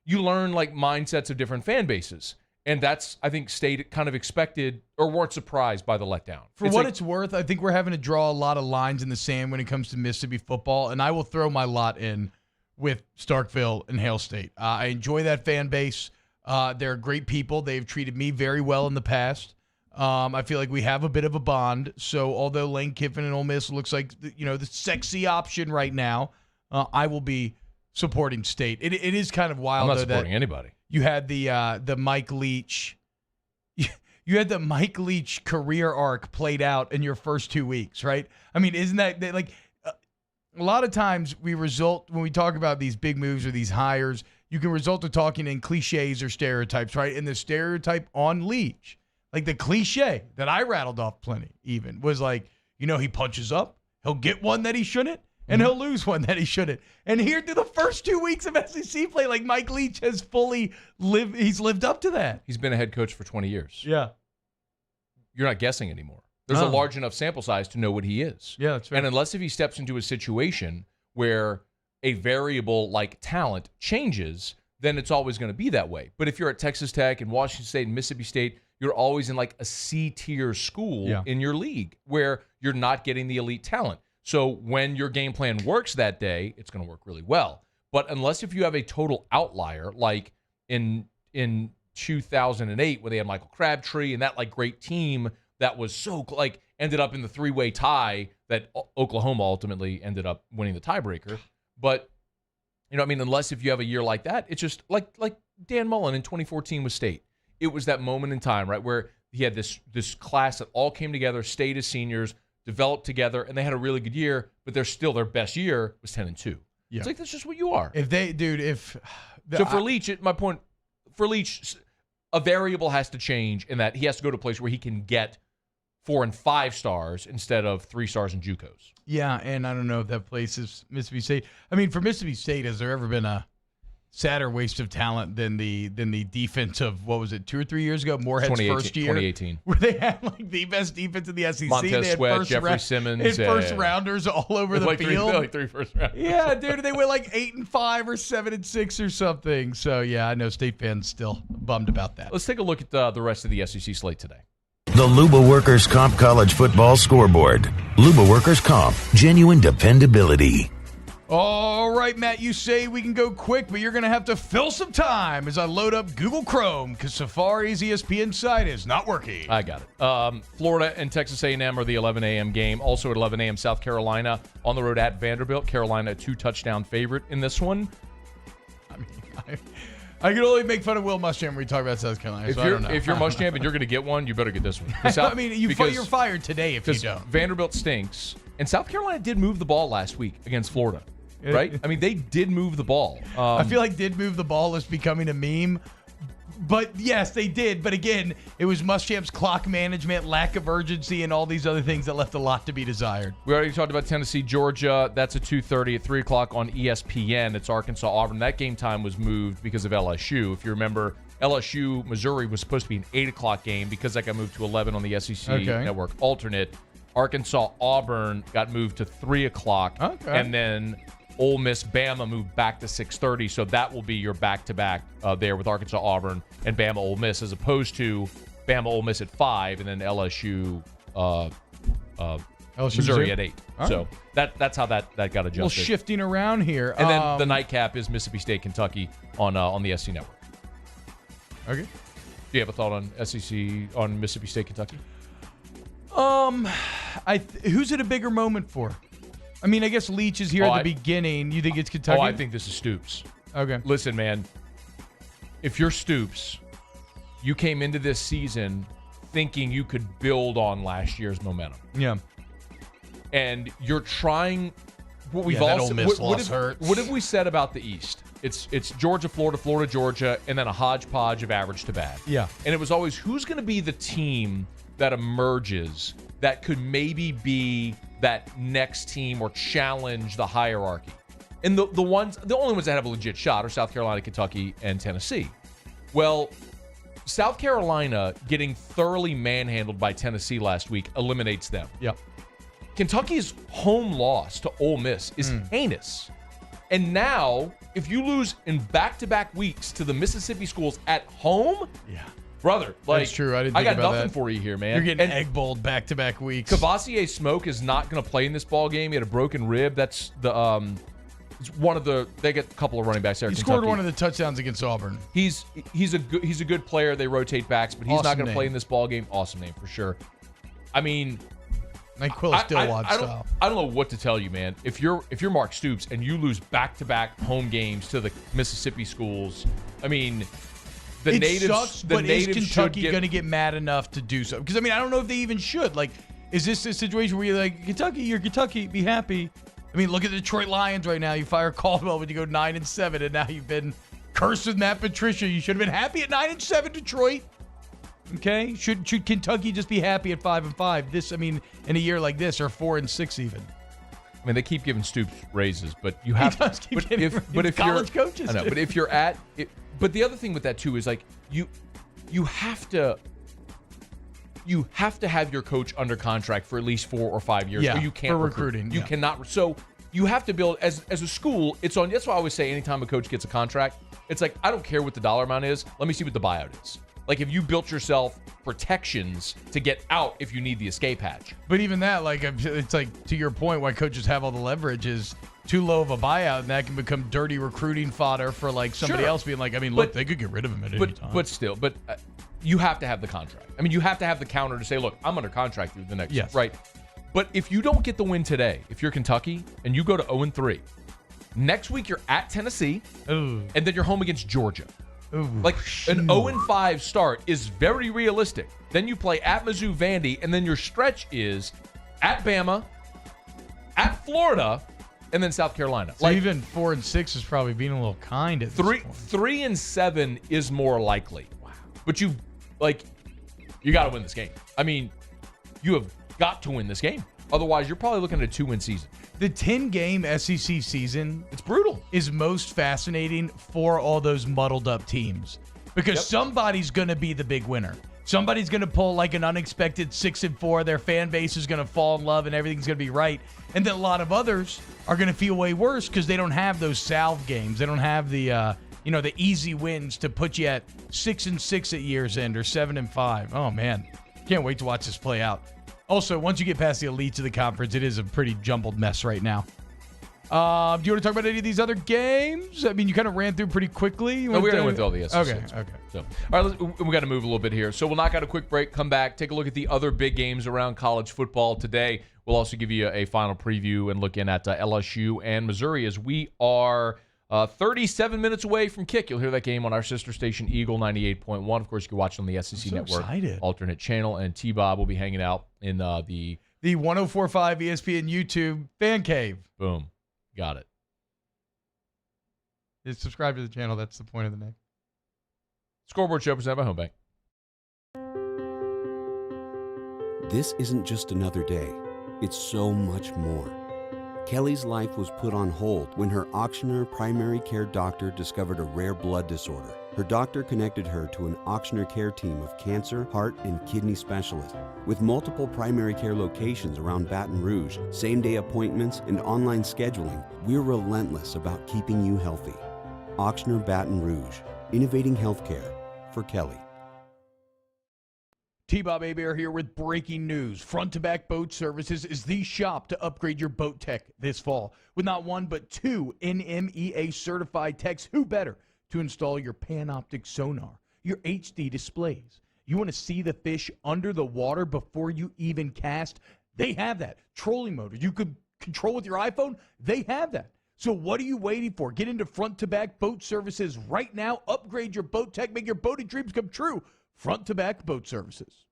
you learn like mindsets of different fan bases. And that's, I think, State kind of expected or weren't surprised by the letdown. For what it's worth, I think we're having to draw a lot of lines in the sand when it comes to Mississippi football. And I will throw my lot in with Starkville and Hail State. I enjoy that fan base. They're great people. They've treated me very well in the past. I feel like we have a bit of a bond. So although Lane Kiffin and Ole Miss looks like the sexy option right now, I will be supporting State. It is kind of wild. I'm not supporting anybody. You had the Mike Leach. You had the Mike Leach career arc played out in your first 2 weeks, right? I mean, isn't that like a lot of times when we talk about these big moves or these hires, you can result to talking in cliches or stereotypes, right? And the stereotype on Leach, like the cliche that I rattled off plenty even, was like, he punches up, he'll get one that he shouldn't, and he'll lose one that he shouldn't. And here through the first 2 weeks of SEC play, like Mike Leach has he's lived up to that. He's been a head coach for 20 years. Yeah. You're not guessing anymore. There's a large enough sample size to know what he is. Yeah, that's right. And unless if he steps into a situation where a variable like talent changes, then it's always going to be that way. But if you're at Texas Tech and Washington State and Mississippi State, you're always in like a C-tier school in your league where you're not getting the elite talent. So when your game plan works that day, it's going to work really well. But unless if you have a total outlier, like in 2008 when they had Michael Crabtree and that like great team that was so like ended up in the 3-way tie that Oklahoma ultimately ended up winning the tiebreaker. But unless if you have a year like that, it's just like Dan Mullen in 2014 with State. It was that moment in time, right, where he had this class that all came together, stayed as seniors, developed together, and they had a really good year, but their best year was 10-2. Yeah. It's like, that's just what you are. So for Leach, my point, for Leach, a variable has to change in that he has to go to a place where he can get 4 and 5 stars instead of 3 stars in JUCOs. Yeah, and I don't know if that place is Mississippi State. I mean, for Mississippi State, has there ever been a sadder waste of talent than the defense of, what was it, 2 or 3 years ago? Moorhead's first year? 2018. Where they had like the best defense in the SEC. Montez Sweat, Jeffrey Simmons. They had first rounders all over the field. Like 3 first rounders. Yeah, dude, they went like 8-5 or 7-6 or something. So, yeah, I know State fans still bummed about that. Let's take a look at the rest of the SEC slate today. The Luba Workers Comp College Football Scoreboard. Luba Workers Comp. Genuine dependability. All right, Matt, you say we can go quick, but you're going to have to fill some time as I load up Google Chrome because Safari's ESPN site is not working. I got it. Florida and Texas A&M are the 11 a.m. game. Also at 11 a.m., South Carolina on the road at Vanderbilt. Carolina a 2-touchdown favorite in this one. I mean, I can only make fun of Will Muschamp when we talk about South Carolina. If you're Muschamp and you're going to get one, you better get this one. I mean, you're fired today if you don't. Vanderbilt stinks, and South Carolina did move the ball last week against Florida, right? I mean, they did move the ball. I feel like "did move the ball" is becoming a meme. But yes, they did. But again, it was Muschamp's clock management, lack of urgency, and all these other things that left a lot to be desired. We already talked about Tennessee, Georgia. That's at 2:30 at 3 o'clock on ESPN. It's Arkansas, Auburn. That game time was moved because of LSU. If you remember, LSU-Missouri was supposed to be an 8 o'clock game because that got moved to 11 on the SEC Network alternate. Arkansas, Auburn got moved to 3 o'clock. Okay. And then Ole Miss, Bama moved back to 6:30, so that will be your back-to-back there with Arkansas, Auburn, and Bama, Ole Miss, as opposed to Bama, Ole Miss at 5, and then LSU, Missouri at 8. All so that's how that got adjusted. Well, shifting around here. And then the nightcap is Mississippi State, Kentucky on the SC Network. Okay. Do you have a thought on on Mississippi State, Kentucky? Who's it a bigger moment for? I mean, I guess Leach is here at the beginning. You think it's Kentucky? Oh, I think this is Stoops. Okay. Listen, man, if you're Stoops, you came into this season thinking you could build on last year's momentum. Yeah. And you're trying what we've that all Ole Miss loss hurts. What have we said about the East? It's Georgia, Florida, Florida, Georgia, and then a hodgepodge of average to bad. Yeah. And it was always who's going to be the team that emerges that could maybe be that next team or challenge the hierarchy. And the only ones that have a legit shot are South Carolina, Kentucky, and Tennessee. Well, South Carolina getting thoroughly manhandled by Tennessee last week eliminates them. Yep. Kentucky's home loss to Ole Miss is heinous. And now, if you lose in back-to-back weeks to the Mississippi schools at home, brother, like, that's true. I got nothing for you here, man. You're getting egg bowled back-to-back weeks. Cavassier Smoke is not going to play in this ball game. He had a broken rib. That's they get a couple of running backs there. He scored one of the touchdowns against Auburn. He's a good player. They rotate backs, but he's not going to play in this ball game. Awesome name for sure. I mean, Nyquil Stillwad style. I don't know what to tell you, man. If you're Mark Stoops and you lose back-to-back home games to the Mississippi schools, I mean, the natives. Sucks, but is Kentucky going to get mad enough to do so? Because I mean, I don't know if they even should. Like, is this a situation where you're like, you're Kentucky, be happy? I mean, look at the Detroit Lions right now. You fire Caldwell when you go 9-7, and now you've been cursed with Matt Patricia. You should have been happy at 9-7, Detroit. Okay, should Kentucky just be happy at 5-5? This, I mean, in a year like this, or 4-6 even. I mean, they keep giving Stoops raises, but you have. He does keep giving if college coaches. I know, but if you're at it, but the other thing with that too is like you have to have your coach under contract for at least 4 or 5 years. Yeah, or you can't for recruiting. You cannot. So you have to build as a school. It's on. That's why I always say anytime a coach gets a contract, it's like I don't care what the dollar amount is. Let me see what the buyout is. Like if you built yourself protections to get out if you need the escape hatch. But even that, like, it's like to your point, why coaches have all the leverage is too low of a buyout, and that can become dirty recruiting fodder for like somebody else being like, I mean, look, they could get rid of him at any time. But still, you have to have the contract. I mean, you have to have the counter to say, look, I'm under contract through the next year, right? But if you don't get the win today, if you're Kentucky and you go to 0-3, next week you're at Tennessee, and then you're home against Georgia. Like an 0-5 start is very realistic. Then you play at Mizzou, Vandy, and then your stretch is at Bama, at Florida, and then South Carolina. So even 4-6 is probably being a little kind at this point. 3-7 is more likely. Wow. But you got to win this game. I mean, you have got to win this game. Otherwise, you're probably looking at a 2-win season. The 10-game SEC season, it's brutal, is most fascinating for all those muddled up teams because somebody's going to be the big winner. Somebody's going to pull like an unexpected 6-4. Their fan base is going to fall in love and everything's going to be right. And then a lot of others are going to feel way worse because they don't have those salve games. They don't have the the easy wins to put you at 6-6 at year's end or 7-5. Oh man, can't wait to watch this play out. Also, once you get past the elites of the conference, it is a pretty jumbled mess right now. Do you want to talk about any of these other games? I mean, you kind of ran through pretty quickly. No, we already went through all the SEC. Okay. So, all right, we got to move a little bit here. So we'll knock out a quick break, come back, take a look at the other big games around college football today. We'll also give you a final preview and look in at LSU and Missouri as we are 37 minutes away from kick. You'll hear that game on our sister station, Eagle 98.1. Of course, you can watch it on the SEC Network excited. alternate channel. And T-Bob will be hanging out in the 104.5 ESPN YouTube fan cave. Boom. Got it. Just subscribe to the channel. That's the point of the name. Scoreboard show presented by Home Bank. This isn't just another day. It's so much more. Kelly's life was put on hold when her auctioneer primary care doctor discovered a rare blood disorder. Her doctor connected her to an auctioneer care team of cancer, heart, and kidney specialists. With multiple primary care locations around Baton Rouge, same-day appointments, and online scheduling, we're relentless about keeping you healthy. Auctioneer Baton Rouge, innovating healthcare for Kelly. T-Bob Hebert here with breaking news. Front to Back Boat Services is the shop to upgrade your boat tech this fall. With not one but two NMEA certified techs, who better to install your Panoptic sonar, your HD displays. You want to see the fish under the water before you even cast? They have that. Trolling motor you could control with your iPhone? They have that. So what are you waiting for? Get into Front to Back Boat Services right now. Upgrade your boat tech. Make your boating dreams come true. Front to Back Boat Services.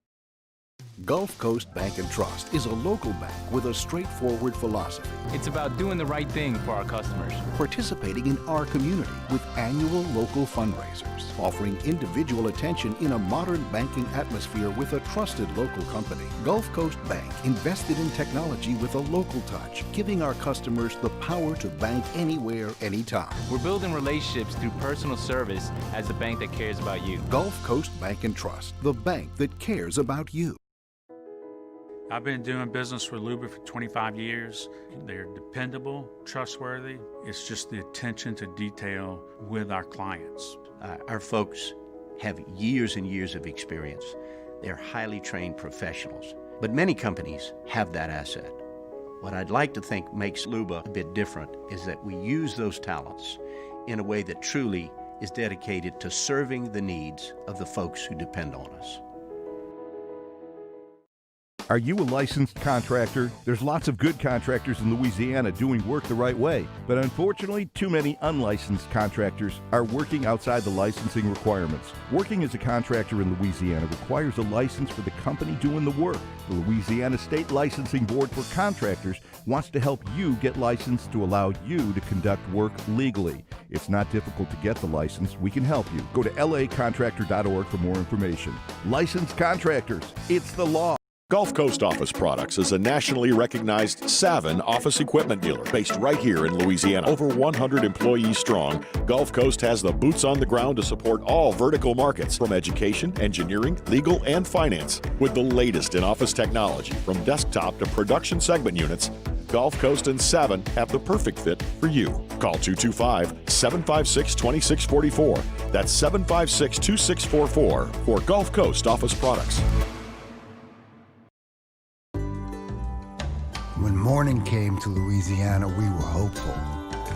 Gulf Coast Bank and Trust is a local bank with a straightforward philosophy. It's about doing the right thing for our customers. Participating in our community with annual local fundraisers. Offering individual attention in a modern banking atmosphere with a trusted local company. Gulf Coast Bank invested in technology with a local touch, giving our customers the power to bank anywhere, anytime. We're building relationships through personal service as the bank that cares about you. Gulf Coast Bank and Trust, the bank that cares about you. I've been doing business with Luba for 25 years. They're dependable, trustworthy. It's just the attention to detail with our clients. Our folks have years and years of experience. They're highly trained professionals. But many companies have that asset. What I'd like to think makes Luba a bit different is that we use those talents in a way that truly is dedicated to serving the needs of the folks who depend on us. Are you a licensed contractor? There's lots of good contractors in Louisiana doing work the right way, but unfortunately, too many unlicensed contractors are working outside the licensing requirements. Working as a contractor in Louisiana requires a license for the company doing the work. The Louisiana State Licensing Board for Contractors wants to help you get licensed to allow you to conduct work legally. It's not difficult to get the license. We can help you. Go to lacontractor.org for more information. Licensed contractors, it's the law. Gulf Coast Office Products is a nationally recognized Savin office equipment dealer based right here in Louisiana. Over 100 employees strong, Gulf Coast has the boots on the ground to support all vertical markets from education, engineering, legal, and finance. With the latest in office technology from desktop to production segment units, Gulf Coast and Savin have the perfect fit for you. Call 225-756-2644. That's 756-2644 for Gulf Coast Office Products. When morning came to Louisiana, we were hopeful,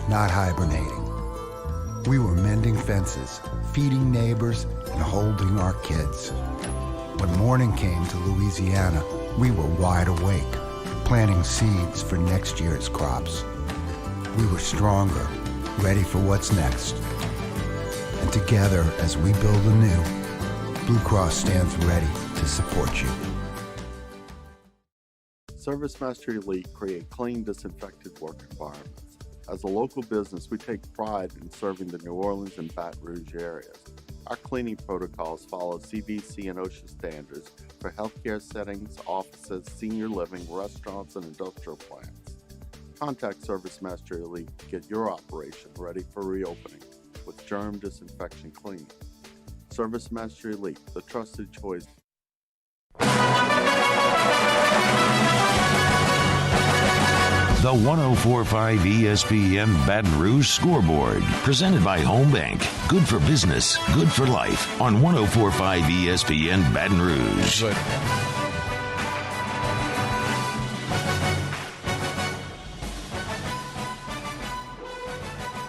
not hibernating. We were mending fences, feeding neighbors, and holding our kids. When morning came to Louisiana, we were wide awake, planting seeds for next year's crops. We were stronger, ready for what's next. And together, as we build anew, Blue Cross stands ready to support you. ServiceMaster Elite create clean, disinfected work environments. As a local business, we take pride in serving the New Orleans and Baton Rouge areas. Our cleaning protocols follow CDC and OSHA standards for healthcare settings, offices, senior living, restaurants, and industrial plants. Contact ServiceMaster Elite to get your operation ready for reopening with germ disinfection cleaning. ServiceMaster Elite, the trusted choice. The 104.5 ESPN Baton Rouge Scoreboard, presented by Home Bank. Good for business, good for life, on 104.5 ESPN Baton Rouge. Good.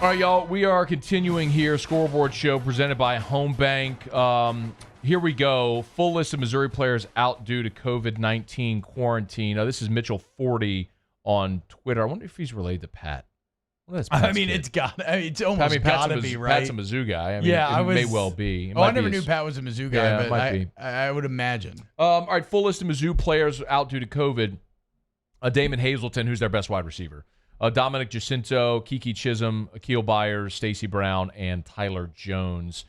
All right, y'all, we are continuing here. Scoreboard show presented by Home Bank. Here we go. Full list of Missouri players out due to COVID-19 quarantine. Now, this is Mitchell 40 on Twitter. I wonder if he's related to Pat. Well, that's Pat's kid. It's almost got to be, right? Pat's a Mizzou guy. I mean, yeah, it may well be. I never knew Pat was a Mizzou guy, but might be. I would imagine. All right, full list of Mizzou players out due to COVID. Damon Hazleton, who's their best wide receiver. Dominic Jacinto, Kiki Chisholm, Akil Byers, Stacy Brown, and Tyler Jones.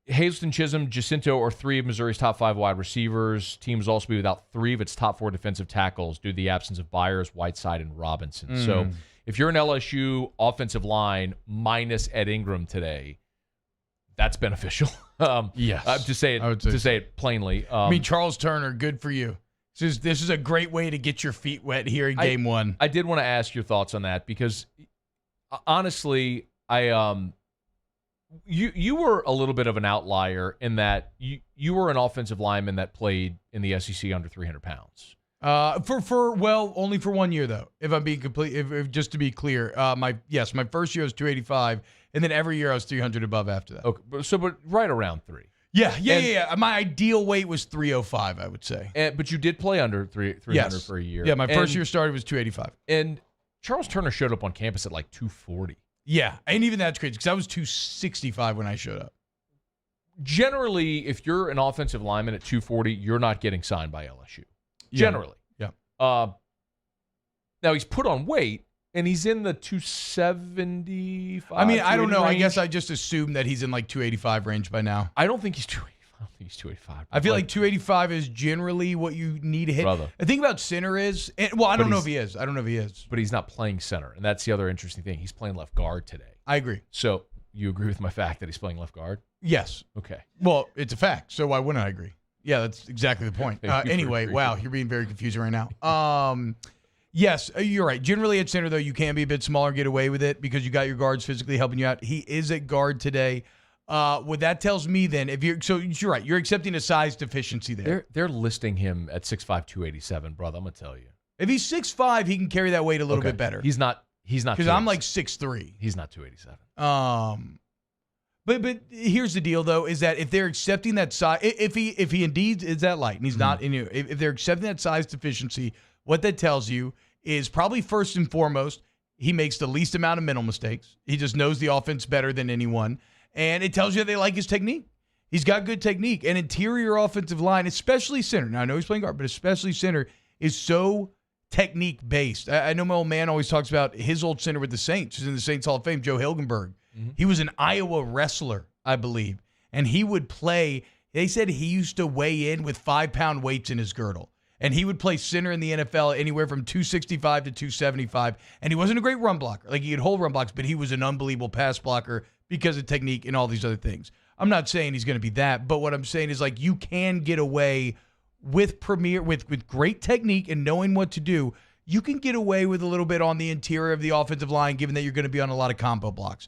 Hazleton, Chisholm, Jacinto are three of Missouri's top 5 wide receivers. Teams also be without 3 of its top 4 defensive tackles due to the absence of Byers, Whiteside, and Robinson. So if you're an LSU offensive line minus Ed Ingram today, that's beneficial. Yes. To say it plainly. I mean, Charles Turner, good for you. This is a great way to get your feet wet here in game one. I did want to ask your thoughts on that because, honestly, You were a little bit of an outlier in that you were an offensive lineman that played in the SEC under 300 pounds. Only for 1 year though. If I'm being complete, just to be clear, my first year was 285, and then every year I was 300 above after that. Okay, but right around 3. Yeah. My ideal weight was 305, I would say. But you did play under 300 for a year. Yeah, my first year started was 285, and Charles Turner showed up on campus at like 240. Yeah, and even that's crazy because I was 265 when I showed up. Generally, if you're an offensive lineman at 240, you're not getting signed by LSU. Generally. Yeah. Now, he's put on weight, and he's in the 275. I mean, I don't know. Range. I guess I just assumed that he's in like 285 range by now. I don't think he's 285. I don't think he's 285. I feel like 285 is generally what you need to hit. Brother. The thing about center is, I don't know if he is. But he's not playing center, and that's the other interesting thing. He's playing left guard today. I agree. So you agree with my fact that he's playing left guard? Yes. Okay. Well, it's a fact, so why wouldn't I agree? Yeah, that's exactly the point. Anyway, wow, you're being very confusing right now. Yes, you're right. Generally at center, though, you can be a bit smaller and get away with it because you got your guards physically helping you out. He is at guard today. What that tells me then, you're right, you're accepting a size deficiency there. They're listing him at 6'5", 287, brother. I'm gonna tell you. If he's 6'5", he can carry that weight a little bit better. He's not because I'm like 6'3". He's not 287. But here's the deal though, is that if they're accepting that size, if he indeed is that light and he's not in you, if they're accepting that size deficiency, what that tells you is probably first and foremost he makes the least amount of mental mistakes. He just knows the offense better than anyone. And it tells you they like his technique. He's got good technique. And interior offensive line, especially center. Now, I know he's playing guard, but especially center is so technique-based. I know my old man always talks about his old center with the Saints. He's in the Saints Hall of Fame, Joe Hilgenberg. He was an Iowa wrestler, I believe. And he would play, they said he used to weigh in with 5-pound weights in his girdle. And he would play center in the NFL anywhere from 265 to 275. And he wasn't a great run blocker. Like, he could hold run blocks, but he was an unbelievable pass blocker because of technique and all these other things. I'm not saying he's going to be that, but what I'm saying is, like, you can get away with with great technique and knowing what to do. You can get away with a little bit on the interior of the offensive line, given that you're going to be on a lot of combo blocks.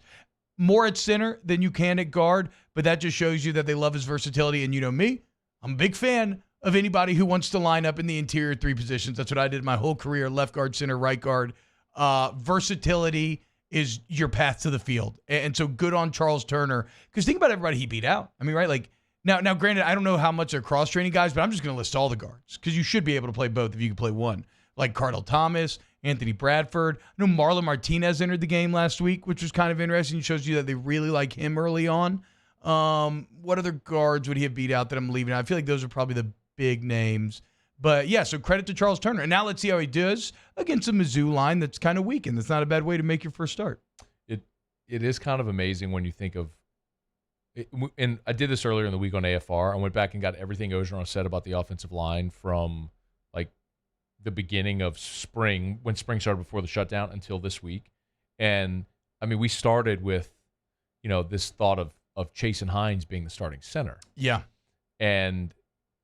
More at center than you can at guard, but that just shows you that they love his versatility. And you know me, I'm a big fan of anybody who wants to line up in the interior 3 positions. That's what I did my whole career, left guard, center, right guard. Versatility is your path to the field. And so good on Charles Turner, because think about everybody he beat out. I mean, right? Like, now, granted, I don't know how much they're cross-training guys, but I'm just going to list all the guards, because you should be able to play both if you can play one. Like Cardell Thomas, Anthony Bradford. I know Marlon Martinez entered the game last week, which was kind of interesting. It shows you that they really like him early on. What other guards would he have beat out that I'm leaving out? I feel like those are probably the big names. But, yeah, so credit to Charles Turner. And now let's see how he does against a Mizzou line that's kind of weak, and that's not a bad way to make your first start. It is kind of amazing when you think of it, and I did this earlier in the week on AFR. I went back and got everything Ogeron said about the offensive line from, like, the beginning of spring, when spring started before the shutdown, until this week. And, I mean, we started with, this thought of Chase and Hines being the starting center. Yeah. And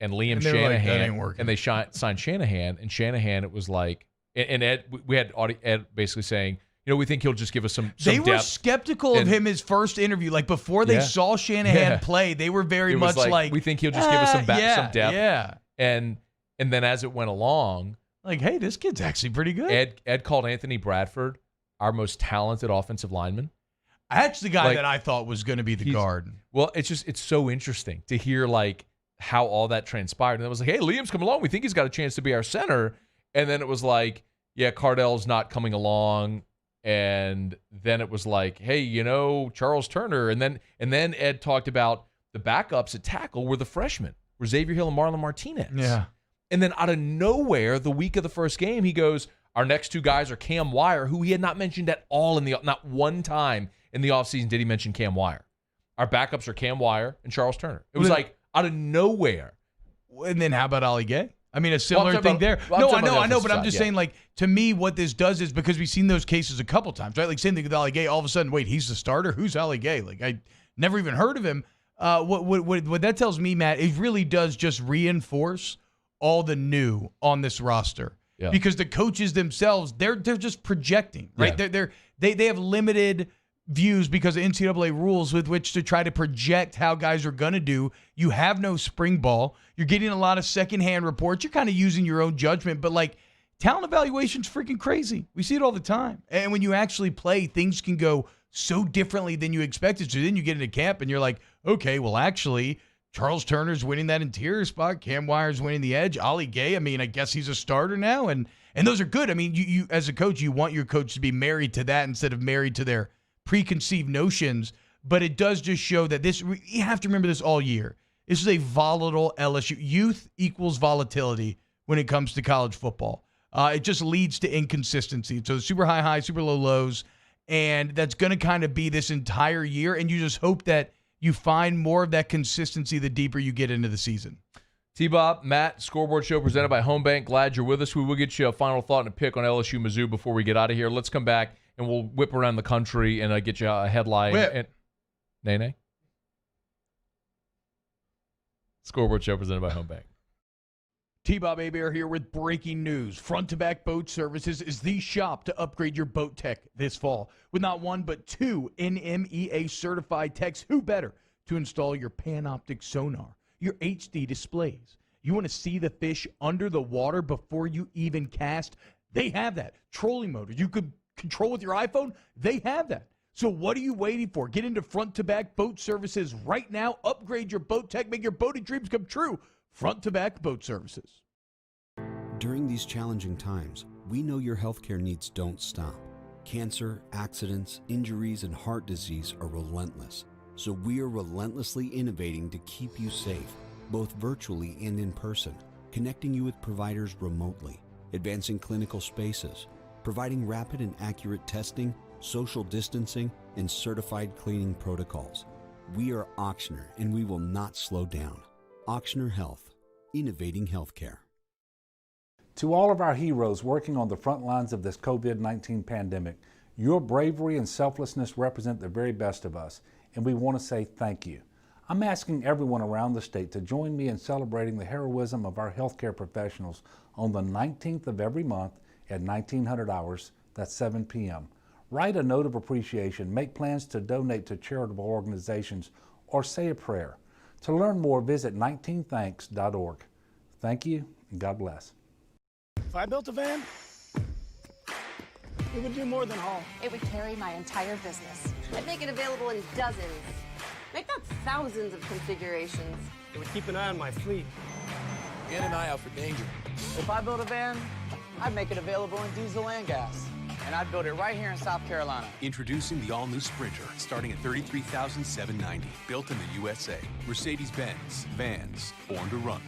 Liam and Shanahan, like, that ain't working. and they signed Shanahan, and Shanahan, it was like, and Ed, we had Ed basically saying, we think he'll just give us some They depth. were skeptical of him his first interview. Like, before they saw Shanahan play, they were very much like, we think he'll just give us some depth. Yeah. And then as it went along, like, hey, this kid's actually pretty good. Ed called Anthony Bradford our most talented offensive lineman. That's the guy that I thought was going to be the guard. Well, it's so interesting to hear, like, how all that transpired. And it was like, hey, Liam's come along. We think he's got a chance to be our center. And then it was like, yeah, Cardell's not coming along. And then it was like, hey, Charles Turner. And then Ed talked about the backups at tackle were the freshmen, were Xavier Hill and Marlon Martinez. Yeah. And then out of nowhere, the week of the first game, he goes, our next two guys are Cam Wire, who he had not mentioned at all not one time in the offseason did he mention Cam Wire. Our backups are Cam Wire and Charles Turner. It was like out of nowhere. And then how about Ali Gay? I mean, a similar thing there. I know, but I'm just saying, like, to me, what this does is, because we've seen those cases a couple times, right? Like, same thing with Ali Gay. All of a sudden, wait, he's the starter? Who's Ali Gay? Like, I never even heard of him. What that tells me, Matt, it really does just reinforce all the new on this roster. Yeah. Because the coaches themselves, they're just projecting, right? Yeah. They have limited views because of NCAA rules with which to try to project how guys are going to do. You have no spring ball. You're getting a lot of secondhand reports. You're kind of using your own judgment, but, like, talent evaluation's freaking crazy. We see it all the time. And when you actually play, things can go so differently than you expected to. Then you get into camp and you're like, okay, well, actually, Charles Turner's winning that interior spot. Cam Wire's winning the edge. Ali Gay, I mean, I guess he's a starter now. And those are good. I mean, you as a coach, you want your coach to be married to that instead of married to their preconceived notions. But it does just show that you have to remember this all year. This is a volatile LSU. Youth equals volatility when it comes to college football. It just leads to inconsistency. So super high highs, super low lows. And that's going to kind of be this entire year. And you just hope that you find more of that consistency the deeper you get into the season. T-Bob, Matt, Scoreboard Show presented by Home Bank. Glad you're with us. We will get you a final thought and a pick on LSU-Mizzou before we get out of here. Let's come back and we'll whip around the country and get you a headline. Nay. Scoreboard Show presented by Home Bank. T-Bob Hebert here with breaking news. Front to Back Boat Services is the shop to upgrade your boat tech this fall. With not one but two NMEA certified techs, who better to install your Panoptic sonar, your HD displays. You want to see the fish under the water before you even cast? They have that. Trolling motor you could control with your iPhone? They have that. So what are you waiting for? Get into Front to Back Boat Services right now. Upgrade your boat tech. Make your boating dreams come true. Front to Back Boat Services. During these challenging times, we know your healthcare needs don't stop. Cancer, accidents, injuries, and heart disease are relentless. So we are relentlessly innovating to keep you safe, both virtually and in person, connecting you with providers remotely, advancing clinical spaces, providing rapid and accurate testing, social distancing, and certified cleaning protocols. We are Auctioner, and we will not slow down. Auctioner Health, innovating healthcare. To all of our heroes working on the front lines of this COVID-19 pandemic, your bravery and selflessness represent the very best of us, and we want to say thank you. I'm asking everyone around the state to join me in celebrating the heroism of our healthcare professionals on the 19th of every month at 1900 hours, that's 7 p.m. Write a note of appreciation, make plans to donate to charitable organizations, or say a prayer. To learn more, visit 19thanks.org. Thank you, and God bless. If I built a van, it would do more than haul. It would carry my entire business. I'd make it available in dozens, make not thousands of configurations. It would keep an eye on my fleet. And an eye out for danger. If I built a van, I'd make it available in diesel and gas. And I'd build it right here in South Carolina. Introducing the all-new Sprinter, starting at $33,790. Built in the USA. Mercedes-Benz. Vans. Born to run.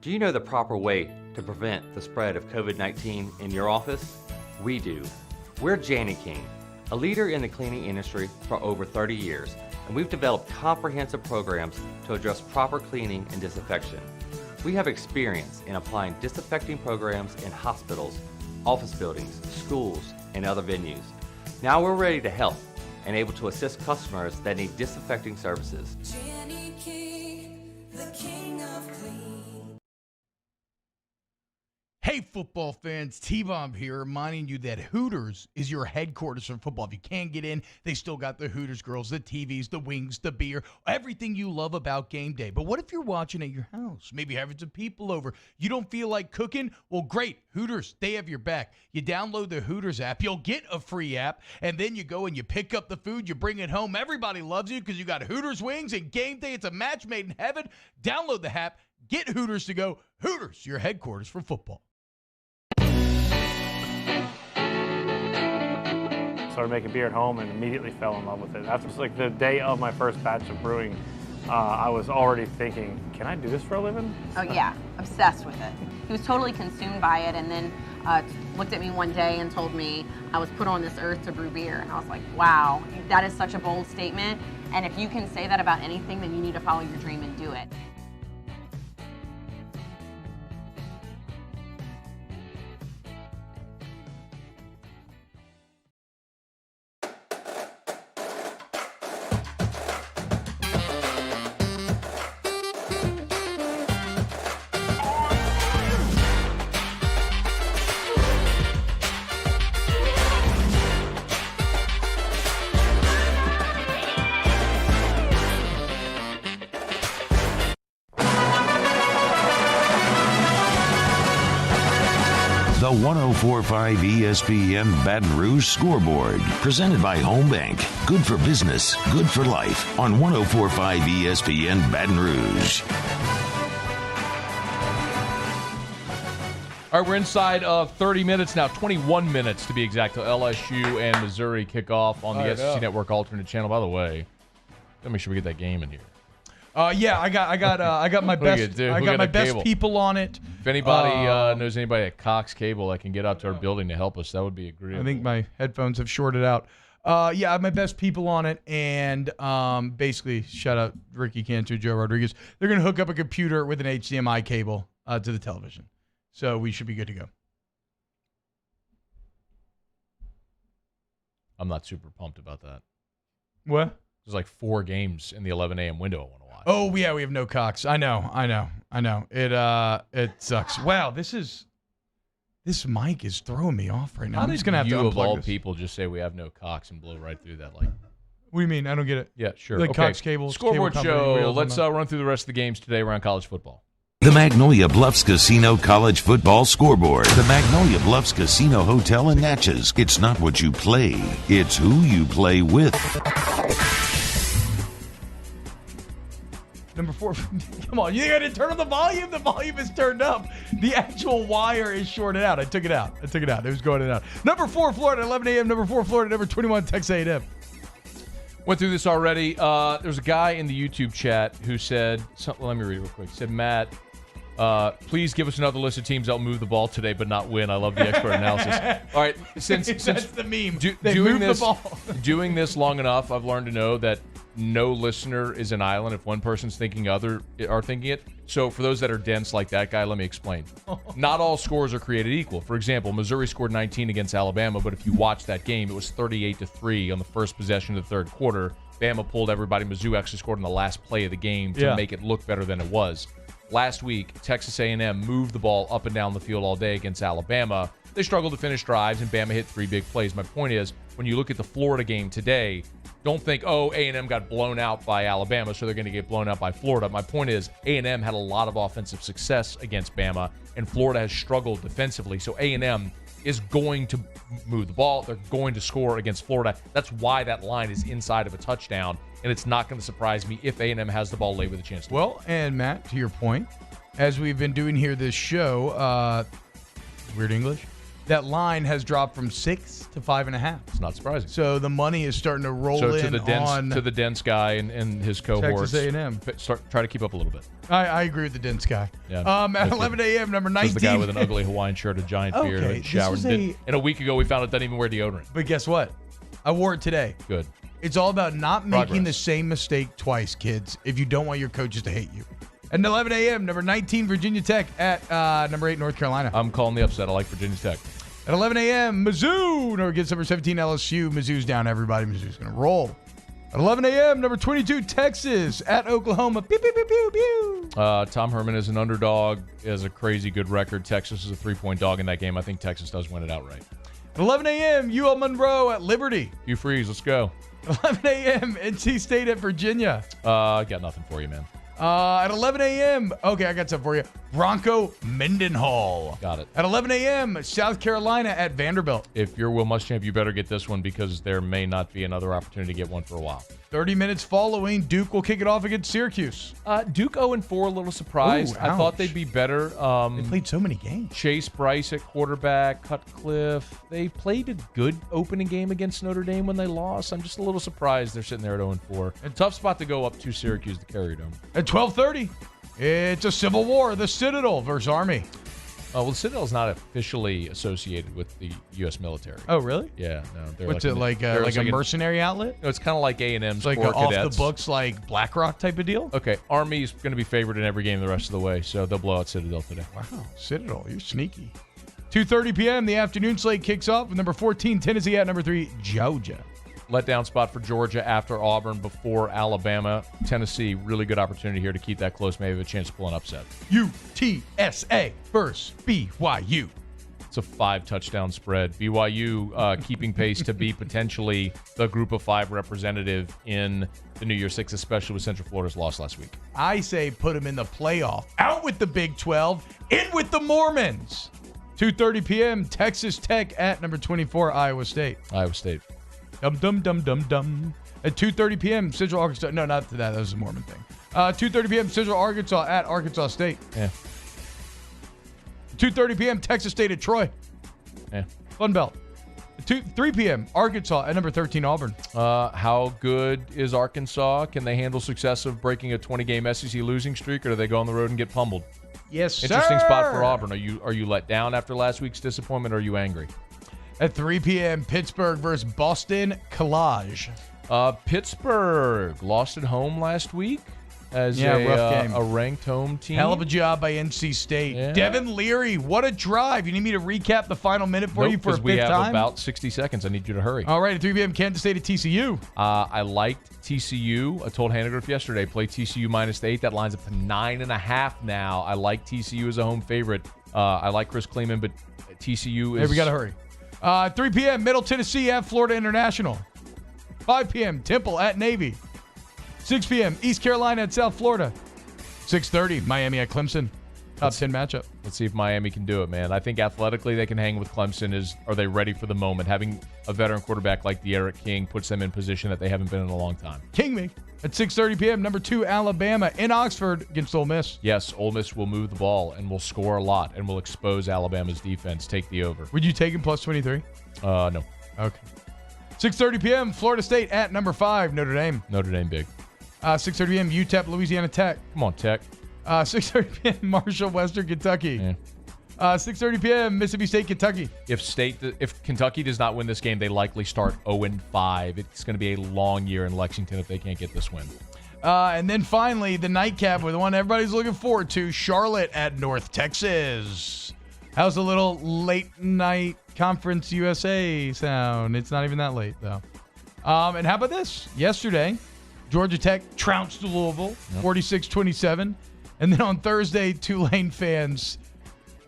Do you know the proper way to prevent the spread of COVID-19 in your office? We do. We're Jani King, a leader in the cleaning industry for over 30 years, and we've developed comprehensive programs to address proper cleaning and disinfection. We have experience in applying disinfecting programs in hospitals, office buildings, schools, and other venues. Now we're ready to help and able to assist customers that need disinfecting services. Jani King, the king of clean. Hey, football fans, T-Bomb here, reminding you that Hooters is your headquarters for football. If you can't get in, they still got the Hooters girls, the TVs, the wings, the beer, everything you love about game day. But what if you're watching at your house, maybe having some people over, you don't feel like cooking? Well, great, Hooters, they have your back. You download the Hooters app, you'll get a free app, and then you go and you pick up the food, you bring it home. Everybody loves you because you got Hooters wings and game day. It's a match made in heaven. Download the app, get Hooters to go. Hooters, your headquarters for football. Started making beer at home and immediately fell in love with it. That was like the day of my first batch of brewing. I was already thinking, can I do this for a living? Oh yeah, obsessed with it. He was totally consumed by it, and then looked at me one day and told me I was put on this earth to brew beer. And I was like, wow, that is such a bold statement. And if you can say that about anything, then you need to follow your dream and do it. The 104.5 ESPN Baton Rouge Scoreboard, presented by Home Bank. Good for business, good for life, on 104.5 ESPN Baton Rouge. All right, we're inside of 30 minutes now, 21 minutes to be exact, to LSU and Missouri kickoff on the SEC Network alternate channel. By the way, let me make sure we get that game in here. Yeah, I got my best. I got my best people on it. If anybody knows anybody at Cox Cable that can get out to our building to help us, that would be agreeable. I think my headphones have shorted out. Yeah, I have my best people on it, and basically, shout out Ricky Cantu, Joe Rodriguez. They're going to hook up a computer with an HDMI cable to the television, so we should be good to go. I'm not super pumped about that. What? There's like 4 games in the 11 a.m. window I want to watch. Oh yeah, we have no Cox. I know. It sucks. Wow, this mic is throwing me off right now. I'm just gonna have to unplug of all this. people just say we have no Cox and blow right through that? Like, what do you mean? I don't get it. Yeah, sure. Like okay. Cox cable. Scoreboard cable company, show. wheels Let's on run through the rest of the games today around college football. The Magnolia Bluffs Casino College Football Scoreboard. The Magnolia Bluffs Casino Hotel in Natchez. It's not what you play, it's who you play with. Number 4. Come on, you think I didn't turn on the volume? The volume is turned up. The actual wire is shorted out. I took it out. It was going in and out. Number 4, Florida, 11 a.m. Number 4, Florida. Number 21, Texas A&M. Went through this already. There's a guy in the YouTube chat who said, let me read it real quick. He said, Matt, please give us another list of teams that will move the ball today but not win. I love the expert analysis. All right, since that's the meme. Doing this long enough, I've learned to know that no listener is an island if one person's thinking other are thinking it. So for those that are dense like that guy, let me explain. Not all scores are created equal. For example, Missouri scored 19 against Alabama, but if you watch that game, it was 38-3 on the first possession of the third quarter. Bama pulled everybody. Mizzou actually scored on the last play of the game to make it look better than it was. Last week, Texas A&M moved the ball up and down the field all day against Alabama. They struggled to finish drives, and Bama hit 3 big plays. My point is, when you look at the Florida game today, don't think, oh, A&M got blown out by Alabama, so they're going to get blown out by Florida. My point is, A&M had a lot of offensive success against Bama, and Florida has struggled defensively. So A&M is going to move the ball. They're going to score against Florida. That's why that line is inside of a touchdown, and it's not going to surprise me if A&M has the ball late with a chance to win. Well, and Matt, to your point, as we've been doing here this show, Weird English, that line has dropped from 6 to 5.5. It's not surprising. So the money is starting to roll So in to the dense guy and his cohorts. Texas A&M. Try to keep up a little bit. I agree with the dense guy. Yeah. At 11 a.m., number 19. The guy with an ugly Hawaiian shirt, a giant beard, Okay, and showered. And a week ago, we found out doesn't even wear deodorant. But guess what? I wore it today. Good. It's all about not making Progress. the same mistake twice, kids, if you don't want your coaches to hate you. At 11 a.m., number 19, Virginia Tech at number 8, North Carolina. I'm calling the upset. I like Virginia Tech. At 11 a.m., Mizzou against number 17, LSU. Mizzou's down, everybody. Mizzou's going to roll. At 11 a.m., number 22, Texas at Oklahoma. Pew, pew, pew, pew, pew. Tom Herman is an underdog, has a crazy good record. Texas is a 3-point dog in that game. I think Texas does win it outright. At 11 a.m., UL Monroe at Liberty. Hugh Freeze, let's go. At 11 a.m., NC State at Virginia. I got nothing for you, man. At 11 a.m., okay, I got something for you. Bronco Mendenhall. Got it. At 11 a.m., South Carolina at Vanderbilt. If you're Will Muschamp, you better get this one because there may not be another opportunity to get one for a while. 30 minutes following, Duke will kick it off against Syracuse. Duke 0-4, a little surprised. Ooh, I thought ouch. they'd be better. They played so many games. Chase Bryce at quarterback, Cutcliffe. They played a good opening game against Notre Dame when they lost. I'm just a little surprised they're sitting there at 0-4. A tough spot to go up to Syracuse, the Carrier Dome. At 12:30, it's a civil war, the Citadel versus Army. Well, the Citadel is not officially associated with the U.S. military. Oh, really? Yeah, no. They're What's it, like a mercenary outlet? No, it's kind of like A&M's Like Corps off Cadets. the books, like BlackRock type of deal? Okay, Army's going to be favored in every game the rest of the way, so they'll blow out Citadel today. Wow, Citadel, you're sneaky. 2:30 p.m., the afternoon slate kicks off with number 14, Tennessee at number 3, Georgia. Letdown spot for Georgia after Auburn, before Alabama. Tennessee, really good opportunity here to keep that close, maybe have a chance to pull an upset. UTSA versus BYU. It's a 5-touchdown spread. BYU keeping pace to be potentially the Group of 5 representative in the New Year's Six, especially with Central Florida's loss last week. I say put them in the playoff. Out with the Big 12, in with the Mormons. 2:30 p.m., Texas Tech at number 24, Iowa State. Iowa State. Dum, dum, dum, dum, dum. At 2:30 p.m., Central Arkansas. No, not that. That was a Mormon thing. 2:30 p.m., Central Arkansas at Arkansas State. Yeah. 2:30 p.m., Texas State at Troy. Yeah. Fun Belt. 3 p.m., Arkansas at number 13, Auburn. How good is Arkansas? Can they handle success of breaking a 20-game SEC losing streak, or do they go on the road and get pummeled? Yes, Interesting sir. spot for Auburn. Are you let down after last week's disappointment, or are you angry? At 3 p.m., Pittsburgh versus Boston College. Pittsburgh lost at home last week as rough game. A ranked home team. Hell of a job by NC State. Yeah. Devin Leary, what a drive. You need me to recap the final minute for you for a fifth we have time? about 60 seconds. I need you to hurry. All right, at 3 p.m., Kansas State at TCU. I liked TCU. I told Hannegriff yesterday, play TCU -8. That lines up to 9.5 now. I like TCU as a home favorite. I like Chris Kleeman, but TCU is... Hey, we got to hurry. 3 p.m., Middle Tennessee at Florida International. 5 p.m., Temple at Navy. 6 p.m., East Carolina at South Florida. 6:30, Miami at Clemson. Top 10 matchup. Let's see if Miami can do it, man. I think athletically they can hang with Clemson. Are they ready for the moment? Having a veteran quarterback like De'Aaron King puts them in position that they haven't been in a long time. King me. At 6:30 p.m., number 2, Alabama in Oxford against Ole Miss. Yes, Ole Miss will move the ball and will score a lot and will expose Alabama's defense. Take the over. Would you take him plus 23? No. Okay. 6:30 p.m., Florida State at number 5, Notre Dame. Notre Dame big. 6:30 p.m., UTEP, Louisiana Tech. Come on, Tech. 6:30 p.m., Marshall, Western Kentucky. Yeah. 6:30 p.m., Mississippi State, Kentucky. If Kentucky does not win this game, they likely start 0-5. It's going to be a long year in Lexington if they can't get this win. And then finally, the nightcap with the one everybody's looking forward to, Charlotte at North Texas. How's the little late night Conference USA sound? It's not even that late, though. And how about this? Yesterday, Georgia Tech trounced Louisville, 46-27. And then on Thursday, Tulane fans,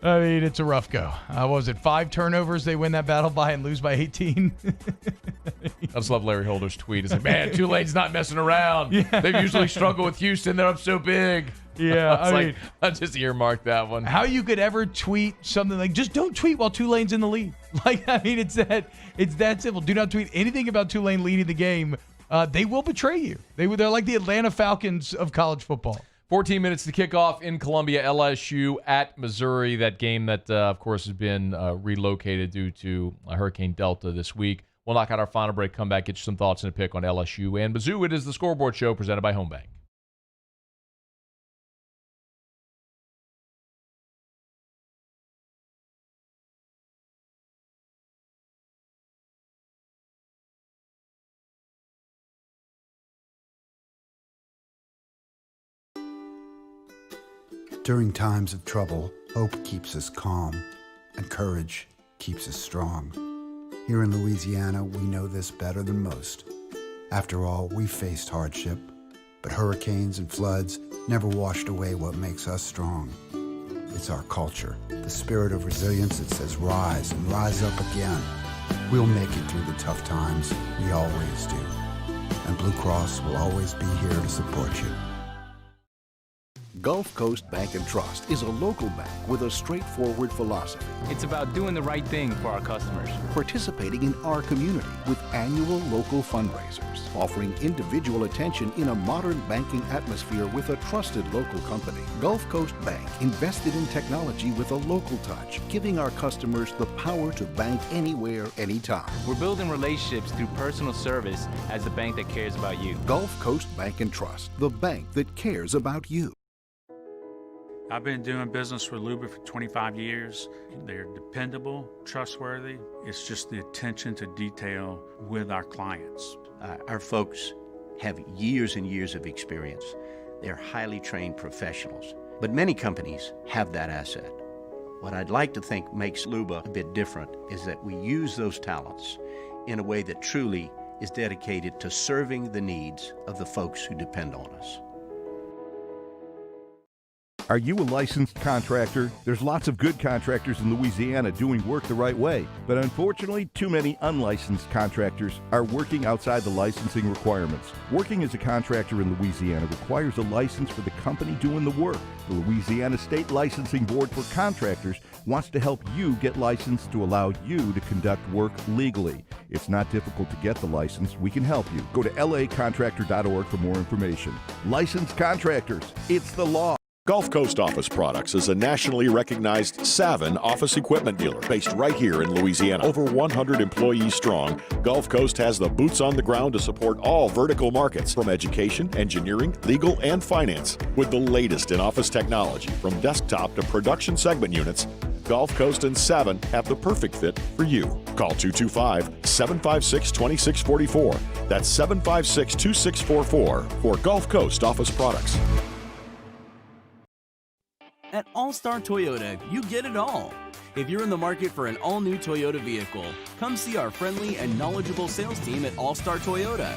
I mean, it's a rough go. What was it, 5 turnovers they win that battle by and lose by 18? I just love Larry Holder's tweet. It's like, man, Tulane's not messing around. Yeah. They usually struggle with Houston. They're up so big. Yeah, I mean, I just earmarked that one. How you could ever tweet something like, just don't tweet while Tulane's in the lead. Like, I mean, it's that simple. Do not tweet anything about Tulane leading the game. They will betray you. They're like the Atlanta Falcons of college football. 14 minutes to kick off in Columbia, LSU at Missouri. That game that, of course, has been relocated due to Hurricane Delta this week. We'll knock out our final break, come back, get you some thoughts and a pick on LSU and Mizzou. It is the Scoreboard Show presented by Home Bank. During times of trouble, hope keeps us calm, and courage keeps us strong. Here in Louisiana, we know this better than most. After all, we've faced hardship, but hurricanes and floods never washed away what makes us strong. It's our culture, the spirit of resilience that says rise and rise up again. We'll make it through the tough times, we always do. And Blue Cross will always be here to support you. Gulf Coast Bank and Trust is a local bank with a straightforward philosophy. It's about doing the right thing for our customers. Participating in our community with annual local fundraisers, offering individual attention in a modern banking atmosphere with a trusted local company. Gulf Coast Bank invested in technology with a local touch, giving our customers the power to bank anywhere, anytime. We're building relationships through personal service as the bank that cares about you. Gulf Coast Bank and Trust, the bank that cares about you. I've been doing business with Luba for 25 years. They're dependable, trustworthy. It's just the attention to detail with our clients. Our folks have years and years of experience. They're highly trained professionals. But many companies have that asset. What I'd like to think makes Luba a bit different is that we use those talents in a way that truly is dedicated to serving the needs of the folks who depend on us. Are you a licensed contractor? There's lots of good contractors in Louisiana doing work the right way, but unfortunately, too many unlicensed contractors are working outside the licensing requirements. Working as a contractor in Louisiana requires a license for the company doing the work. The Louisiana State Licensing Board for Contractors wants to help you get licensed to allow you to conduct work legally. It's not difficult to get the license. We can help you. Go to lacontractor.org for more information. Licensed contractors, it's the law. Gulf Coast Office Products is a nationally recognized Savin office equipment dealer based right here in Louisiana. Over 100 employees strong, Gulf Coast has the boots on the ground to support all vertical markets from education, engineering, legal, and finance. With the latest in office technology from desktop to production segment units, Gulf Coast and Savin have the perfect fit for you. Call 225-756-2644. That's 756-2644 for Gulf Coast Office Products. At All-Star Toyota, you get it all. If you're in the market for an all-new Toyota vehicle, come see our friendly and knowledgeable sales team at All-Star Toyota.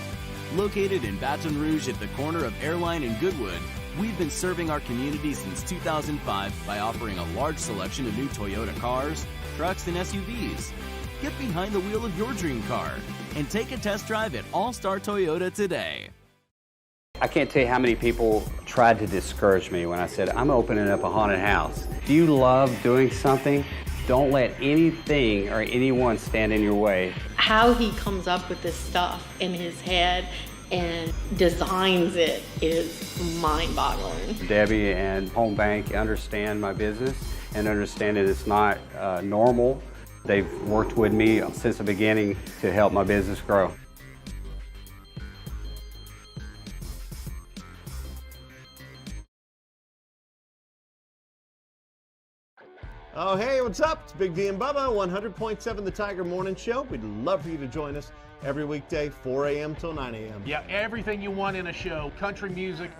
Located in Baton Rouge at the corner of Airline and Goodwood, we've been serving our community since 2005 by offering a large selection of new Toyota cars, trucks, and SUVs. Get behind the wheel of your dream car and take a test drive at All-Star Toyota today. I can't tell you how many people tried to discourage me when I said, I'm opening up a haunted house. If you love doing something, don't let anything or anyone stand in your way. How he comes up with this stuff in his head and designs it is mind-boggling. Debbie and Home Bank understand my business and understand that it's not normal. They've worked with me since the beginning to help my business grow. Oh, hey, what's up? It's Big D and Bubba, 100.7 The Tiger Morning Show. We'd love for you to join us every weekday, 4 a.m. till 9 a.m. Yeah, everything you want in a show. Country music.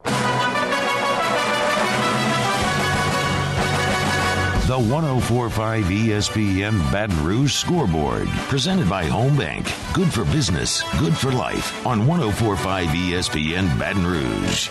The 104.5 ESPN Baton Rouge Scoreboard, presented by Home Bank. Good for business, good for life. On 104.5 ESPN Baton Rouge.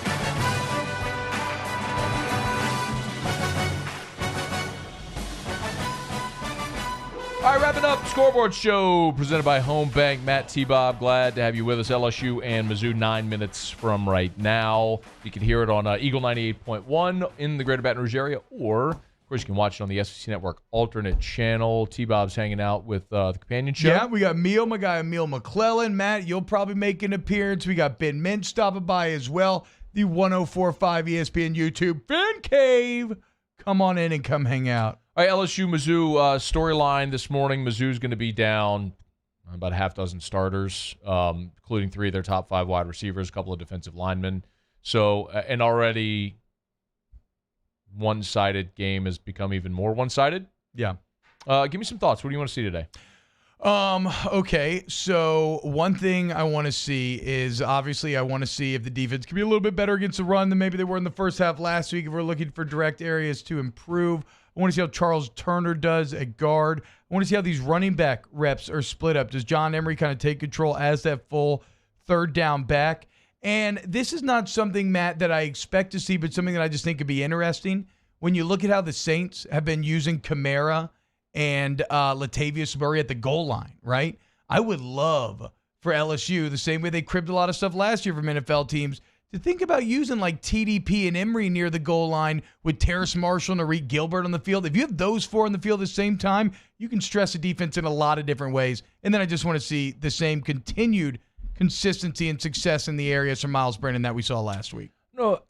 All right, wrapping up Scoreboard Show presented by Home Bank. Matt T-Bob, glad to have you with us. LSU and Mizzou 9 minutes from right now. You can hear it on Eagle 98.1 in the greater Baton Rouge area, or, of course, you can watch it on the SEC Network alternate channel. T-Bob's hanging out with the companion show. Yeah, we got my guy Emil McClellan. Matt, you'll probably make an appearance. We got Ben Mintz stopping by as well. the 104.5 ESPN YouTube fan cave. Come on in and come hang out. All right, LSU-Mizzou storyline this morning. Mizzou's going to be down about a half dozen starters, including 3 of their top 5 wide receivers, a couple of defensive linemen. So an already one-sided game has become even more one-sided. Yeah. Give me some thoughts. What do you want to see today? Okay, so one thing I want to see is, obviously, I want to see if the defense can be a little bit better against the run than maybe they were in the first half last week. If we're looking for direct areas to improve, I want to see how Charles Turner does at guard. I want to see how these running back reps are split up. Does John Emery kind of take control as that full third down back? And this is not something, Matt, that I expect to see, but something that I just think could be interesting. When you look at how the Saints have been using Kamara and Latavius Murray at the goal line, right? I would love for LSU, the same way they cribbed a lot of stuff last year from NFL teams, to think about using like TDP and Emery near the goal line with Terrace Marshall and Arik Gilbert on the field. If you have those 4 on the field at the same time, you can stress a defense in a lot of different ways. And then I just want to see the same continued consistency and success in the areas from Miles Brennan that we saw last week. No,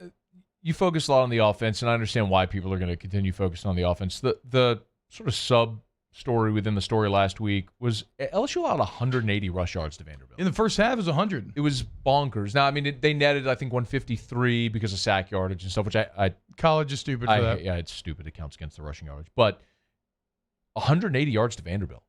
you focus a lot on the offense, and I understand why people are going to continue focusing on the offense. The sort of sub-story within the story last week was LSU allowed 180 rush yards to Vanderbilt. In the first half, it was 100. It was bonkers. Now, I mean, they netted, I think, 153 because of sack yardage and stuff, which I college is stupid for that. Yeah, it's stupid. It counts against the rushing yardage. But 180 yards to Vanderbilt.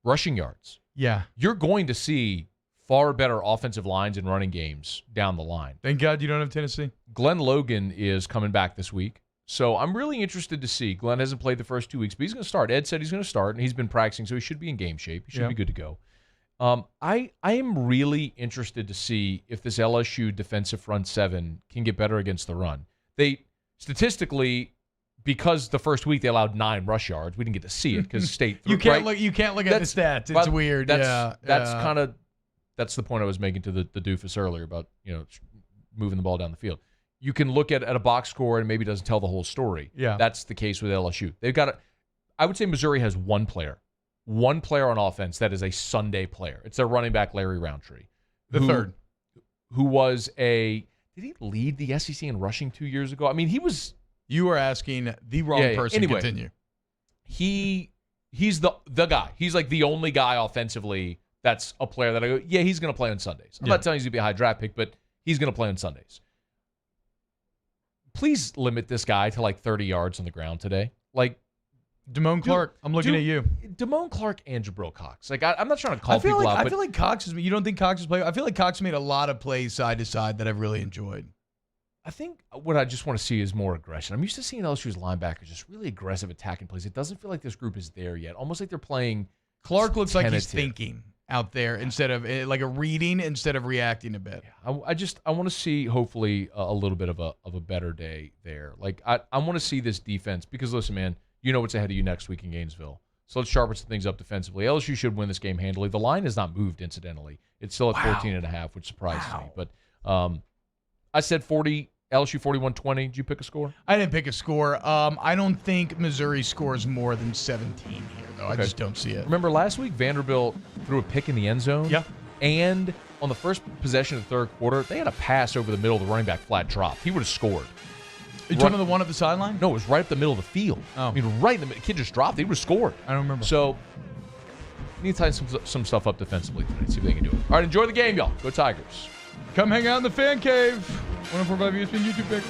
Rushing yards. Yeah. You're going to see far better offensive lines and running games down the line. Thank God you don't have Tennessee. Glenn Logan is coming back this week. So I'm really interested to see. Glenn hasn't played the first 2 weeks, but he's going to start. Ed said he's going to start, and he's been practicing, so he should be in game shape. He should be good to go. I am really interested to see if this LSU defensive front 7 can get better against the run. They, statistically, because the first week they allowed 9 rush yards, we didn't get to see it because State. You can't look at the stats. It's weird. That's kind of the point I was making to the doofus earlier about moving the ball down the field. You can look at a box score and maybe it doesn't tell the whole story. Yeah. That's the case with LSU. They've got I would say Missouri has one player on offense that is a Sunday player. It's their running back, Larry Roundtree. Third. Who was did he lead the SEC in rushing 2 years ago? I mean, he was. You are asking the wrong person. Anyway, continue. He's the guy. He's like the only guy offensively that's a player that I go, yeah, he's going to play on Sundays. I'm not telling you he's going to be a high draft pick, but he's going to play on Sundays. Please limit this guy to like 30 yards on the ground today. Like Damone Clark, I'm looking at you. Damone Clark and Jabril Cox. Like I'm not trying to call people out. I feel like Cox you don't think Cox is playing? I feel like Cox made a lot of plays side to side that I've really enjoyed. I think what I just want to see is more aggression. I'm used to seeing LSU's linebackers just really aggressive attacking plays. It doesn't feel like this group is there yet. Almost like they're playing. Clark looks like he's thinking out there instead of like a reading instead of reacting a bit. Yeah, I want to see hopefully a little bit of a better day there. Like I want to see this defense because listen, man, you know what's ahead of you next week in Gainesville. So let's sharpen some things up defensively. LSU should win this game handily. The line has not moved, incidentally. It's still at 14.5, which surprised me. But I said 40. LSU 41-20. Did you pick a score? I didn't pick a score. I don't think Missouri scores more than 17 here, though. Okay. I just don't see it. Remember last week, Vanderbilt threw a pick in the end zone? Yeah. And on the first possession of the third quarter, they had a pass over the middle of the running back flat drop. He would have scored. You talking about the one at the sideline? No, it was right up the middle of the field. Oh. I mean, right in the middle. The kid just dropped. He would have scored. I don't remember. So, need to tighten some stuff up defensively tonight. See if they can do it. All right, enjoy the game, y'all. Go Tigers. Come hang out in the fan cave. 104.5 ESPN YouTube pick.